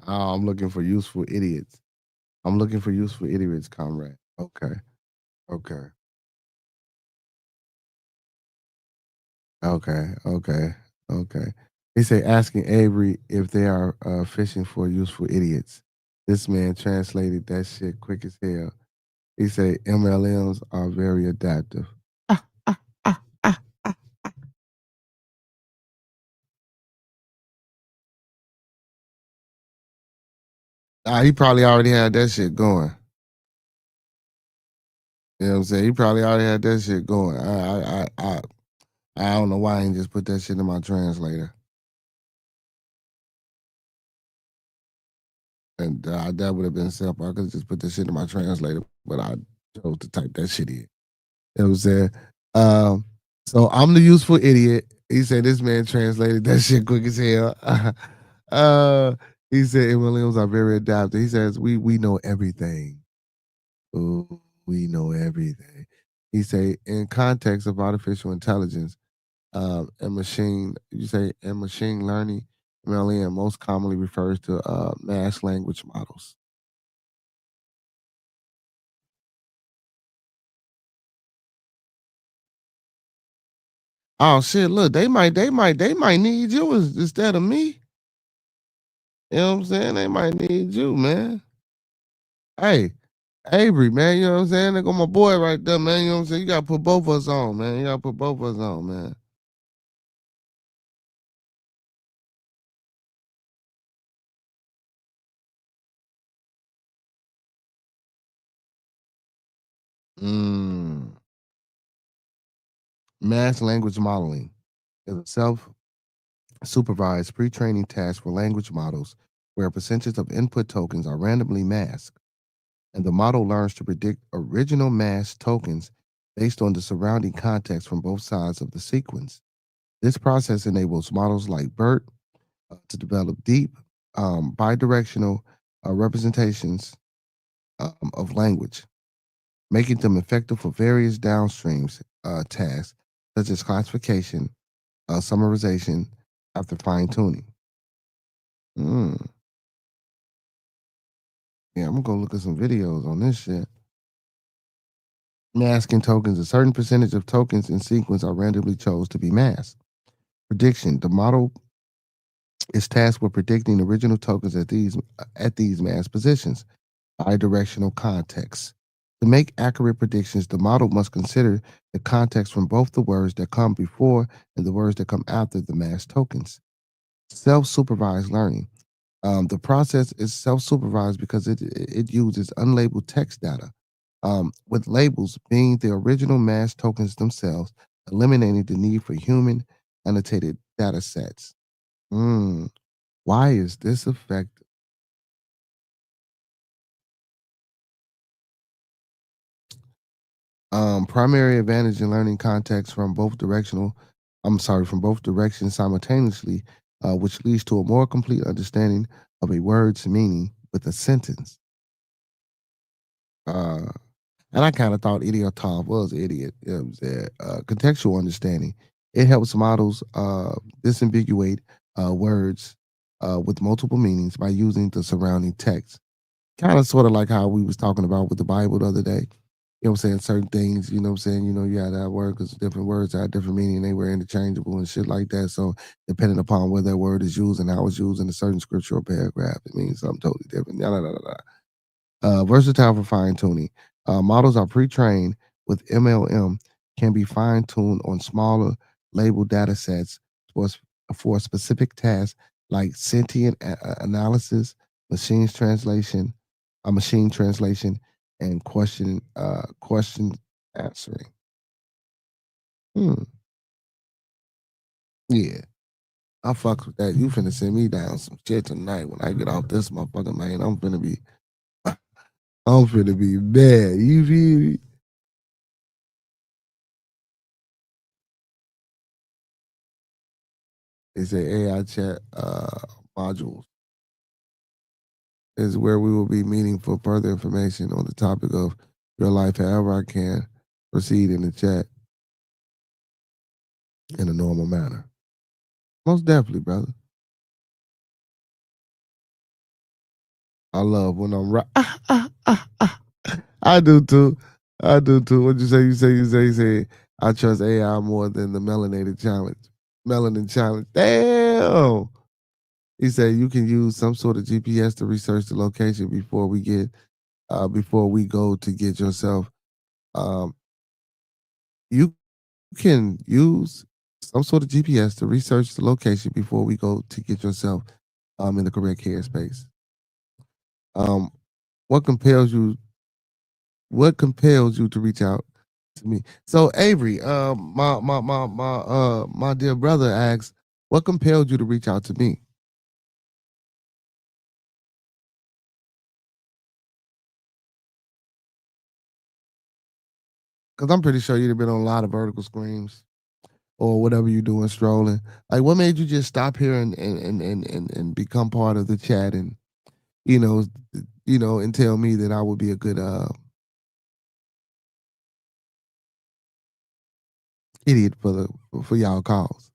I'm looking for useful idiots. I'm looking for useful idiots, comrade. Okay. Okay. Okay. Okay. Okay. He say asking Avery if they are fishing for useful idiots. This man translated that shit quick as hell. He say MLMs are very adaptive. He probably already had that shit going. You know what I'm saying? He probably already had that shit going. I don't know why I ain't just put that shit in my translator. And that would have been simple. I could just put that shit in my translator, but I chose to type that shit in. You know what I'm saying? So I'm the useful idiot. He said this man translated that shit quick as hell. He said MLMs are very adaptive. He says we know everything. Ooh, we know everything. He say in context of artificial intelligence and machine learning, MLM most commonly refers to mass language models. Oh shit! Look, they might need you instead of me. You know what I'm saying? They might need you, man. Hey, Avery, man, you know what I'm saying? There go my boy right there, man. You know what I'm saying? You gotta put both of us on, man. You gotta put both of us on, man. Mass language modeling is a self-supervised pre-training task for language models where percentages of input tokens are randomly masked, and the model learns to predict original masked tokens based on the surrounding context from both sides of the sequence. This process enables models like BERT to develop deep, bidirectional representations of language, making them effective for various downstreams tasks such as classification, summarization, after fine tuning. Yeah, I'm gonna go look at some videos on this shit. Masking tokens. A certain percentage of tokens in sequence are randomly chose to be masked. Prediction. The model is tasked with predicting original tokens at these masked positions. Bidirectional context. To make accurate predictions, the model must consider the context from both the words that come before and the words that come after the masked tokens. Self-supervised learning. The process is self-supervised because it uses unlabeled text data, with labels being the original masked tokens themselves, eliminating the need for human annotated data sets. Why is this effective? Primary advantage in learning context from both directions simultaneously, which leads to a more complete understanding of a word's meaning with a sentence. And I kind of thought Idiotov was an idiot. You know what I'm saying? Contextual understanding. It helps models disambiguate words with multiple meanings by using the surrounding text. Kind of sort of like how we was talking about with the Bible the other day. You know what I'm saying? Certain things, you know what I'm saying? You had that word because different words had different meaning. They were interchangeable and shit like that. So depending upon where that word is used and how it's used in a certain scriptural paragraph, it means something totally different. Versatile for fine tuning. Models are pre-trained with MLM, can be fine-tuned on smaller labeled data sets for specific tasks like sentient analysis, machine translation, and question answering. Yeah, I fucks with that. You finna send me down some shit tonight when I get off this motherfucker, man. I'm finna be mad. You feel me? They say AI chat modules is where we will be meeting for further information on the topic of your life. However, I can proceed in the chat in a normal manner. Most definitely, brother. I love when I'm right. I do too. I do too. What you say? You say. I trust AI more than the melanated challenge. Melanin challenge. Damn. He said you can use some sort of GPS to research the location before we go to get yourself. You can use some sort of GPS to research the location before we go to get yourself in the correct headspace. What compels you to reach out to me? So Avery, my dear brother asks, what compelled you to reach out to me? Because I'm pretty sure you'd have been on a lot of vertical screens or whatever you're doing strolling. Like, what made you just stop here and become part of the chat and you know and tell me that I would be a good idiot for y'all calls?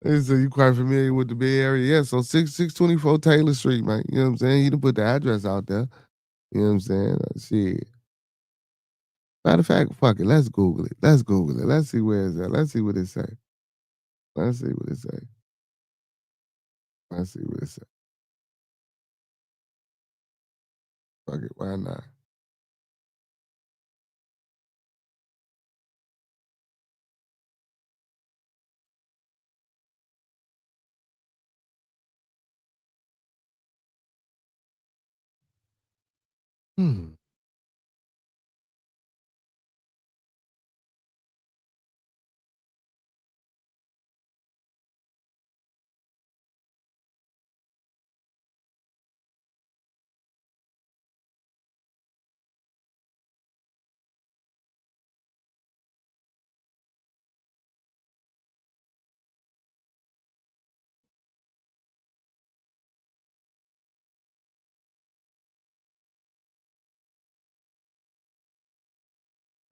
So you quite familiar with the Bay Area? Yeah, so 624 Taylor Street, man. You know what I'm saying? You done put the address out there. You know what I'm saying? Shit. Matter of fact, fuck it. Let's Google it. Let's see where it's at. Let's see what it say. Let's see what it say. Fuck it, why not? Hmm.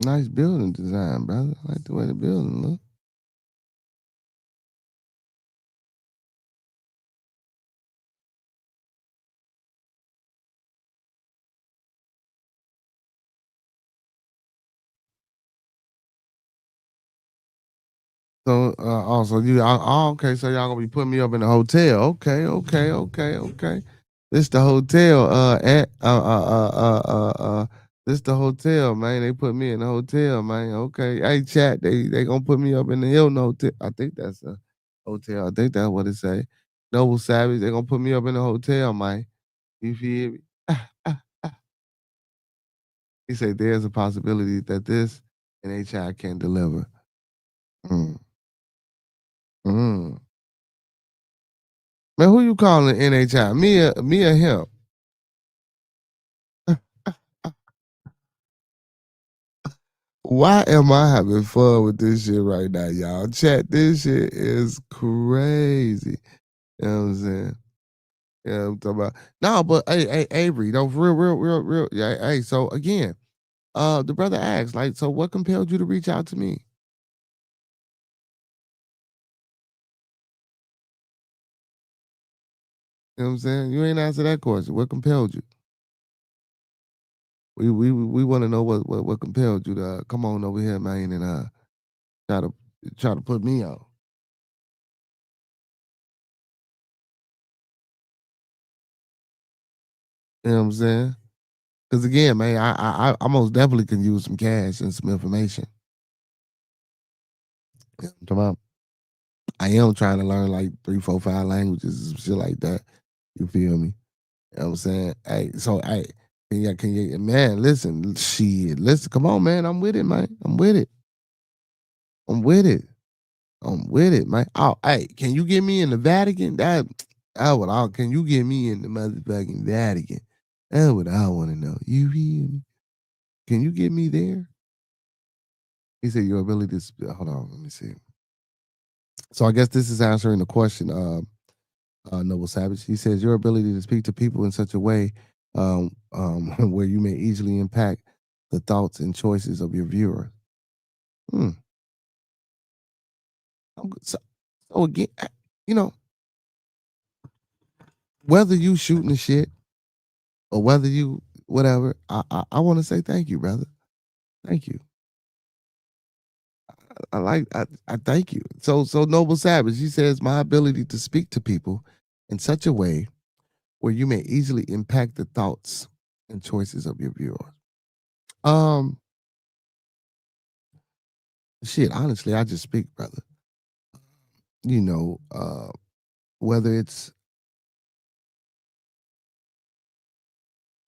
Nice building design, brother. I like the way the building look. So also okay, so y'all gonna be putting me up in the hotel. Okay. This the hotel, this the hotel, man. They put me in the hotel, man. Okay. Hey chat, they gonna put me up in the Hilton Hotel. I think that's a hotel. I think that's what it say. Noble Savage, they gonna put me up in the hotel, man. You feel me? He said there's a possibility that this NHI can deliver. Mm. Mm. Man, who you calling NHI? Me or him? Why am I having fun with this shit right now, y'all? Chat, this shit is crazy. You know what I'm saying? Yeah, I'm talking about. No, but hey, Avery, no, for real. Yeah, hey, so again, the brother asked, like, so what compelled you to reach out to me? You know what I'm saying? You ain't answer that question. What compelled you? We want to know what compelled you to come on over here, man, and try to try to put me out. You know what I'm saying? Because again, man, I most definitely can use some cash and some information. You know what I'm talking about? I am trying to learn like 3, 4, 5 languages, some shit like that. You feel me? You know what I'm saying? Hey, so hey, can you man, listen, shit, listen, come on, man. I'm with it, man. I'm with it. I'm with it. I'm with it, man. Oh, hey, can you get me in the Vatican? That what I can you get me in the motherfucking Vatican? That's what I want to know. You feel me? Can you get me there? He said your ability to hold on, let me see. So I guess this is answering the question, Noble Savage. He says your ability to speak to people in such a way where you may easily impact the thoughts and choices of your viewer. Hmm. So again, you know, whether you shooting the shit or whether you whatever, I want to say thank you, brother. Thank you. I thank you. So Noble Savage, he says my ability to speak to people in such a way where you may easily impact the thoughts and choices of your viewers. Um, shit, honestly, I just speak, brother. You know, whether it's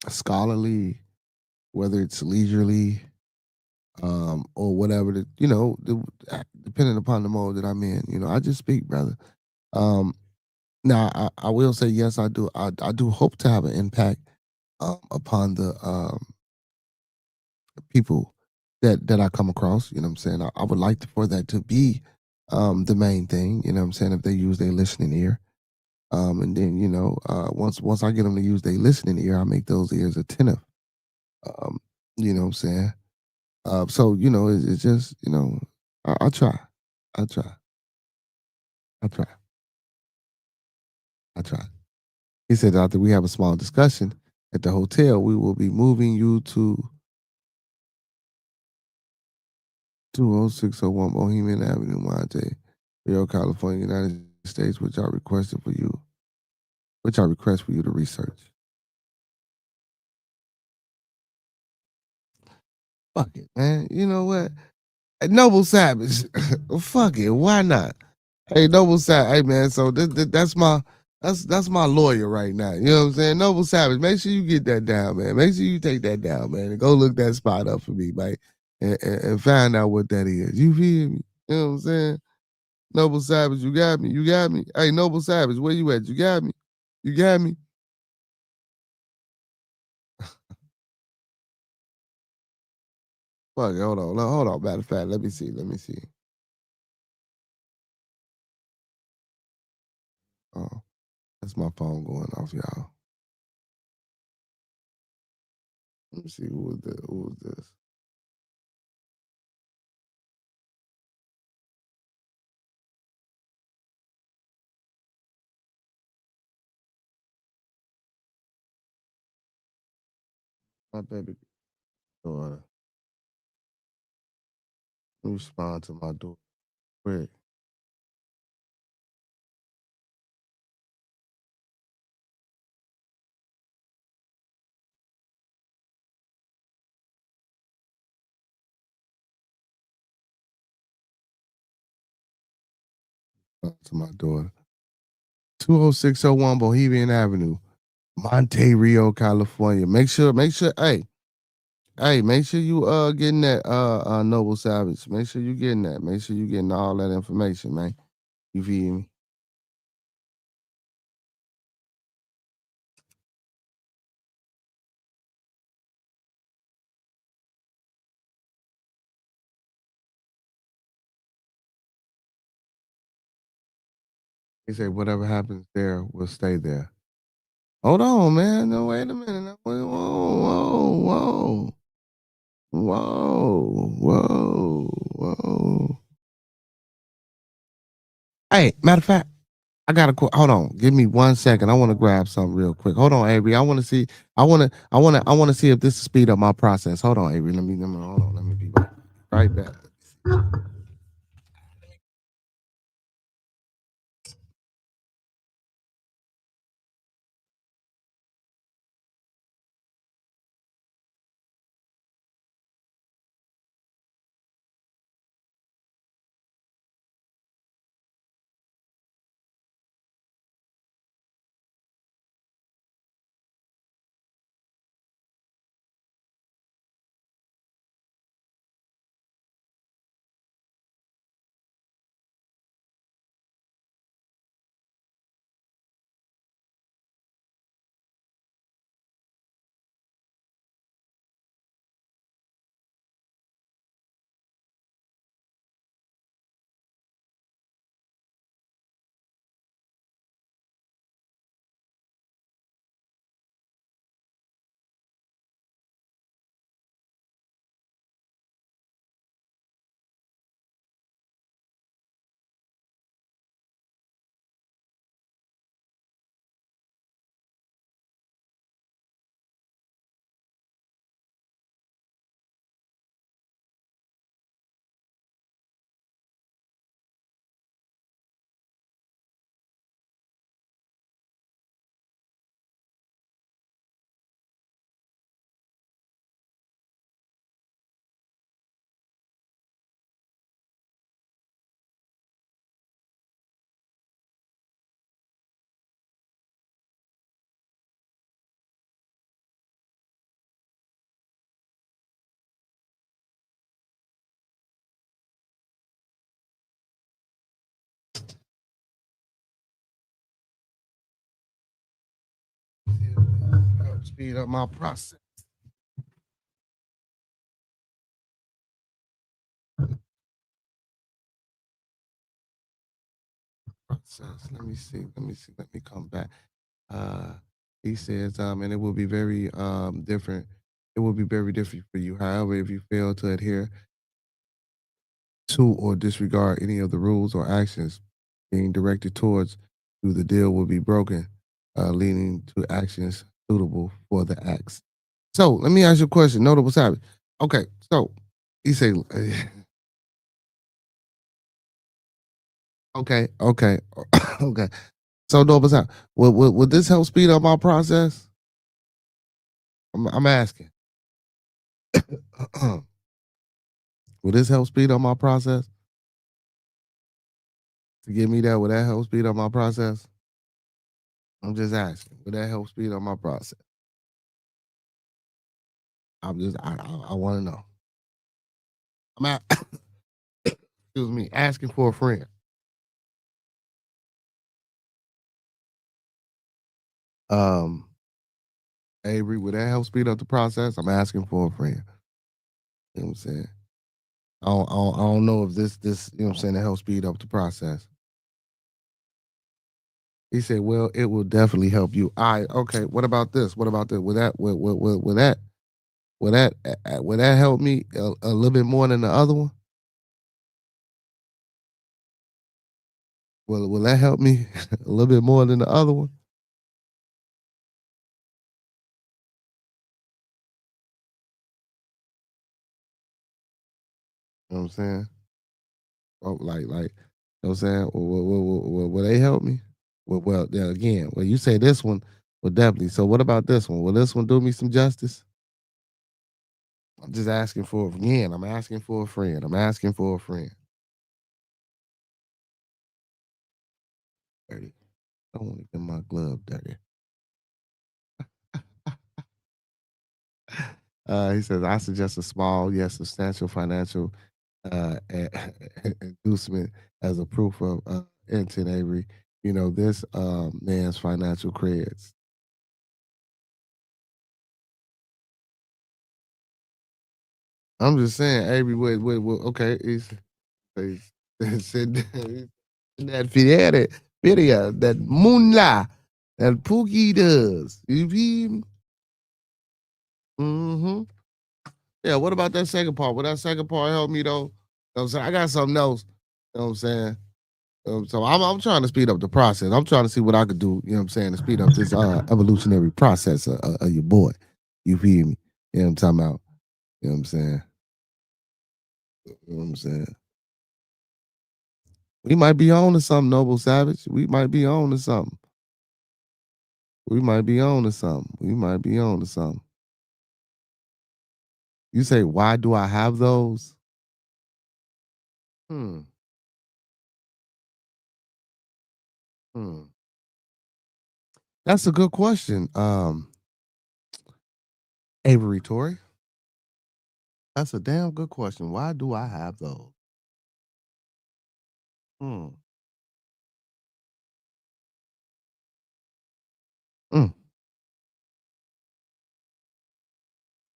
scholarly, whether it's leisurely, or whatever depending upon the mode that I'm in, I just speak, brother. Now I will say yes, I do. I do hope to have an impact upon the people that I come across. You know what I'm saying? I would like for that to be the main thing. You know what I'm saying? If they use their listening ear, and then once I get them to use their listening ear, I make those ears attentive. Um, you know what I'm saying? So it's just I try, I try, I try, I try. He said after we have a small discussion at the hotel, we will be moving you to 20601 Bohemian Avenue, Manday, Rio, California, United States, which I request for you to research. Fuck it, man. You know what? Hey, Noble Savage. Fuck it. Why not? Hey, Noble Savage. Hey, man. So that's my lawyer right now. You know what I'm saying? Noble Savage. Make sure you get that down, man. Make sure you take that down, man, and go look that spot up for me, man, and find out what that is. You feel me? You know what I'm saying? Noble Savage, you got me. You got me. Hey, Noble Savage, where you at? You got me. You got me. Fuck it. Hold on. Matter of fact, let me see. Oh, that's my phone going off, y'all. Let me see who was this. My baby daughter. Let me respond to my daughter quick. To my daughter. 20601 Bohemian Avenue, Monte Rio, California. Make sure, make sure you getting that Noble Savage. Make sure you getting that. Make sure you getting all that information, man. You feel me? He said, whatever happens there will stay there. Hold on, man. No, wait a minute. Whoa. Hey, matter of fact, I got a hold on. Give me 1 second. I want to grab something real quick. Hold on, Avery. I want to see. I want to see if this will speed up my process. Hold on, Avery. Let me hold on. Let me be right back. Help speed up my process. Let me see. Let me come back. He says, and it will be very different. It will be very different for you. However, if you fail to adhere to or disregard any of the rules or actions being directed towards you, the deal will be broken, leading to actions suitable for the acts. So let me ask you a question. Notable Savage. Okay, so he say, okay, okay. So Notable Savage, would this help speed up my process? I'm asking. Will this help speed up my process? To give me that, will that help speed up my process? I'm just asking. Will that help speed up my process? I want to know. I'm at, excuse me, asking for a friend. Avery, would that help speed up the process? I'm asking for a friend. You know what I'm saying? I don't know if this, you know what I'm saying, to help speed up the process. He said, well, it will definitely help you. Okay. What about this? What about this? Will that help me a little bit more than the other one? Will that help me a little bit more than the other one? You know what I'm saying? Oh, like, you know what I'm saying? Will they help me? Well, yeah, again, well, you say this one, well, definitely. So what about this one? Will this one do me some justice? I'm just asking for, again, I'm asking for a friend. I'm asking for a friend. Dirty. I don't want to get my glove dirty. He says, I suggest a small yet substantial financial inducement as a proof of intent, Avery. You know, this man's financial creds. I'm just saying, Avery, okay, he's said that video, that moonlight, that Pookie does. You feel me? Mm-hmm. Yeah, what about that second part? Will that second part help me though? You know what I'm saying? I got something else. You know what I'm saying? So I'm trying to speed up the process. I'm trying to see what I could do, you know what I'm saying, to speed up this evolutionary process of your boy. You feel me? You know what I'm talking about? You know what I'm saying? You know what I'm saying? We might be on to something, Noble Savage. We might be on to something. We might be on to something. We might be on to something. You say, why do I have those? Hmm. Hmm. That's a good question. Avery Tory. That's a damn good question. Why do I have those? Hmm. Mm.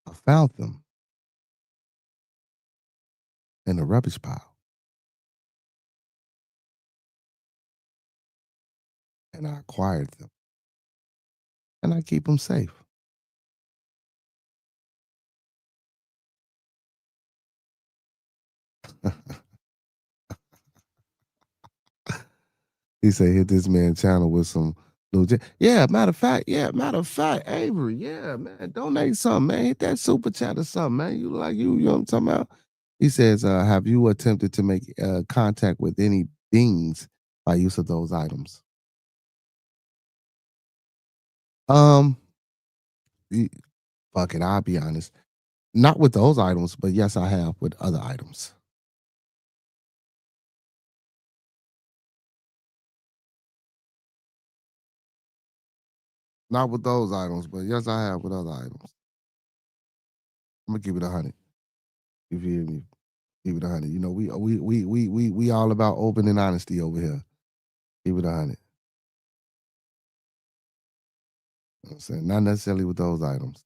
I found them in the rubbish pile. And I acquired them. And I keep them safe. He said, hit this man channel with some legit. Yeah, matter of fact, Avery, yeah, man, donate something, man. Hit that super chat or something, man. You know what I'm talking about? He says, have you attempted to make contact with any beings by use of those items? Um, fuck it, I'll be honest. Not with those items, but yes, I have with other items. Not with those items, but yes, I have with other items. I'm gonna keep it 100. You feel me? Keep it 100. You know, we all about open and honesty over here. Keep it 100. You know what I'm saying? Not necessarily with those items.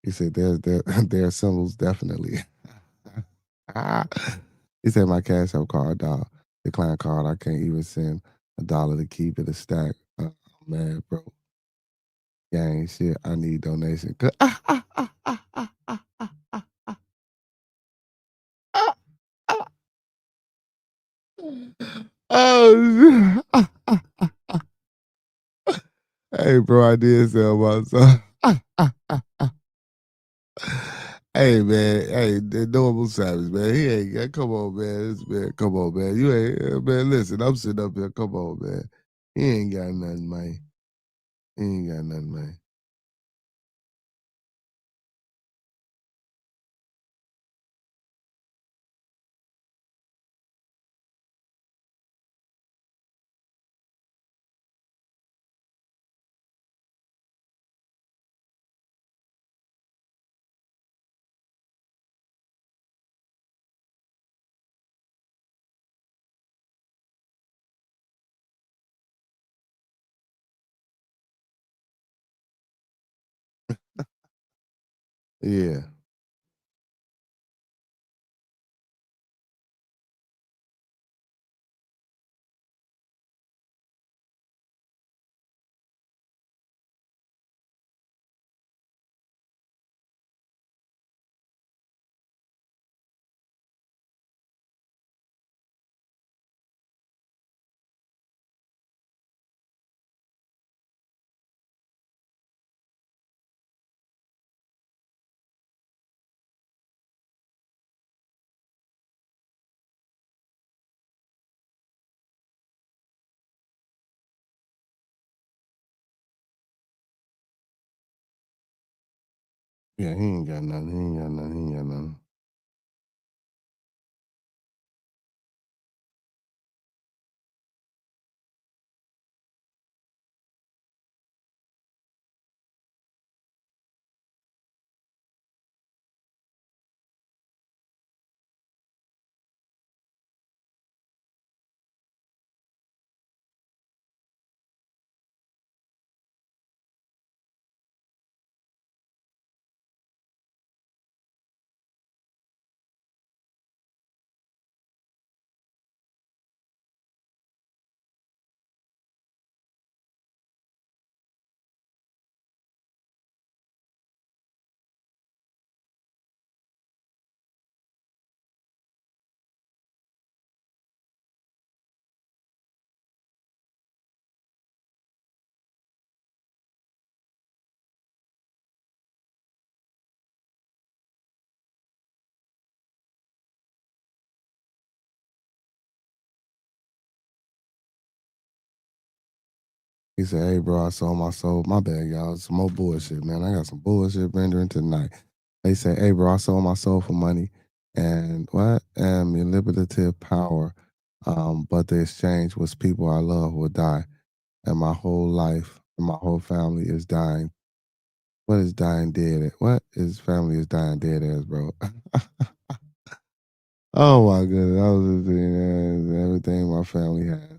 He said there are symbols definitely. He said my cash app card, dog. Decline card. I can't even send $1 to keep it a stack. Man, bro. Gang shit. I need donation. Oh, hey, bro, I did sell myself. Hey, man. Hey, the normal savage, man. He ain't got, come on, man. This man, come on, man. You ain't, man, listen, I'm sitting up here. Come on, man. He ain't got nothing, man. He ain't got nothing, man. Yeah. Yeah, he ain't got nothing. He ain't got nothing. He ain't got nothing. He said, hey, bro, I sold my soul. My bad, y'all. Some more bullshit, man. I got some bullshit rendering tonight. They say, hey, bro, I sold my soul for money and what? And manipulative power. But the exchange was people I love will die. And my whole life and my whole family is dying. What is dying dead at? What his family is dying dead as, bro? Oh my goodness. I was just saying everything my family has.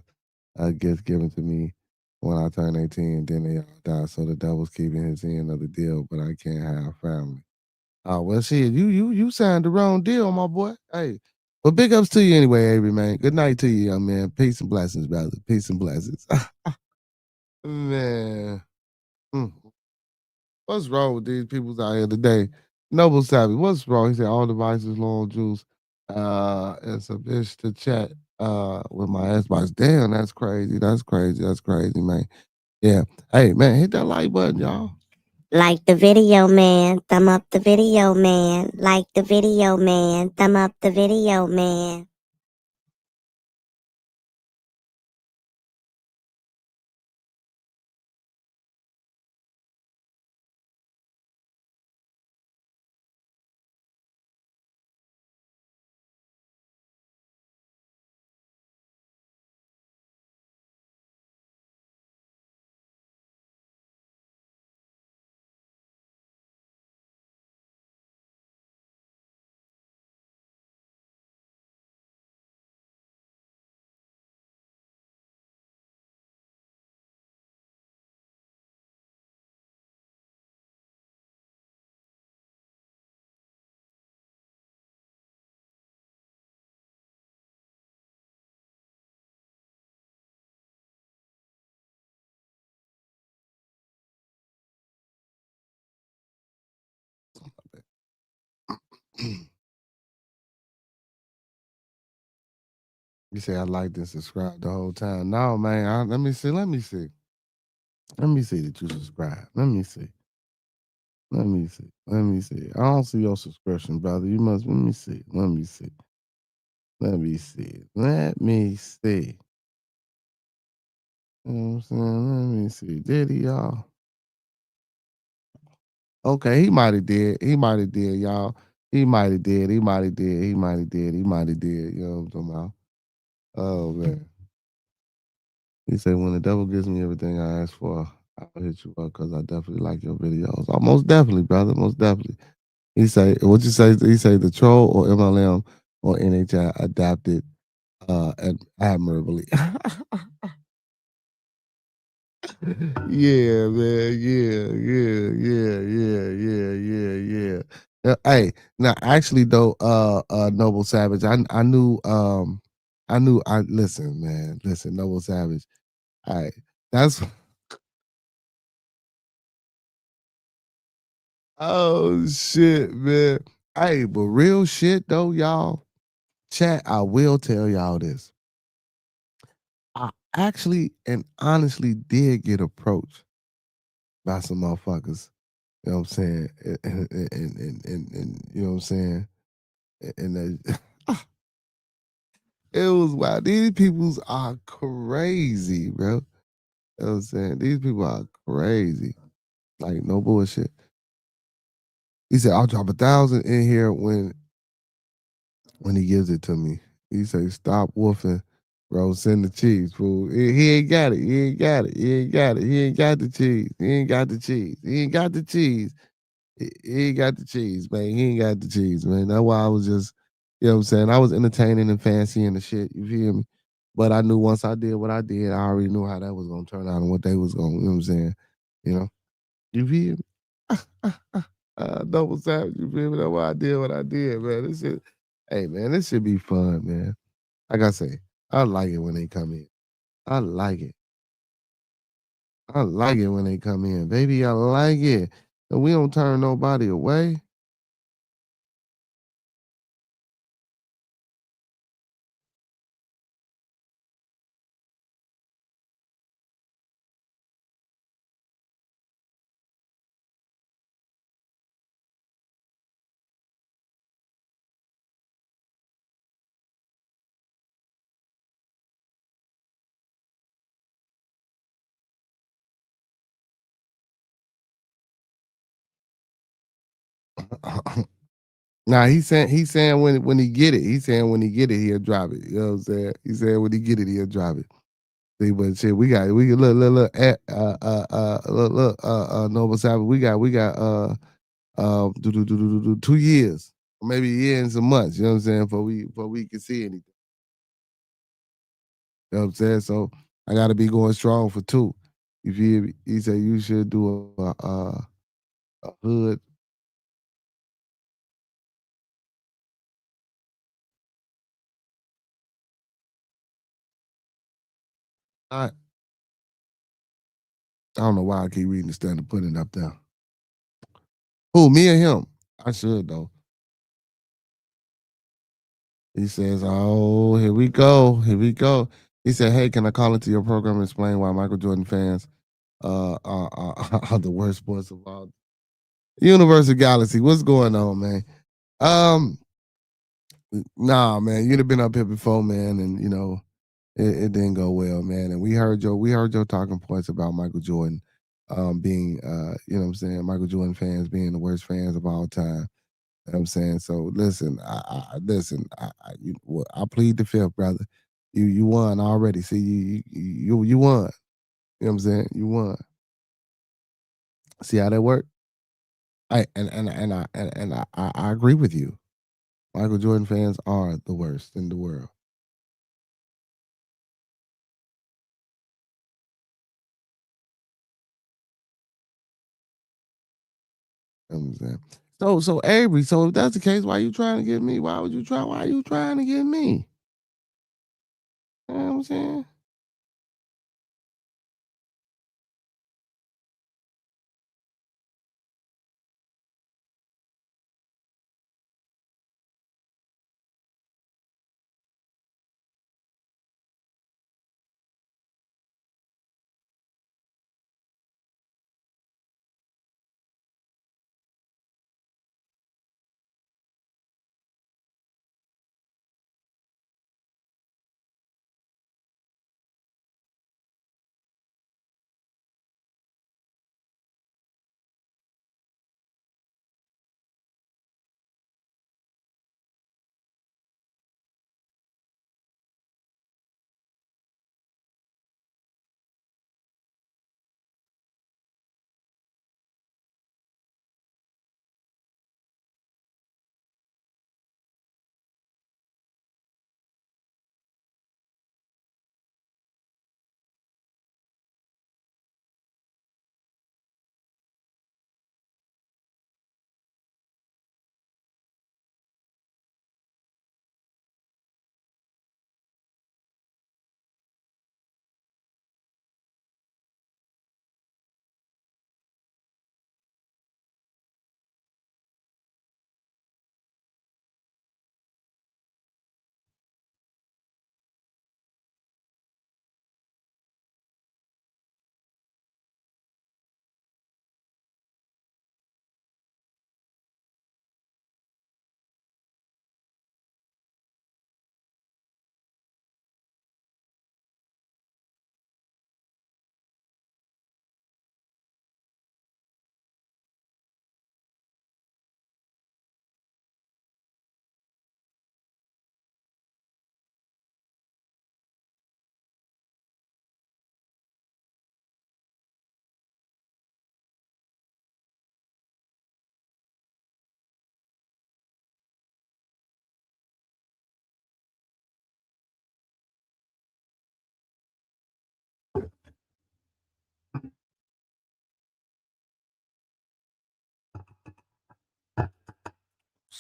A gift given to me when I turned 18, then they all died. So the devil's keeping his end of the deal, but I can't have family. Oh well, shit, you signed the wrong deal, my boy. Hey, but big ups to you anyway, Avery, man. Good night to you, young man. Peace and blessings, brother. Peace and blessings, man. Mm. What's wrong with these people out here today? Noble Savvy, what's wrong? He said all devices, long juice, and some bitch to chat with my Xbox. Damn, that's crazy. That's crazy. That's crazy, man. Yeah. Hey, man, hit that like button, y'all. Like the video, man. Thumb up the video, man. Like the video, man. Thumb up the video, man. You say I liked and subscribed the whole time. No, man. Let me see. Let me see. Let me see that you subscribe. Let me see. Let me see. Let me see. I don't see your subscription, brother. You must. Let me see. Let me see. Let me see. Let me see. You know what I'm saying? Let me see. Did he, y'all? Okay, he might have did. He might have did, y'all. He might have did. He might have did. He might have did. He might have did. You know what I'm talking about? Oh man. He said, when the devil gives me everything I ask for, I'll hit you up because I definitely like your videos. Oh, most definitely, brother. Most definitely. He say, what you say? He say the troll or MLM or NHI adapted admirably. Yeah, man. Yeah. Hey, now actually though, Noble Savage, I listen, man. Listen, Noble Savage. All right. That's oh shit, man. Hey, but real shit though, y'all. Chat, I will tell y'all this. I actually and honestly did get approached by some motherfuckers. You know what I'm saying? And you know what I'm saying? And it was wild. These peoples are crazy, bro. You know what I'm saying? These people are crazy. Like no bullshit. He said, I'll drop 1,000 in here when he gives it to me. He say, stop woofing, bro. Send the cheese, fool. He ain't got it. He ain't got it. He ain't got it. He ain't got the cheese. He ain't got the cheese. He ain't got the cheese. He ain't got the cheese, man. He ain't got the cheese, man. That's why I was just, you know what I'm saying? I was entertaining and fancying the shit. You feel me? But I knew once I did what I did, I already knew how that was gonna turn out and what they was gonna, you know what I'm saying? You know? You feel me? Double savage, you feel me? That's why I did what I did, man. This shit, hey man, this should be fun, man. Like I say, I like it when they come in. I like it. I like it when they come in, baby. I like it. And we don't turn nobody away. Nah, he's saying when he get it, he's saying when he get it, he'll drop it. You know what I'm saying? He said when he get it, he'll drop it. See, but shit, we look Noble Sabbath. We got 2 years, or maybe a year and some months. You know what I'm saying? For we can see anything. You know what I'm saying? So I got to be going strong for 2. You feel me? He said you should do a hood. I don't know why I keep reading the stuff and putting it up there. Who, me or him? I should though. He says, "Oh, here we go, here we go." He said, "Hey, can I call into your program and explain why Michael Jordan fans are the worst sports of all?" Universal Galaxy, what's going on, man? Um, nah, man, you'd have been up here before, man, and you know it didn't go well, man. And we heard your talking points about Michael Jordan, being you know what I'm saying, Michael Jordan fans being the worst fans of all time. You know what I'm saying? So listen, I plead the fifth, brother. You won already. See, you won. You know what I'm saying? You won. See how that worked? I agree with you. Michael Jordan fans are the worst in the world. You know what I'm saying? So Avery, so if that's the case, why you trying to get me? Why are you trying to get me? You know what I'm saying?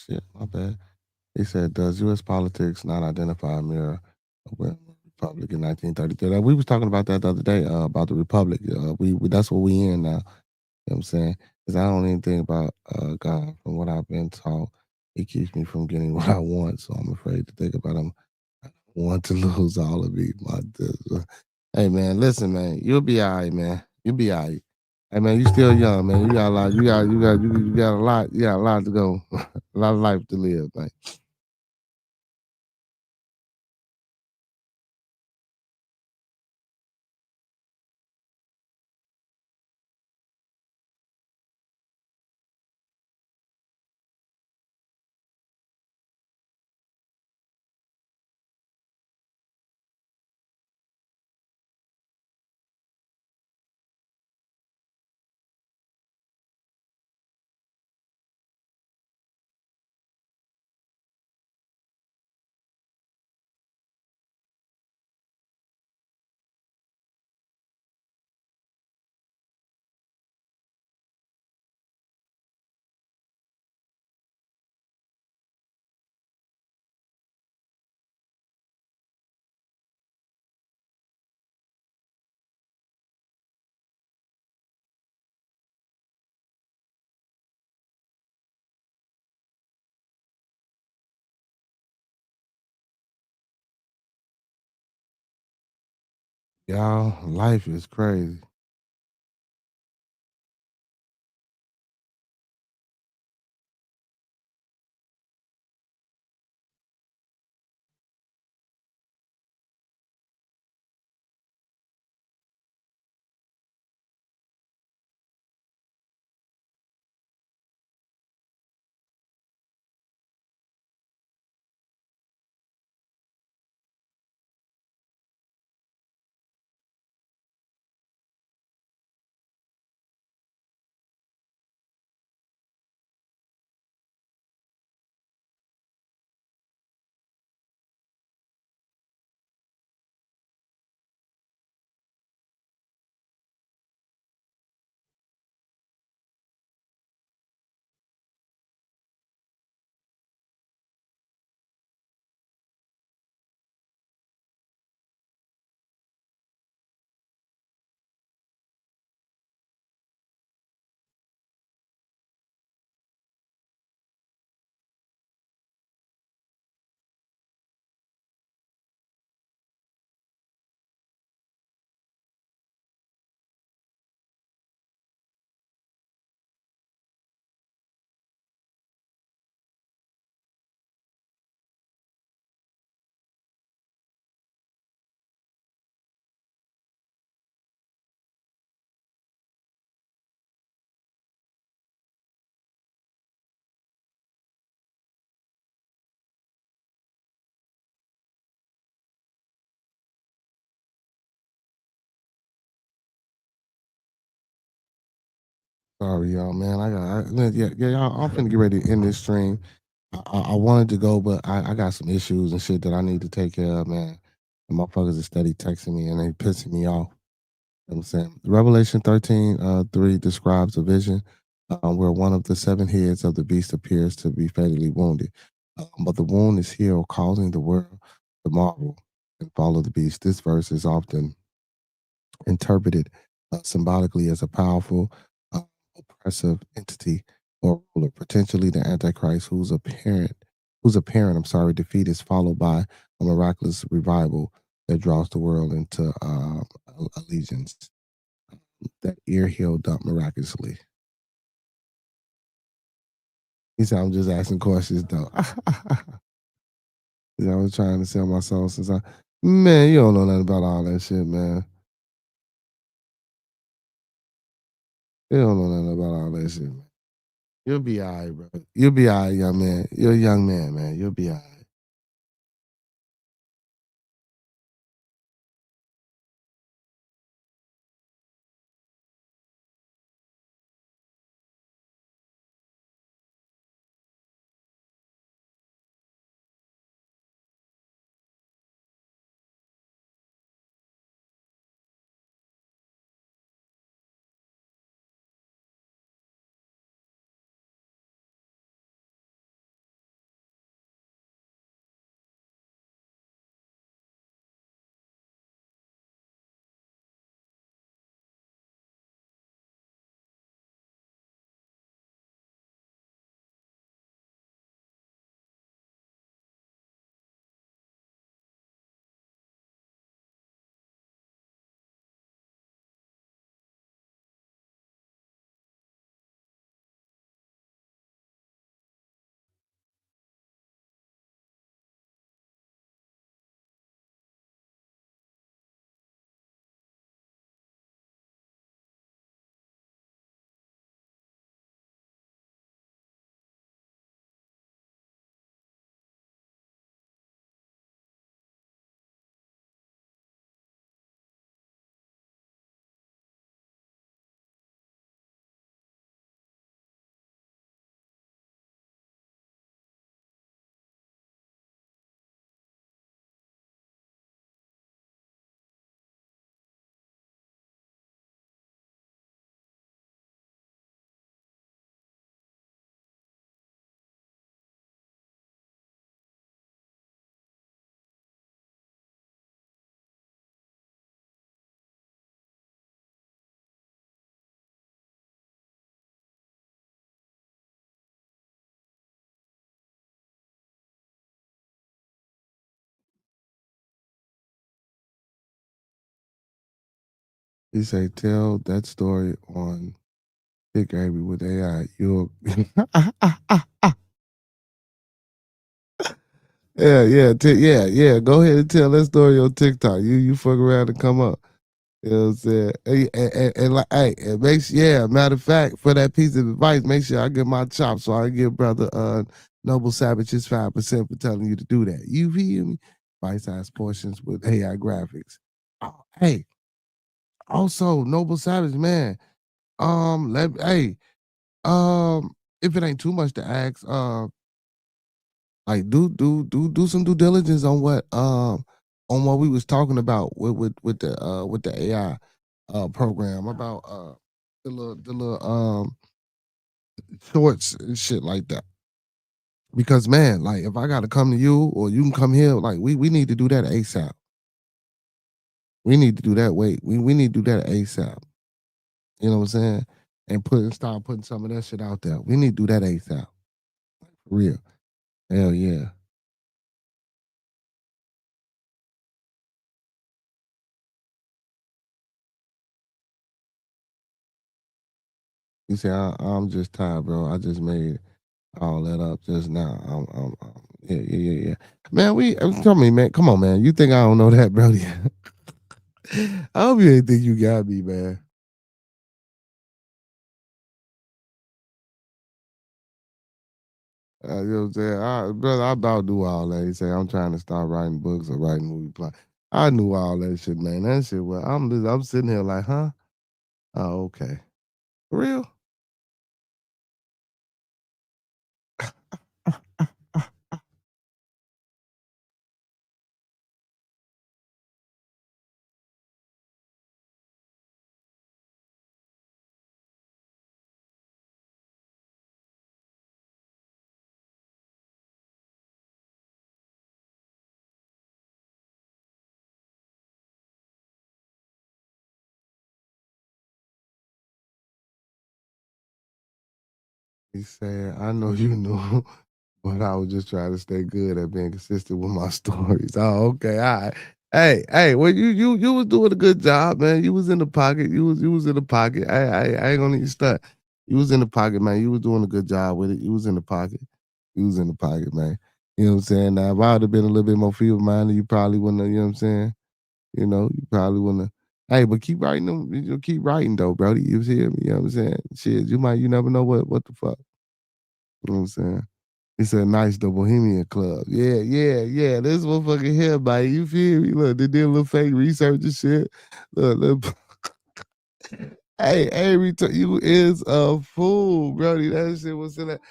shit, my bad. He said, "Does U.S. politics not identify a mirror of where Republic in 1933?" We was talking about that the other day about the Republic. We that's what we in now. You know what I'm saying? Because I don't even think about God from what I've been taught. He keeps me from getting what I want, so I'm afraid to think about him. I don't want to lose all of me. Hey man, listen, man, you'll be all right, man. You'll be all right. Hey man, you still young, man. You got a lot. You got a lot. You got a lot to go. A lot of life to live, man. Y'all, life is crazy. Sorry, y'all, man. Yeah, y'all. I'm finna get ready to end this stream. I wanted to go, but I got some issues and shit that I need to take care of, man. And motherfuckers are steady texting me and they pissing me off. You know what I'm saying? Revelation 13, 3 describes a vision where one of the seven heads of the beast appears to be fatally wounded. But the wound is healed, causing the world to marvel and follow the beast. This verse is often interpreted symbolically as a powerful, uh, oppressive entity or ruler, potentially the Antichrist, whose apparent, defeat is followed by a miraculous revival that draws the world into allegiance. That ear healed up miraculously. He said, "I'm just asking questions, though." Yeah, I was trying to sell my soul since man, you don't know nothing about all that shit, man. You don't know nothing about all that shit, man. You'll be all right, bro. You'll be all right, young man. You're a young man, man. You'll be all right. He say, tell that story on Big Avery with AI. You'll yeah. Go ahead and tell that story on TikTok. You fuck around and come up. You know what I'm saying? And like, hey, it makes matter of fact, for that piece of advice, make sure I get my chops so I can give brother Noble Savage his 5% for telling you to do that. You feel me? Bite-sized portions with AI graphics. Oh, hey, also Noble Savage, man. Hey, if it ain't too much to ask, like do some due diligence on what we was talking about with the AI program about the little shorts and shit like that. Because man, like if I gotta come to you or you can come here, like we need to do that ASAP. We need to do that. We need to do that ASAP. You know what I'm saying? And start putting some of that shit out there. We need to do that ASAP. For real. Hell yeah. You say I'm just tired, bro. I just made all that up just now. Yeah. Man, tell me, man. Come on, man. You think I don't know that, bro? I hope you ain't think you got me, man. You know what I'm saying? Brother, I about do all that. He say I'm trying to start writing books or writing movie plot. I knew all that shit, man. That shit. Well, I'm sitting here like, huh? Oh, okay. For real? He said, I know you knew, but I was just trying to stay good at being consistent with my stories. Oh, okay. All right. Hey, well, you was doing a good job, man. You was in the pocket. You was in the pocket. I ain't gonna even stunt. You was in the pocket, man. You was doing a good job with it. You was in the pocket. You was in the pocket, man. You know what I'm saying? Now, if I would have been a little bit more feeble minded, you probably wouldn't have, you know what I'm saying? You probably wouldn't have. Hey, but keep writing them. Keep writing though, Brody. You hear me? You know what I'm saying? Shit, you never know what the fuck. You know what I'm saying? He said, nice, the Bohemian Club. Yeah. This motherfucker here, buddy. You feel me? Look, they did a little fake research and shit. Look. You is a fool, Brody. That shit was in that,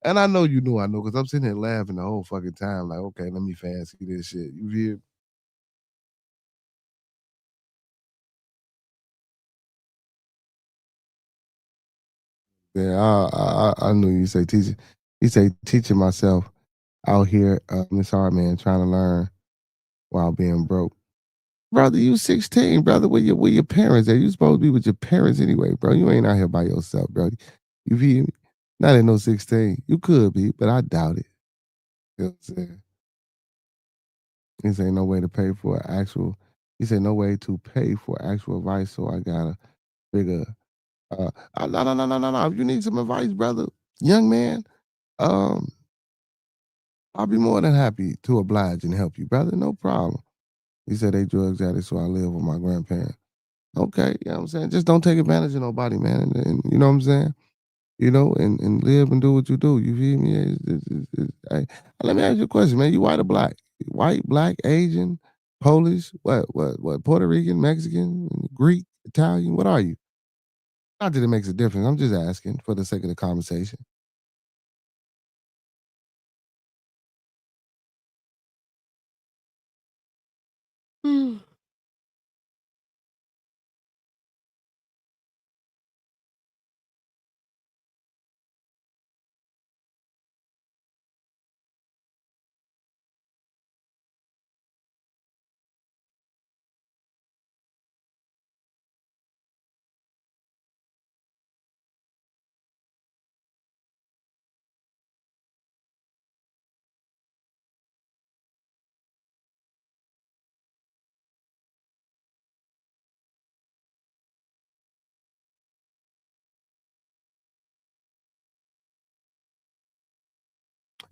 and I know you knew I know, because I'm sitting here laughing the whole fucking time, like, okay, let me fancy this shit. You feel me? Yeah, I knew you say teaching. He say teaching myself out here. It's hard, man, trying to learn while being broke. Brother, you 16, brother. Where your parents at? You supposed to be with your parents anyway, bro. You ain't out here by yourself, bro. You feel me? Not at no 16. You could be, but I doubt it. You know what I'm saying? He say no way to pay for actual. He said no way to pay for actual advice, so I gotta figure. No. If you need some advice, brother, young man, um, I'll be more than happy to oblige and help you, brother. No problem. He said they drugs addicts, so I live with my grandparents. Okay, you know what I'm saying? Just don't take advantage of nobody, man. And you know what I'm saying? And live and do what you do. You feel me? Hey, let me ask you a question, man. You white or black? White, black, Asian, Polish, what? Puerto Rican, Mexican, Greek, Italian? What are you? Not that it makes a difference. I'm just asking for the sake of the conversation.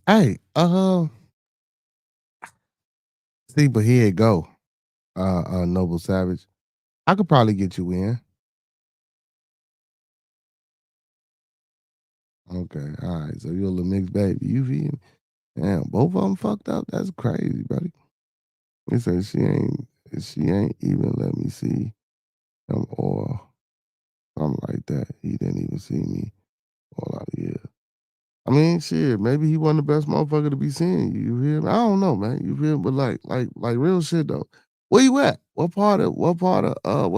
Hey, see, but here it go. Noble Savage. I could probably get you in. Okay, all right. So you're a little mixed baby. You feel me? Damn, both of them fucked up. That's crazy, buddy. He said she ain't even let me see him or something like that. He didn't even see me all out of years. I mean, shit, maybe he wasn't the best motherfucker to be seeing you. You hear me? I don't know, man. You feel me? But like real shit though. Where you at? What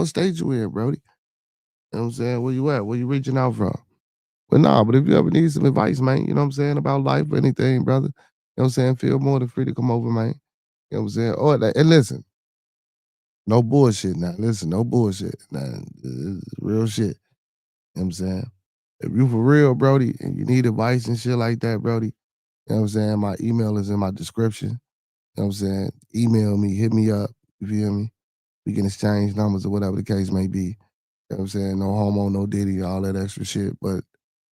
state you in, Brody? You know what I'm saying? Where you at? Where you reaching out from? But nah, but if you ever need some advice, man, you know what I'm saying, about life or anything, brother, you know what I'm saying, feel more than free to come over, man. You know what I'm saying? Oh, and listen, no bullshit now. Listen, no bullshit. Now, this is real shit. You know what I'm saying? If you for real, Brody, and you need advice and shit like that, Brody, you know what I'm saying? My email is in my description. You know what I'm saying? Email me, hit me up. You feel me? We can exchange numbers or whatever the case may be. You know what I'm saying? No homo, no diddy, all that extra shit. But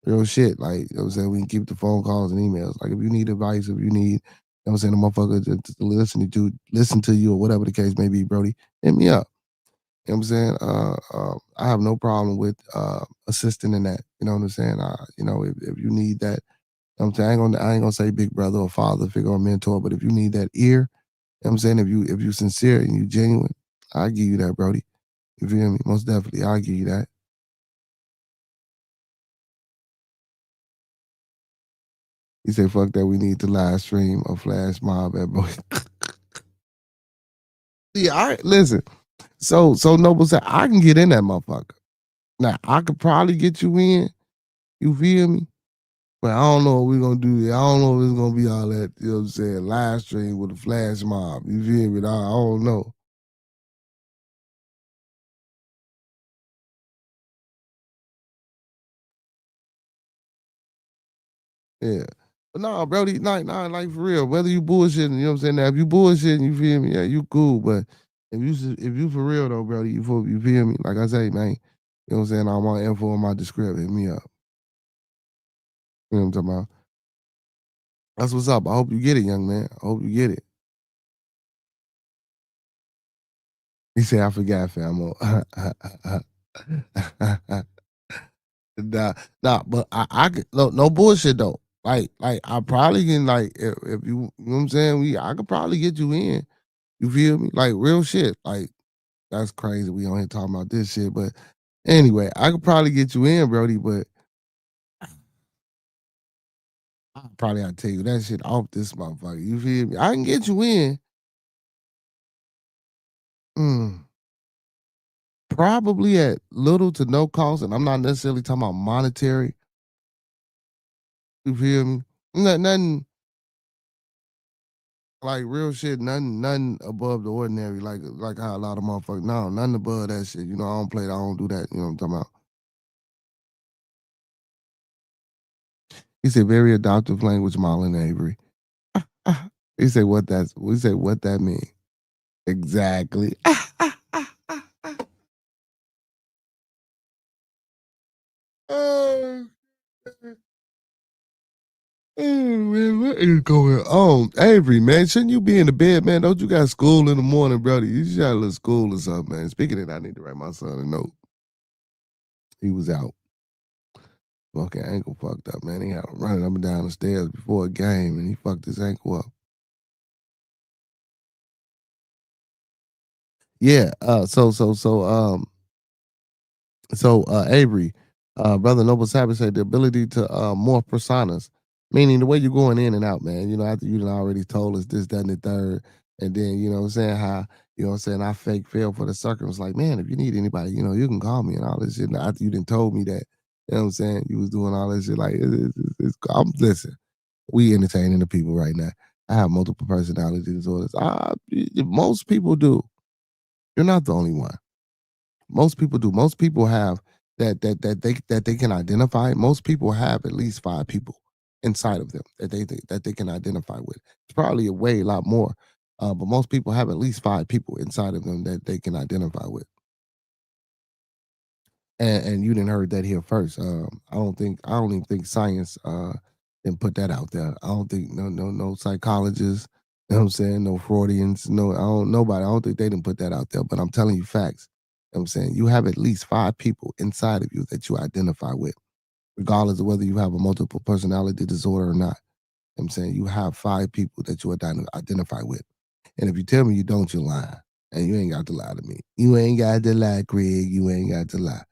real shit, like, you know what I'm saying? We can keep the phone calls and emails. Like, if you need advice, if you need, you know what I'm saying, a motherfucker to listen to you or whatever the case may be, Brody, hit me up. You know what I'm saying? I have no problem with assisting in that. You know what I'm saying? If you need that, you know what I'm saying, I ain't gonna say big brother or father figure or mentor, but if you need that ear, you know what I'm saying, if you sincere and you genuine, I'll give you that, Brody. You feel me? Most definitely, I'll give you that. He said, fuck that, we need to live stream a flash mob at boy. Yeah, all right, listen. So Noble said, I can get in that motherfucker. Now, I could probably get you in. You feel me? But I don't know what we're gonna do. I don't know if it's gonna be all that, you know what I'm saying, live stream with a flash mob. You feel me? I don't know. Yeah. But nah, Brody, like for real, whether you bullshitting, you know what I'm saying? Now, if you bullshitting, you feel me? Yeah, you cool. But if you for real though, Brody, you feel me? Like I say, man, you know what I'm saying? I want info in my description. Hit me up. You know what I'm talking about? That's what's up. I hope you get it, young man. I hope you get it. He said, I forgot, fam. Nah, but I could no bullshit though. Like I probably can like if you know what I'm saying, I could probably get you in. You feel me? Like real shit. Like that's crazy. We on here talking about this shit. But anyway, I could probably get you in, Brody, but I probably have to tell you that shit off this motherfucker. You feel me? I can get you in. Mm, probably at little to no cost, and I'm not necessarily talking about monetary. You feel me? Nothing like real shit, nothing above the ordinary, like how a lot of motherfuckers. No, nothing above that shit. You know, I don't play that, I don't do that. You know what I'm talking about? He said very adoptive language, Marlon Avery. He said what that's we say what that mean. Exactly. Oh, man, what is going on? Avery, man, shouldn't you be in the bed, man? Don't you got school in the morning, brother? You should have a little school or something, man. Speaking of that, I need to write my son a note. He was out. Fucking ankle fucked up, man. He had running up and down the stairs before a game, and he fucked his ankle up. Yeah. Avery, brother Noble Savage said the ability to morph personas, meaning the way you're going in and out, man. You know, after you done already told us this, that, and the third, and then you know what I'm saying, how you know what I'm saying, I fake fell for the sucker. It was like, man, if you need anybody, you know, you can call me and all this shit. And after you done told me that, you know what I'm saying, you was doing all this shit. Like, I'm listen, we entertaining the people right now. I have multiple personality disorders. Most people do. You're not the only one. Most people do. Most people have that they can identify. Most people have at least 5 people inside of them that they can identify with. It's probably a lot more, but most people have at least 5 people inside of them that they can identify with. And you didn't heard that here first. I don't even think science didn't put that out there. I don't think no psychologists, you know what I'm saying, no Freudians, nobody. I don't think they didn't put that out there. But I'm telling you facts. You know what I'm saying? You have at least 5 people inside of you that you identify with, regardless of whether you have a multiple personality disorder or not. You know what I'm saying? You have 5 people that you identify with. And if you tell me you don't, you're lying. And you ain't got to lie to me. You ain't got to lie, Craig. You ain't got to lie. You know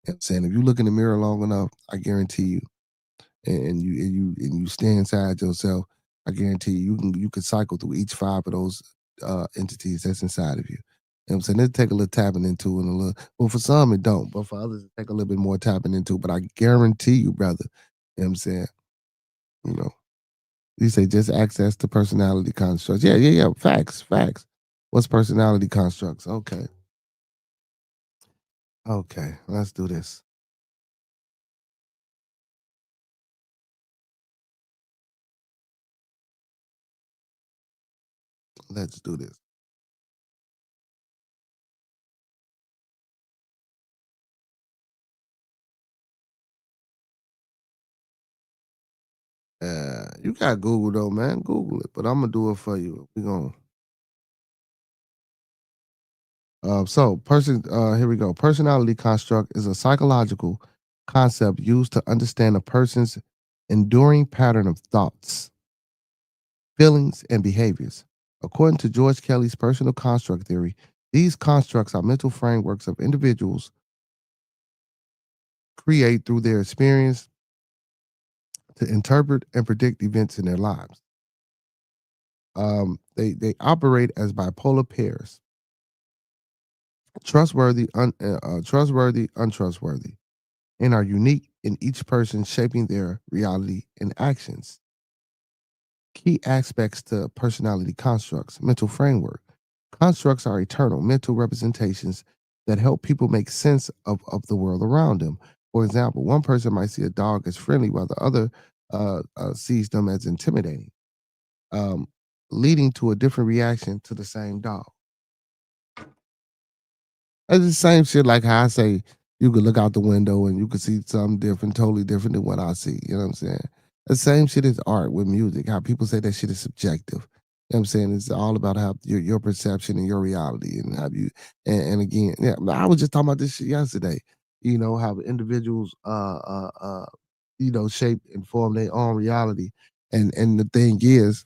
what I'm saying? If you look in the mirror long enough, I guarantee you, and you stay inside yourself, I guarantee you can cycle through each 5 of those entities that's inside of you. You know what I'm saying? It'll take a little tapping into and a little, well, for some it don't, but for others it take a little bit more tapping into. But I guarantee you, brother, you know what I'm saying? You know, you say just access to personality constructs. Yeah. Facts. What's personality constructs? Okay. Let's do this. Let's do this. You got Google though, man. Google it, but I'm gonna do it for you. We gonna. Here we go. Personality construct is a psychological concept used to understand a person's enduring pattern of thoughts, feelings, and behaviors. According to George Kelly's personal construct theory, these constructs are mental frameworks of individuals create through their experience to interpret and predict events in their lives. They operate as bipolar pairs: trustworthy, untrustworthy, and are unique in each person, shaping their reality and actions. Key aspects to personality constructs: mental framework. Constructs are eternal mental representations that help people make sense of the world around them. For example, one person might see a dog as friendly while the other sees them as intimidating, um, leading to a different reaction to the same dog. It's the same shit like how I say you could look out the window and you could see something different, totally different than what I see. You know what I'm saying? The same shit is art with music. How people say that shit is subjective. You know what I'm saying? It's all about how your perception and your reality and how you and again, yeah, I was just talking about this shit yesterday. You know, how individuals shape and form their own reality. And the thing is,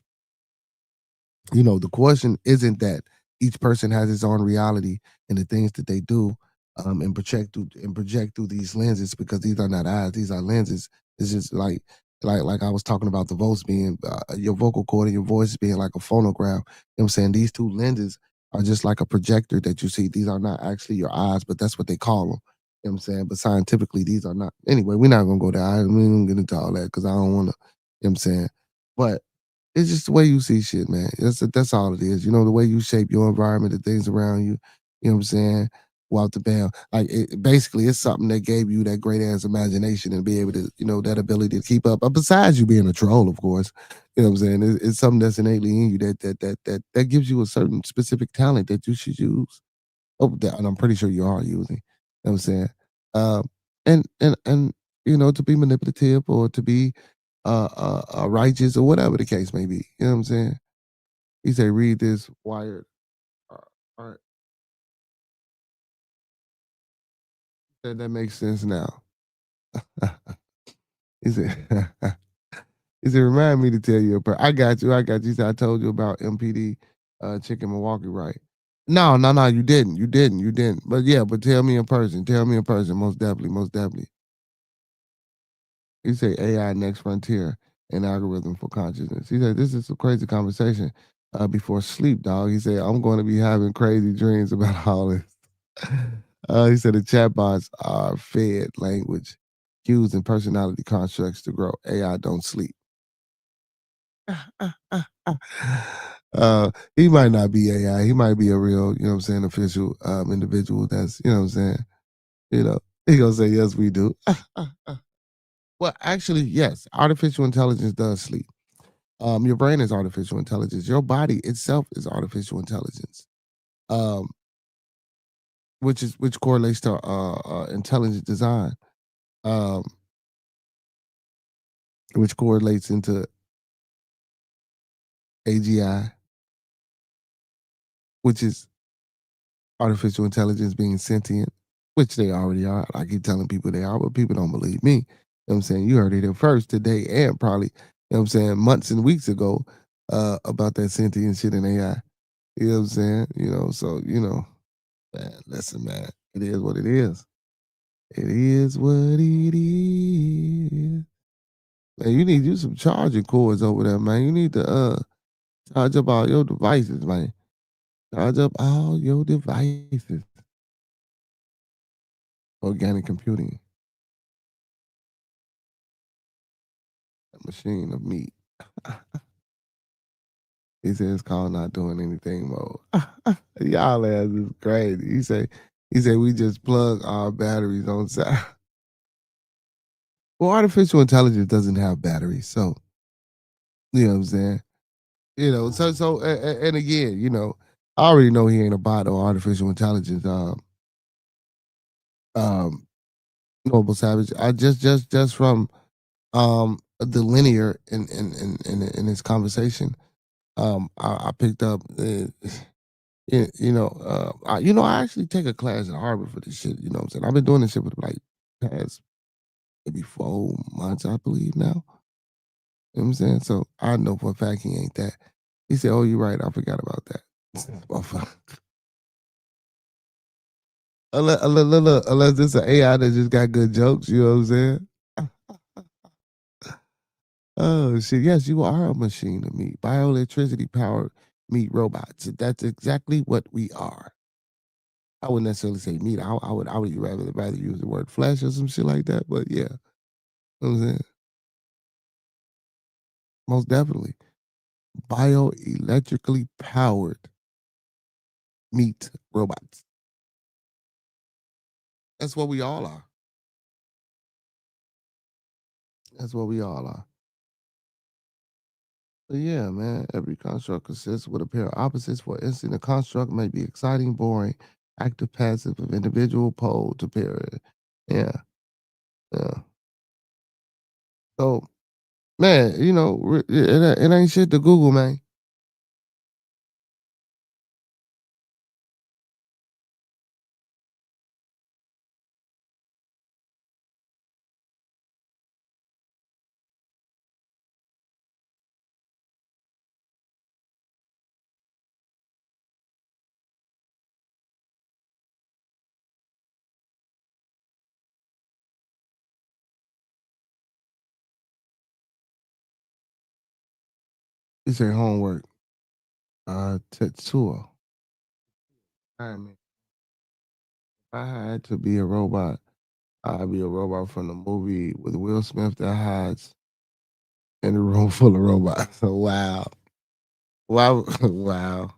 the question isn't that each person has his own reality and the things that they do, and project through these lenses, because these are not eyes, these are lenses. It's just like I was talking about the voice being your vocal cord and your voice being like a phonograph. You know what I'm saying? These two lenses are just like a projector that you see. These are not actually your eyes, but that's what they call them. You know what I'm saying? But scientifically, these are not. Anyway, we're not gonna go there. We don't get into all that because I don't want to. You know what I'm saying? But it's just the way you see shit, man. That's all it is. The way you shape your environment, the things around you. You know what I'm saying? Walk the bell. Like basically, it's something that gave you that great ass imagination and be able to, that ability to keep up. But besides you being a troll, of course, you know what I'm saying? It's something that's innately in you that gives you a certain specific talent that you should use. Oh, and I'm pretty sure you are using. You know what I'm saying? Um, and to be manipulative or to be righteous or whatever the case may be. You know what I'm saying? He said, read this wired. All right. That makes sense now. he said, he said, remind me to tell you I got you. He said, I told you about MPD chick in Milwaukee, right? No, you didn't. But yeah, but tell me in person. Most definitely. He said AI next frontier and algorithm for consciousness. He said, this is a crazy conversation before sleep, dog. He said, I'm going to be having crazy dreams about all this. He said the chatbots are fed language, cues, and personality constructs to grow. AI don't sleep. He might not be AI. He might be a real, official individual that's, you know what I'm saying? He gonna say, yes, we do. Well, actually, yes, artificial intelligence does sleep. Your brain is artificial intelligence. Your body itself is artificial intelligence. Um, which correlates to intelligent design. Um, which correlates into AGI, which is artificial intelligence being sentient, which they already are. I keep telling people they are, but people don't believe me. You know what I'm saying? You heard it here first today and probably, you know what I'm saying, months and weeks ago about that sentient shit in AI. You know what I'm saying? So, man, listen, man, it is what it is. It is what it is. Man, you need you some charging cords over there, man. You need to charge up all your devices, man. Charge up all your devices. Organic computing, a machine of meat. He said it's called not doing anything mode. Y'all ass is crazy. He said we just plug our batteries on side. Well, artificial intelligence doesn't have batteries, so you know what I'm saying. And again, I already know he ain't a bot or artificial intelligence. Um, Noble Savage. I just from the linear in his conversation. I picked up. I actually take a class at Harvard for this shit. You know what I'm saying? I've been doing this shit for like past maybe 4 months, I believe now. You know what I'm saying? So I know for a fact he ain't that. He said, "Oh, you're right. I forgot about that." Unless it's an AI that just got good jokes, you know what I'm saying? Oh shit! Yes, you are a machine of meat, bioelectricity powered meat robots. That's exactly what we are. I wouldn't necessarily say meat. I would rather use the word flesh or some shit like that. But yeah, you know what I'm saying, most definitely bioelectrically powered meat robots. That's what we all are. That's what we all are. But yeah, man, every construct consists with a pair of opposites. For instance, a construct may be exciting, boring, active, passive, of individual pole to pair. Yeah, yeah. So, man, it ain't shit to Google, man. It's your homework. Tetsuo. All right, man. If I had to be a robot, I'd be a robot from the movie with Will Smith that hides in a room full of robots. Wow. Wow. Wow.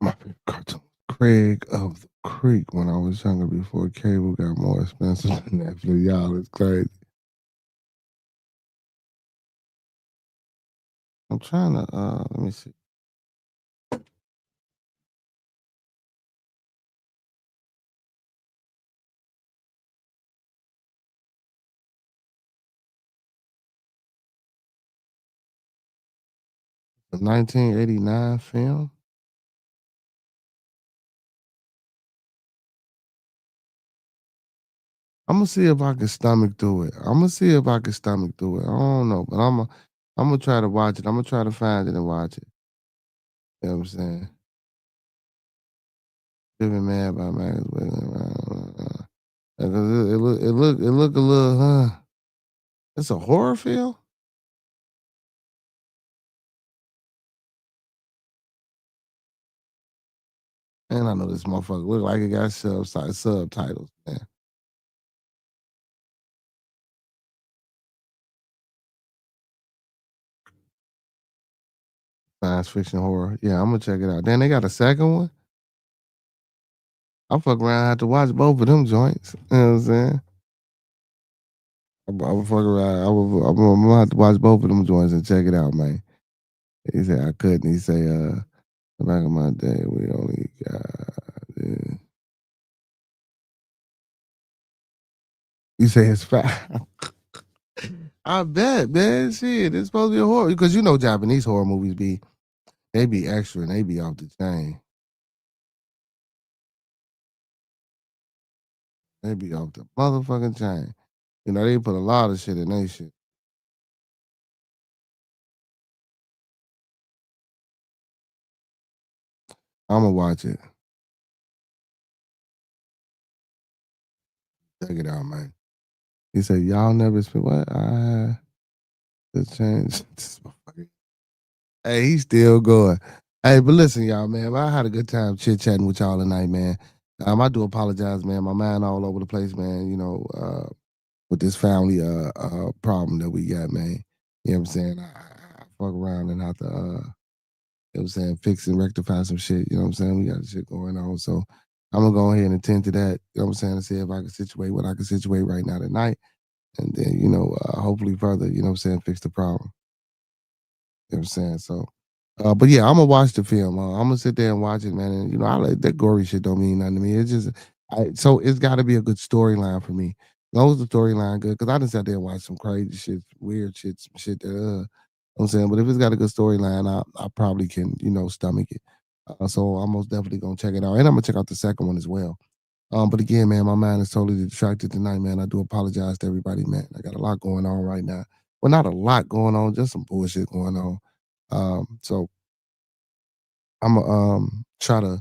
My favorite cartoon, Craig of the Creek, when I was younger before cable got more expensive than Netflix. Y'all, it's crazy. I'm trying to let me see. The 1989 film. I'm gonna see if I can stomach through it. I'm gonna see if I can stomach through it. I don't know, but I'm gonna try to watch it. I'm gonna try to find it and watch it. You know what I'm saying? Driven mad by Max. Because it look a little, it's a horror film? And I know this motherfucker look like it got subtitles, man. Science fiction horror. Yeah, I'm gonna check it out. Then they got a second one. I fuck around, have to watch both of them joints. You know what I'm saying? I would fuck around. I'm gonna have to watch both of them joints and check it out, man. He said I couldn't. He say, back in my day, we only got. You say it's fat. I bet, man. Shit, it's supposed to be a horror because you know Japanese horror movies they be extra and they be off the chain. They be off the motherfucking chain. You know they put a lot of shit in they shit. I'ma watch it. Check it out, man. He said, y'all never spent what? I the change. This motherfucker. Hey, he's still going. Hey, but listen, y'all, man. I had a good time chit chatting with y'all tonight, man. I do apologize, man. My mind all over the place, man. You know, with this family problem that we got, man. You know what I'm saying? I fuck around and have to you know what I'm saying, fix and rectify some shit. You know what I'm saying? We got shit going on. So I'm gonna go ahead and attend to that. You know what I'm saying? And see if I can situate what I can situate right now tonight. And then, you know, hopefully further, you know what I'm saying, fix the problem. You know what I'm saying? So but yeah, I'm gonna watch the film. I'm gonna sit there and watch it, man. And you know, I like that gory shit don't mean nothing to me. It's just so it's gotta be a good storyline for me. As long as the storyline good, because I done sat there and watched some crazy shit, weird shit, some shit that I'm saying, but if it's got a good storyline, I probably can, you know, stomach it. So I'm most definitely gonna check it out. And I'm gonna check out the second one as well. But again, man, my mind is totally distracted tonight, man. I do apologize to everybody, man. I got a lot going on right now. Well, not a lot going on, just some bullshit going on. So I'm gonna try to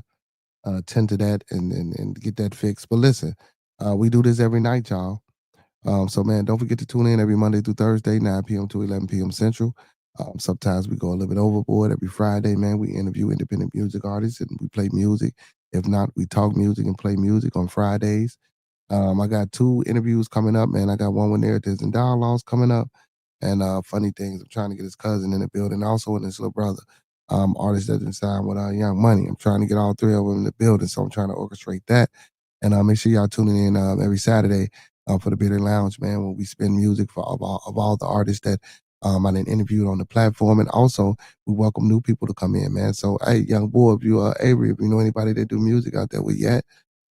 tend to that and get that fixed. But listen, we do this every night, y'all. So man, don't forget to tune in every Monday through Thursday, 9 p.m. to 11 p.m. Central. Sometimes we go a little bit overboard. Every Friday, man, we interview independent music artists and we play music. If not, we talk music and play music on Fridays. I got 2 interviews coming up, man. I got one with narratives and dialogues coming up. And funny things, I'm trying to get his cousin in the building, also and his little brother, artist that didn't sign with Young Money. I'm trying to get all 3 of them in the building, so I'm trying to orchestrate that. And make sure y'all tuning in every Saturday for the Bearded Lounge, man, when we spin music for of all the artists that I done interviewed on the platform. And also, we welcome new people to come in, man. So, hey, young boy, if you Avery, if you know anybody that do music out there, where you at?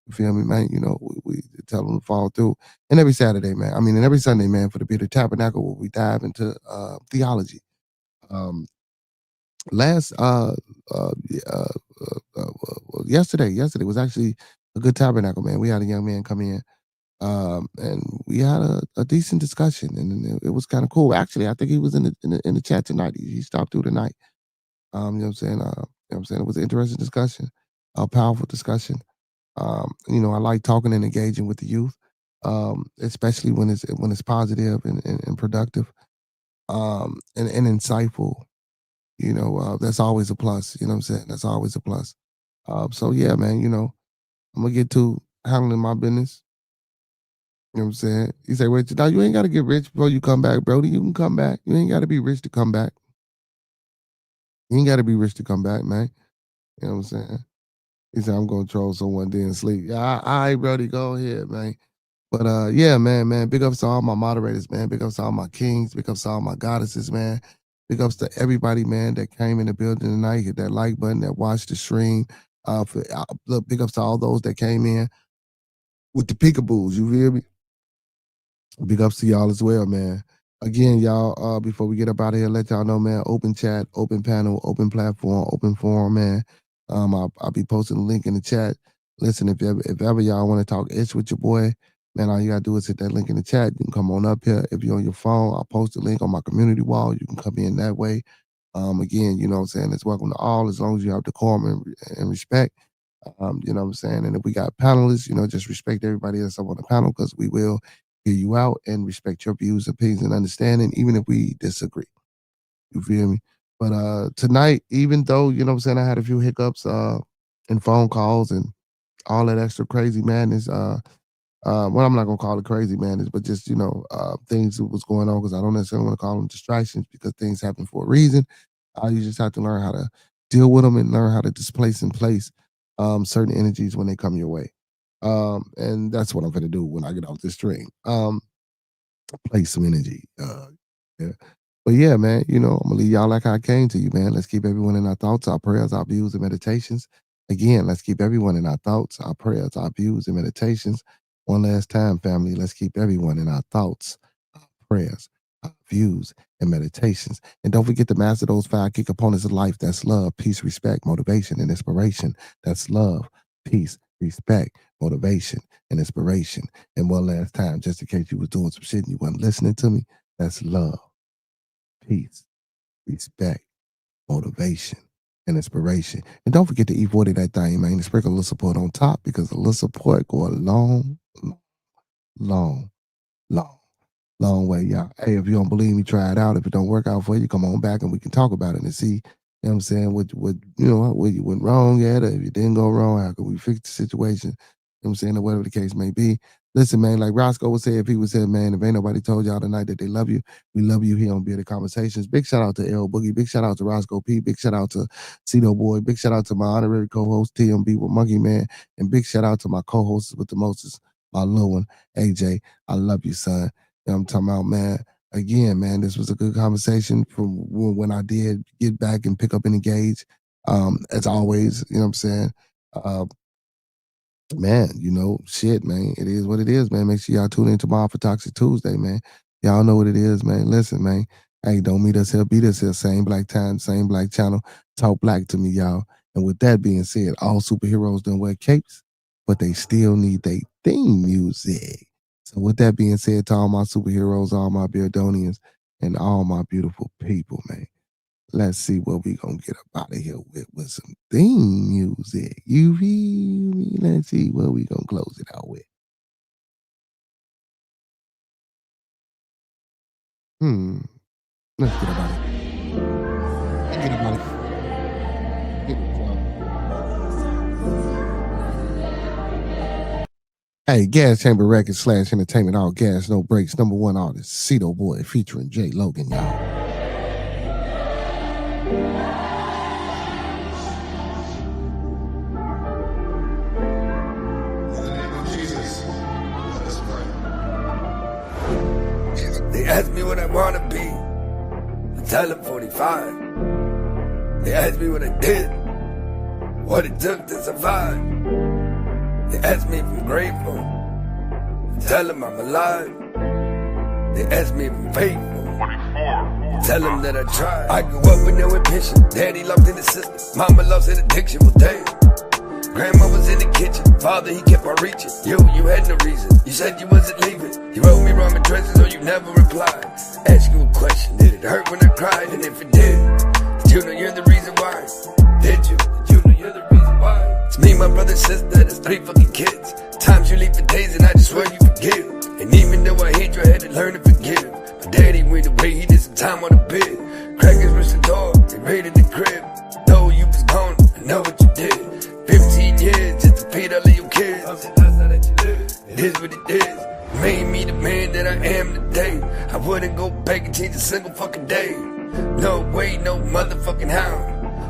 You feel me, man? You know, we tell them to follow through. And every Saturday, man. I mean, and every Sunday, man, for the Bearded Tabernacle, where we dive into theology. Last yesterday was actually a good tabernacle, man. We had a young man come in, and we had a decent discussion, and it was kind of cool. Actually, I think he was in the chat tonight. He stopped through tonight. You know what I'm saying? You know what I'm saying? It was an interesting discussion, a powerful discussion. You know, I like talking and engaging with the youth, especially when it's positive and productive, and insightful. You know, that's always a plus. You know what I'm saying? That's always a plus. So yeah, man, you know, I'm gonna get to handling my business. You know what I'm saying? You say, wait, now you ain't gotta get rich before you come back, Brody. You can come back. You ain't gotta be rich to come back. You ain't gotta be rich to come back, man. You know what I'm saying? He said, I'm gonna troll someone then sleep. Yeah, all right, Brody, go ahead, man. But yeah, man, big ups to all my moderators, man. Big ups to all my kings. Big ups to all my goddesses, man. Big ups to everybody, man, that came in the building tonight. Hit that like button, that watched the stream. Look, big ups to all those that came in with the peekaboos. You feel me? Big ups to y'all as well, man. Again, y'all, before we get up out of here, let y'all know, man, open chat, open panel, open platform, open forum, man. I'll be posting a link in the chat. Listen, if ever y'all want to talk ish with your boy, man, all you gotta do is hit that link in the chat. You can come on up here. If you're on your phone, I'll post a link on my community wall. You can come in that way. Again, you know what I'm saying? It's welcome to all as long as you have decorum and respect. You know what I'm saying? And if we got panelists, you know, just respect everybody that's up on the panel because we will hear you out and respect your views, opinions, and understanding, even if we disagree. You feel me? But tonight, even though, you know what I'm saying, I had a few hiccups and phone calls and all that extra crazy madness, well, I'm not gonna call it crazy madness, but just, you know, things that was going on, because I don't necessarily want to call them distractions because things happen for a reason. You just have to learn how to deal with them and learn how to displace and place certain energies when they come your way. And that's what I'm gonna do when I get off this stream. Place some energy. Yeah. But yeah, man, you know, I'm gonna leave y'all like I came to you, man. Let's keep everyone in our thoughts, our prayers, our views, and meditations. Again, let's keep everyone in our thoughts, our prayers, our views, and meditations. One last time, family, let's keep everyone in our thoughts, our prayers, our views, and meditations. And don't forget to master those 5 key components of life. That's love, peace, respect, motivation, and inspiration. That's love, peace, respect, motivation, and inspiration. And one last time, just in case you was doing some shit and you wasn't listening to me, that's love, peace, respect, motivation, and inspiration. And don't forget to E40 that thing, man. And sprinkle a little support on top, because a little support go a long way, y'all. Hey, if you don't believe me, try it out. If it don't work out for you, come on back and we can talk about it and see, you know what I'm saying, what you know, where you went wrong at, or if you didn't go wrong, how could we fix the situation, you know what I'm saying, or whatever the case may be. Listen, man, like Roscoe would say if he was here, man, if ain't nobody told y'all tonight that they love you, we love you here on Bearded Conversations. Big shout out to L Boogie. Big shout out to Roscoe P. Big shout out to Cito Boy. Big shout out to my honorary co-host, TMB with Monkey Man. And big shout out to my co-hosts with the mostest, my little one, AJ. I love you, son. You know what I'm talking about, man. Again, man, this was a good conversation from when I did get back and pick up and engage. As always, you know what I'm saying? Man, you know, shit, man. It is what it is, man. Make sure y'all tune in tomorrow for Toxic Tuesday, man. Y'all know what it is, man. Listen, man. Hey, don't meet us here, beat us here. Same black time, same black channel. Talk black to me, y'all. And with that being said, all superheroes don't wear capes, but they still need their theme music. So with that being said, to all my superheroes, all my Beardonians, and all my beautiful people, man, let's see what we gonna get up out of here with some theme music. You feel me? Let's see what we gonna close it out with. Let's get about it. Get about it. Get it, y'all. Hey, Gas Chamber Records / Entertainment, all gas, no breaks. #1 artist, Cito Boy, featuring J Logan, y'all. They ask me what I wanna be, I tell them 45. They ask me what I did, what it took to survive. They ask me if I'm grateful, I tell them I'm alive. They ask me if I'm faithful, I tell them that I tried. I grew up with no ambition, daddy locked in the system, mama lost in addiction, well damn. Grandma was in the kitchen, father he kept on reaching. You had no reason, you said you wasn't leaving. You wrote me wrong addresses so you never replied. Ask you a question, did it hurt when I cried? And if it did you know you're the reason why? Did you know you're the reason why? It's me, my brother, sister, there's 3 fucking kids. Times you leave for days and I just swear you forgive. And even though I hate you, I had to learn to forgive. My daddy went away, he did some time on the bed. Crackers rushed the door, they raided the crib. Though you was gone, I know what you did. 15 years just to feed all of your kids. It is what it is. Made me the man that I am today. I wouldn't go back and change a single fucking day. No way, no motherfucking how.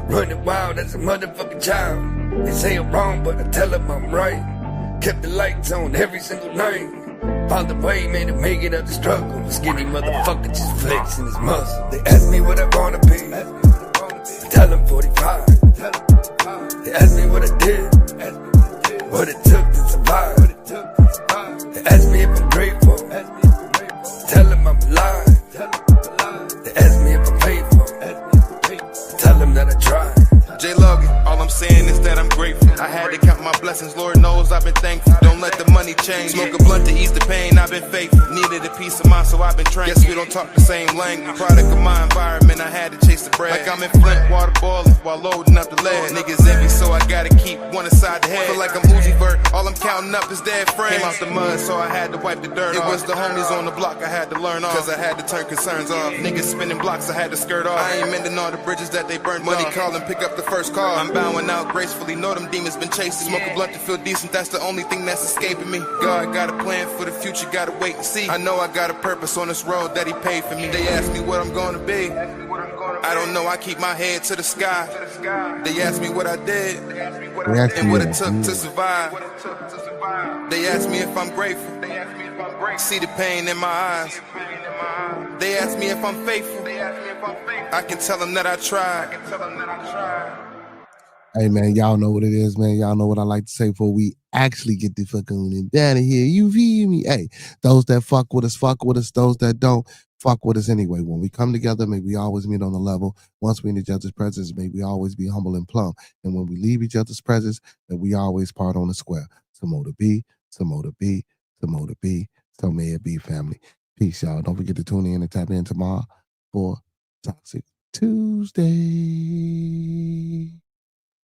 Running wild as a motherfucking child. They say I'm wrong, but I tell them I'm right. Kept the lights on every single night. Found the way, man, to make it up the struggle. A skinny motherfucker just flexing his muscle. They ask me what I wanna be, I tell them 45. They ask me what I did, what it took to survive. They ask me if I'm grateful, tell them I'm alive. They ask me if I'm faithful, tell them that I tried. J Logan, all I'm saying is that I'm grateful. I had to count my blessings, Lord knows I've been thankful. Don't let the money change. Smoke a blunt to ease the pain, I've been faithful. Needed a peace of mind, so I've been trained. Guess we don't talk the same language. Product of my environment, I had to chase the bread. Like I'm in Flint, water boiling while loading up the lead. Niggas envy, so I gotta keep one aside the head. Feel like I'm Uzi Vert, all I'm counting up is dead friends. Came out the mud, so I had to wipe the dirt off. It was the homies on the block I had to learn off, cause I had to turn concerns off. Niggas spinning blocks, I had to skirt off. I ain't mending all the bridges that they burnt off. Money call and pick up the first call. I'm bowing out gracefully, know them demons been chasing. Smoke a blunt to feel decent, that's the only thing that's escaping me. God got a plan for the future, gotta wait and see. I know I got a purpose on this road that he paid for me. They ask me what I'm gonna be, I don't know, I keep my head to the sky. They ask me what I did and what it took to survive. They ask me if I'm grateful, see the pain in my eyes. They ask me if I'm faithful, I can tell them that I tried. Hey, man, y'all know what it is, man. Y'all know what I like to say before we actually get the fuck on and down of here. You feel me? Hey, those that fuck with us, fuck with us. Those that don't, fuck with us anyway. When we come together, may we always meet on the level. Once we in each other's presence, may we always be humble and plumb. And when we leave each other's presence, may we always part on the square. Some more to be, some more to be, some more to be. So may it be, family. Peace, y'all. Don't forget to tune in and tap in tomorrow for Toxic Tuesday.